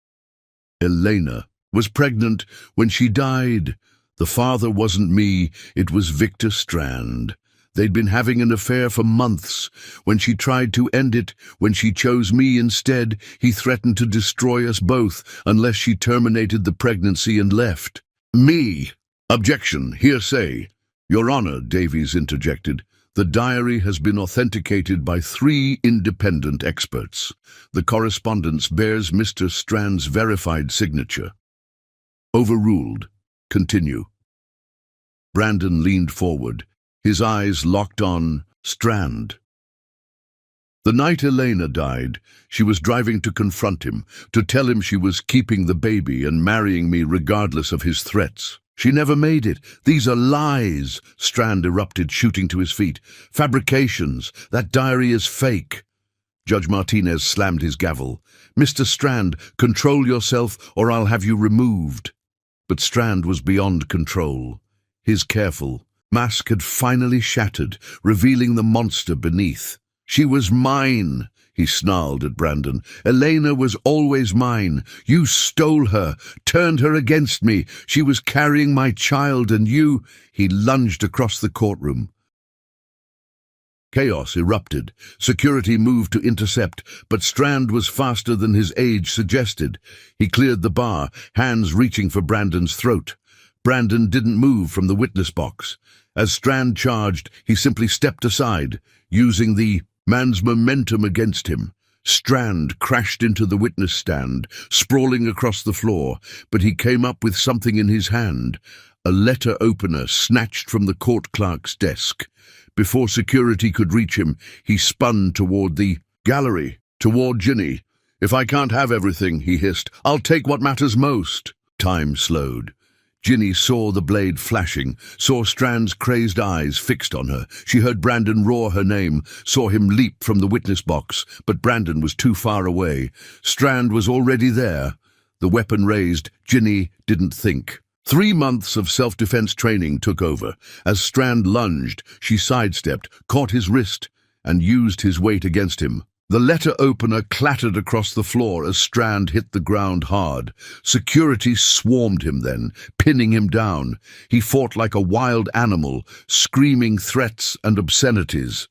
Elena was pregnant when she died. The father wasn't me, it was Victor Strand. They'd been having an affair for months. When she tried to end it, when she chose me instead, he threatened to destroy us both unless she terminated the pregnancy and left. Me! Objection, hearsay. Your Honor, Davies interjected. The diary has been authenticated by 3 independent experts. The correspondence bears Mr. Strand's verified signature. Overruled. Continue. Brandon leaned forward, his eyes locked on Strand. The night Elena died, she was driving to confront him, to tell him she was keeping the baby and marrying me regardless of his threats. She never made it. These are lies, Strand erupted, shooting to his feet. Fabrications. That diary is fake. Judge Martinez slammed his gavel. Mr. Strand, control yourself or I'll have you removed. But Strand was beyond control. His careful mask had finally shattered, revealing the monster beneath. She was mine, he snarled at Brandon. "Elena was always mine. You stole her, turned her against me. She was carrying my child and you—" He lunged across the courtroom. Chaos erupted. Security moved to intercept, but Strand was faster than his age suggested. He cleared the bar, hands reaching for Brandon's throat. Brandon didn't move from the witness box. As Strand charged, he simply stepped aside, using the man's momentum against him. Strand crashed into the witness stand, sprawling across the floor, but he came up with something in his hand, a letter opener snatched from the court clerk's desk. Before security could reach him, he spun toward the gallery, toward Ginny. "If I can't have everything," he hissed, "I'll take what matters most." Time slowed. Ginny saw the blade flashing, saw Strand's crazed eyes fixed on her. She heard Brandon roar her name, saw him leap from the witness box, but Brandon was too far away. Strand was already there. The weapon raised, Ginny didn't think. 3 months of self-defense training took over. As Strand lunged, she sidestepped, caught his wrist, and used his weight against him. The letter opener clattered across the floor as Strand hit the ground hard. Security swarmed him then, pinning him down. He fought like a wild animal, screaming threats and obscenities.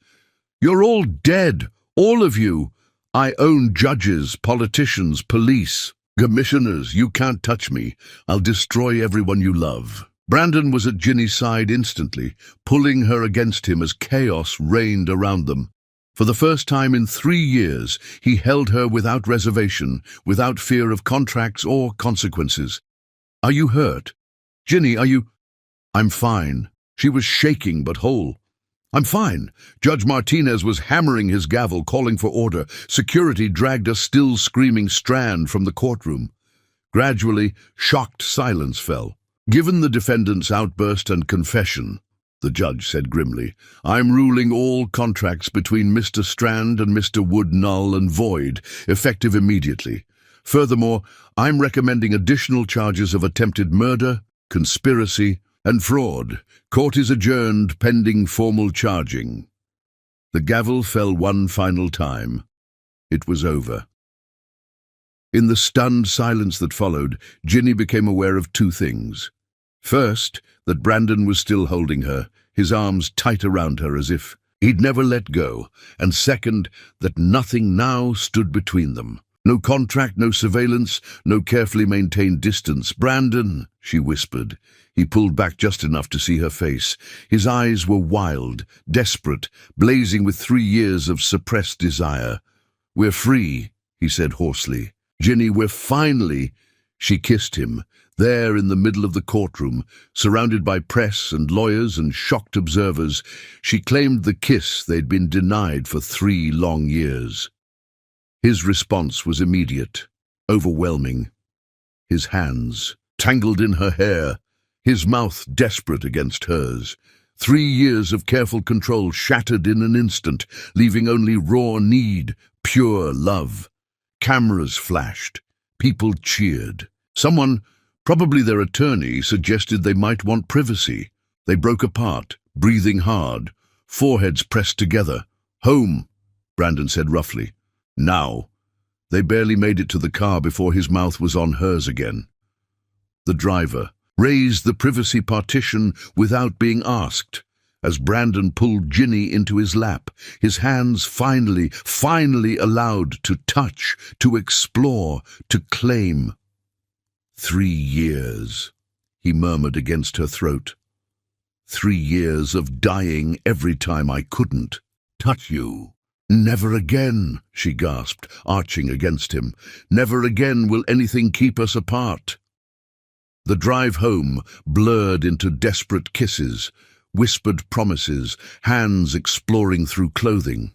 "You're all dead, all of you. I own judges, politicians, police. Commissioners, you can't touch me. I'll destroy everyone you love." Brandon was at Ginny's side instantly, pulling her against him as chaos reigned around them. For the first time in 3 years, he held her without reservation, without fear of contracts or consequences. "Are you hurt? Ginny, are you—" "I'm fine." She was shaking but whole. "I'm fine." Judge Martinez was hammering his gavel, calling for order. Security dragged a still screaming Strand from the courtroom. Gradually, shocked silence fell. "Given the defendant's outburst and confession," the judge said grimly, "I'm ruling all contracts between Mr. Strand and Mr. Wood null and void, effective immediately. Furthermore, I'm recommending additional charges of attempted murder, conspiracy, and fraud. Court is adjourned pending formal charging." The gavel fell one final time. It was over. In the stunned silence that followed, Ginny became aware of 2 things. First, that Brandon was still holding her, his arms tight around her as if he'd never let go. And second, that nothing now stood between them. No contract, no surveillance, no carefully maintained distance. "Brandon," she whispered. He pulled back just enough to see her face. His eyes were wild, desperate, blazing with 3 years of suppressed desire. "We're free," he said hoarsely. "Ginny, we're finally—" She kissed him, there in the middle of the courtroom, surrounded by press and lawyers and shocked observers. She claimed the kiss they'd been denied for 3 long years. His response was immediate, overwhelming. His hands, tangled in her hair, his mouth desperate against hers. 3 years of careful control shattered in an instant, leaving only raw need, pure love. Cameras flashed. People cheered. Someone, probably their attorney, suggested they might want privacy. They broke apart, breathing hard, foreheads pressed together. "Home," Brandon said roughly. "Now." They barely made it to the car before his mouth was on hers again. The driver raised the privacy partition without being asked, as Brandon pulled Ginny into his lap, his hands finally allowed to touch, to explore, to claim. 3 years, he murmured against her throat. 3 years of dying every time I couldn't touch you. "Never again," she gasped, arching against him. "Never again will anything keep us apart." The drive home blurred into desperate kisses, whispered promises, hands exploring through clothing.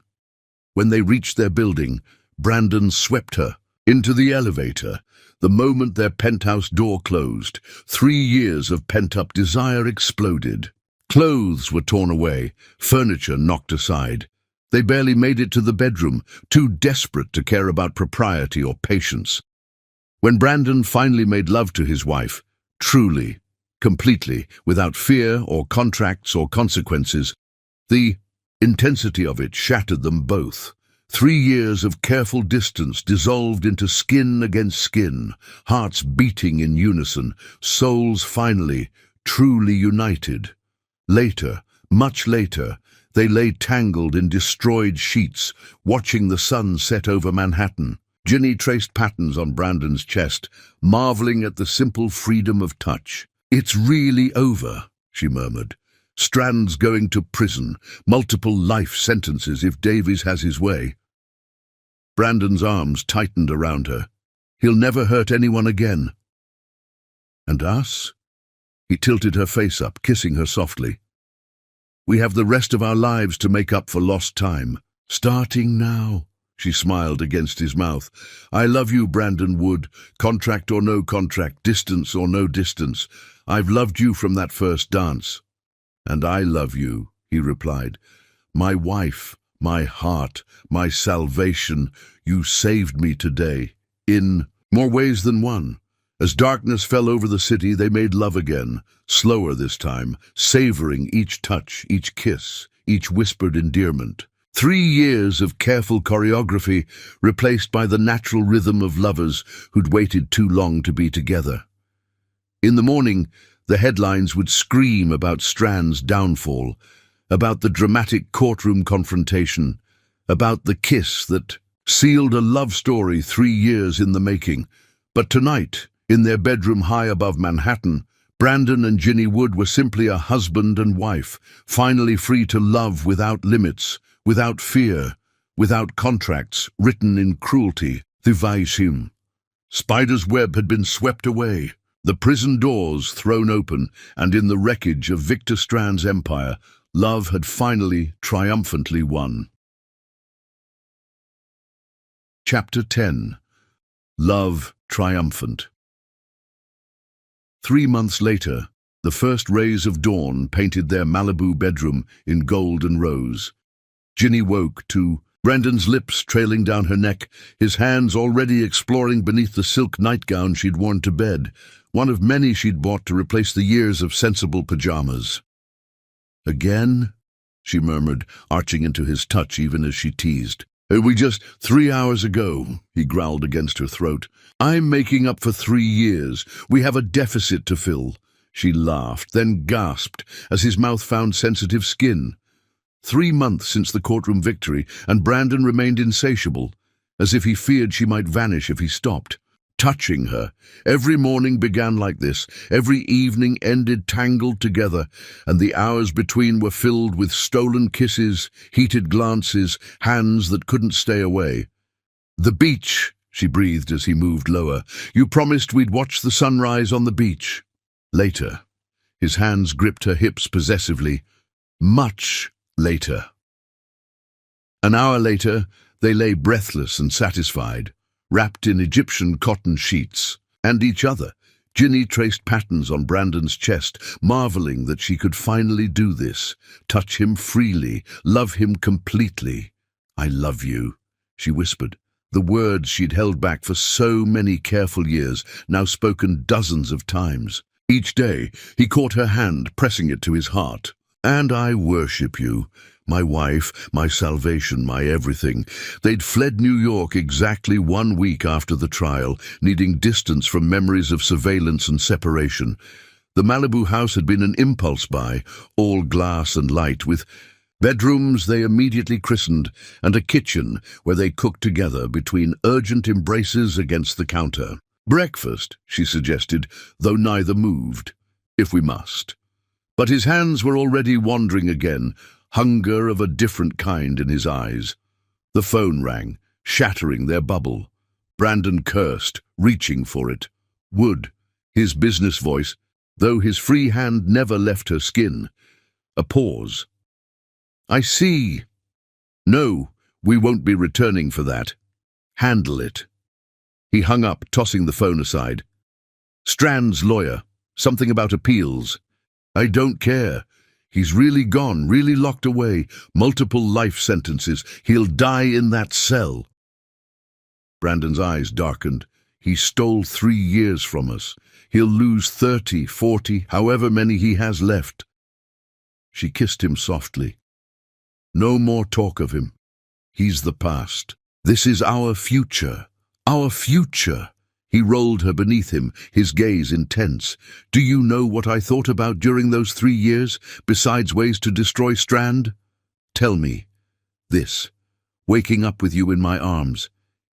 When they reached their building, Brandon swept her into the elevator. The moment their penthouse door closed, 3 years of pent-up desire exploded. Clothes were torn away, furniture knocked aside. They barely made it to the bedroom, too desperate to care about propriety or patience. When Brandon finally made love to his wife, truly, completely, without fear or contracts or consequences, the intensity of it shattered them both. 3 years of careful distance dissolved into skin against skin, hearts beating in unison, souls finally, truly united. Later, much later, they lay tangled in destroyed sheets, watching the sun set over Manhattan. Ginny traced patterns on Brandon's chest, marveling at the simple freedom of touch. "It's really over," she murmured. "Strand's going to prison, multiple life sentences if Davies has his way." Brandon's arms tightened around her. "He'll never hurt anyone again." "And us?" He tilted her face up, kissing her softly. "We have the rest of our lives to make up for lost time. Starting now." She smiled against his mouth. "I love you, Brandon Wood, contract or no contract, distance or no distance. I've loved you from that first dance." "And I love you," he replied. "My wife, my heart, my salvation, you saved me today, in more ways than one." As darkness fell over the city, they made love again, slower this time, savoring each touch, each kiss, each whispered endearment. 3 years of careful choreography replaced by the natural rhythm of lovers who'd waited too long to be together. In the morning, the headlines would scream about Strand's downfall, about the dramatic courtroom confrontation, about the kiss that sealed a love story 3 years in the making. But tonight, in their bedroom high above Manhattan, Brandon and Ginny Wood were simply a husband and wife, finally free to love without limits, without fear, without contracts written in cruelty. The spider's web had been swept away, the prison doors thrown open, and in the wreckage of Victor Strand's empire, love had finally, triumphantly won. Chapter 10. Love Triumphant. 3 months later, the first rays of dawn painted their Malibu bedroom in gold and rose. Ginny woke to Brandon's lips trailing down her neck, his hands already exploring beneath the silk nightgown she'd worn to bed, one of many she'd bought to replace the years of sensible pajamas. "Again?" she murmured, arching into his touch even as she teased. "We just 3 hours ago," he growled against her throat. "I'm making up for 3 years. We have a deficit to fill." She laughed, then gasped as his mouth found sensitive skin. 3 months since the courtroom victory, and Brandon remained insatiable, as if he feared she might vanish if he stopped. Touching her. Every morning began like this, every evening ended tangled together, and the hours between were filled with stolen kisses, heated glances, hands that couldn't stay away. "The beach," she breathed as he moved lower. "You promised we'd watch the sunrise on the beach." Later. His hands gripped her hips possessively. Much later. An hour later, they lay breathless and satisfied, wrapped in Egyptian cotton sheets, and each other. Ginny traced patterns on Brandon's chest, marveling that she could finally do this, touch him freely, love him completely. "I love you," she whispered, the words she'd held back for so many careful years, now spoken dozens of times. Each day, he caught her hand, pressing it to his heart. "And I worship you. My wife, my salvation, my everything." They'd fled New York exactly 1 week after the trial, needing distance from memories of surveillance and separation. The Malibu house had been an impulse buy, all glass and light, with bedrooms they immediately christened, and a kitchen where they cooked together between urgent embraces against the counter. "Breakfast," she suggested, though neither moved. "If we must." But his hands were already wandering again, hunger of a different kind in his eyes. The phone rang, shattering their bubble. Brandon cursed, reaching for it. Wood, his business voice, though his free hand never left her skin. A pause. "I see." "No, we won't be returning for that. Handle it." He hung up, tossing the phone aside. "Strand's lawyer. Something about appeals." "I don't care. He's really gone, really locked away. Multiple life sentences. He'll die in that cell." Brandon's eyes darkened. "He stole 3 years from us. He'll lose 30, 40, however many he has left." She kissed him softly. "No more talk of him. He's the past. This is our future. Our future. He rolled her beneath him, his gaze intense. Do you know what I thought about during those 3 years, besides ways to destroy Strand? Tell me. This. Waking up with you in my arms.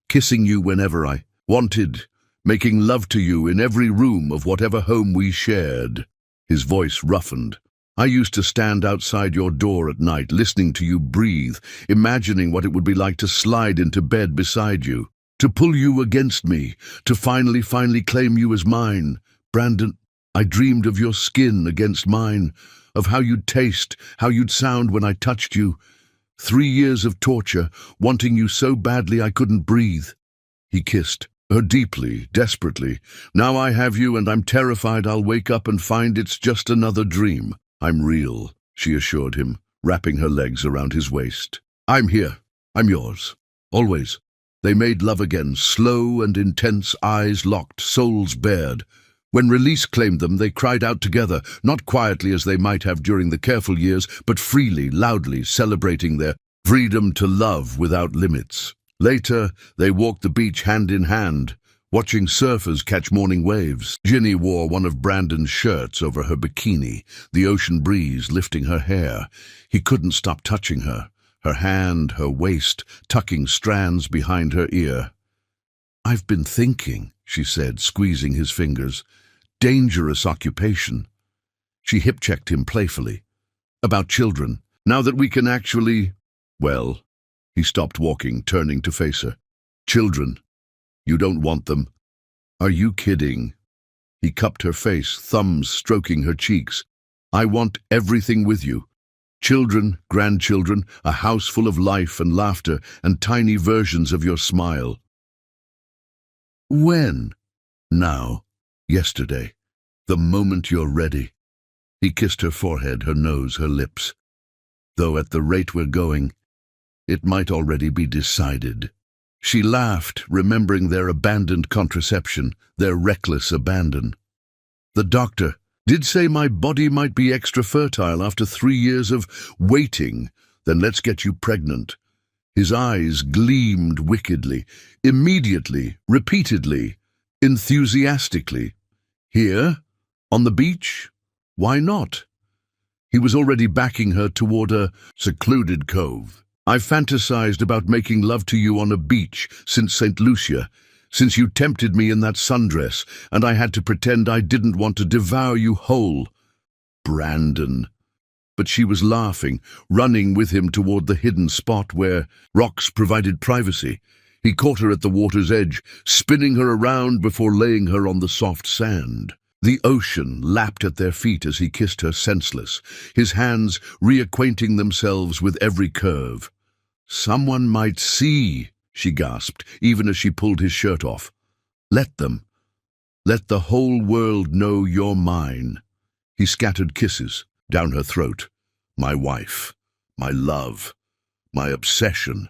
Kissing you whenever I wanted. Making love to you in every room of whatever home we shared. His voice roughened. I used to stand outside your door at night, listening to you breathe, imagining what it would be like to slide into bed beside you, to pull you against me, to finally claim you as mine. Brandon, I dreamed of your skin against mine, of how you'd taste, how you'd sound when I touched you. 3 years of torture, wanting you so badly I couldn't breathe. He kissed her deeply, desperately. Now I have you and I'm terrified I'll wake up and find it's just another dream. I'm real, she assured him, wrapping her legs around his waist. I'm here. I'm yours. Always. They made love again, slow and intense, eyes locked, souls bared. When release claimed them, they cried out together, not quietly as they might have during the careful years, but freely, loudly, celebrating their freedom to love without limits. Later, they walked the beach hand in hand, watching surfers catch morning waves. Ginny wore one of Brandon's shirts over her bikini, the ocean breeze lifting her hair. He couldn't stop touching her, her hand, her waist, tucking strands behind her ear. I've been thinking, she said, squeezing his fingers. Dangerous occupation. She hip-checked him playfully. About children. Now that we can actually... Well, he stopped walking, turning to face her. Children. You don't want them. Are you kidding? He cupped her face, thumbs stroking her cheeks. I want everything with you. Children, grandchildren, a house full of life and laughter and tiny versions of your smile. When? Now. Yesterday. The moment you're ready. He kissed her forehead, her nose, her lips. Though at the rate we're going, it might already be decided. She laughed, remembering their abandoned contraception, their reckless abandon. The doctor did say my body might be extra fertile after 3 years of waiting. Then let's get you pregnant. His eyes gleamed wickedly, immediately, repeatedly, enthusiastically. Here? On the beach? Why not? He was already backing her toward a secluded cove. I've fantasized about making love to you on a beach since St. Lucia, since you tempted me in that sundress, and I had to pretend I didn't want to devour you whole. Brandon. But she was laughing, running with him toward the hidden spot where rocks provided privacy. He caught her at the water's edge, spinning her around before laying her on the soft sand. The ocean lapped at their feet as he kissed her senseless, his hands reacquainting themselves with every curve. Someone might see, she gasped, even as she pulled his shirt off. Let them. Let the whole world know you're mine. He scattered kisses down her throat. My wife, my love, my obsession.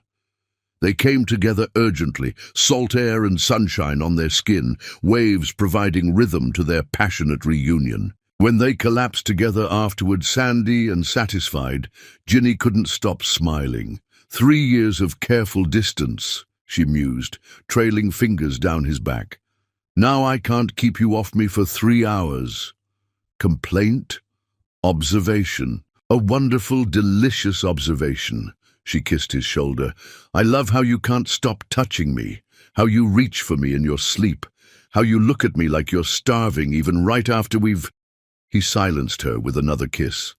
They came together urgently, salt air and sunshine on their skin, waves providing rhythm to their passionate reunion. When they collapsed together afterward, sandy and satisfied, Ginny couldn't stop smiling. 3 years of careful distance, she mused, trailing fingers down his back. Now I can't keep you off me for 3 hours. Complaint? Observation. A wonderful, delicious observation. She kissed his shoulder. I love how you can't stop touching me, how you reach for me in your sleep, how you look at me like you're starving even right after we've... He silenced her with another kiss.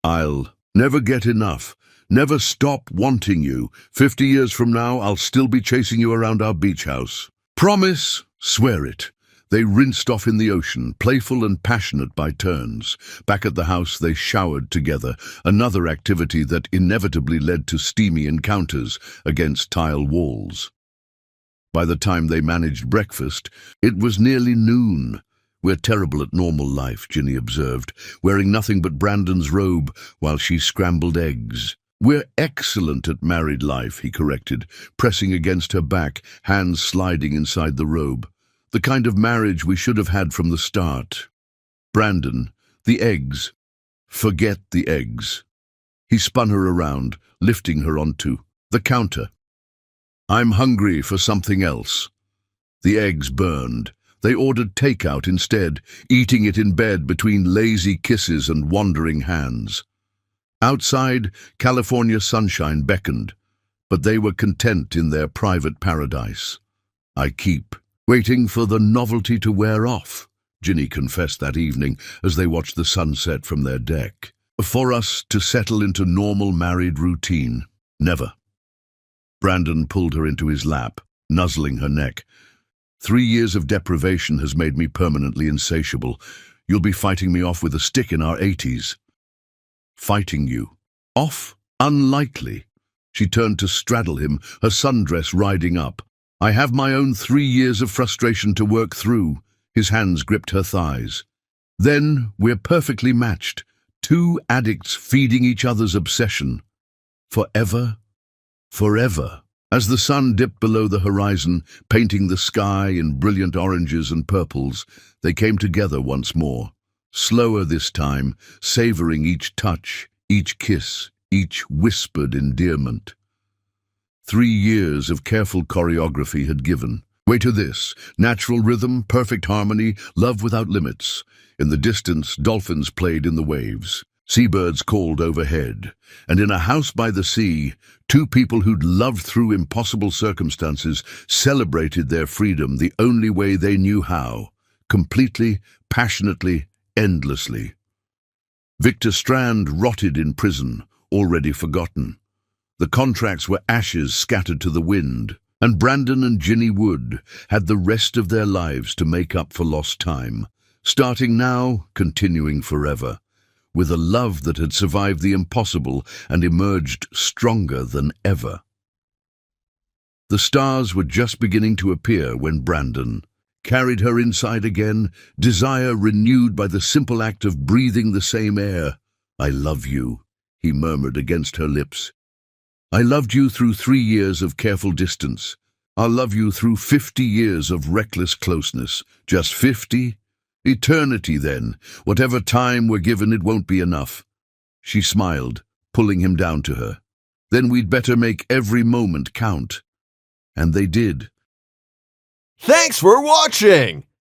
I'll never get enough, never stop wanting you. 50 years from now, I'll still be chasing you around our beach house. Promise? Swear it. They rinsed off in the ocean, playful and passionate by turns. Back at the house, they showered together, another activity that inevitably led to steamy encounters against tile walls. By the time they managed breakfast, it was nearly noon. We're terrible at normal life, Ginny observed, wearing nothing but Brandon's robe while she scrambled eggs. We're excellent at married life, he corrected, pressing against her back, hands sliding inside the robe. The kind of marriage we should have had from the start. Brandon, the eggs. Forget the eggs. He spun her around, lifting her onto The counter. I'm hungry for something else. The eggs burned. They ordered takeout instead, eating it in bed between lazy kisses and wandering hands. Outside, California sunshine beckoned, but they were content in their private paradise. I keep waiting for the novelty to wear off, Ginny confessed that evening as they watched the sunset from their deck. For us to settle into normal married routine. Never. Brandon pulled her into his lap, nuzzling her neck. 3 years of deprivation has made me permanently insatiable. You'll be fighting me off with a stick in our 80s. Fighting you? Off? Unlikely. She turned to straddle him, her sundress riding up. I have my own 3 years of frustration to work through. His hands gripped her thighs. Then we're perfectly matched. 2 addicts feeding each other's obsession. Forever. Forever. As the sun dipped below the horizon, painting the sky in brilliant oranges and purples, they came together once more. Slower this time, savoring each touch, each kiss, each whispered endearment. 3 years of careful choreography had given way to this: natural rhythm, perfect harmony, love without limits. In the distance, dolphins played in the waves. Seabirds called overhead. And in a house by the sea, 2 people who'd loved through impossible circumstances celebrated their freedom the only way they knew how. Completely, passionately, endlessly. Victor Strand rotted in prison, already forgotten. The contracts were ashes scattered to the wind, and Brandon and Ginny Wood had the rest of their lives to make up for lost time, starting now, continuing forever, with a love that had survived the impossible and emerged stronger than ever. The stars were just beginning to appear when Brandon carried her inside again, desire renewed by the simple act of breathing the same air. I love you, he murmured against her lips. I loved you through 3 years of careful distance. I'll love you through 50 years of reckless closeness. Just 50? Eternity, then. Whatever time we're given, it won't be enough. She smiled, pulling him down to her. Then we'd better make every moment count. And they did. Thanks for watching!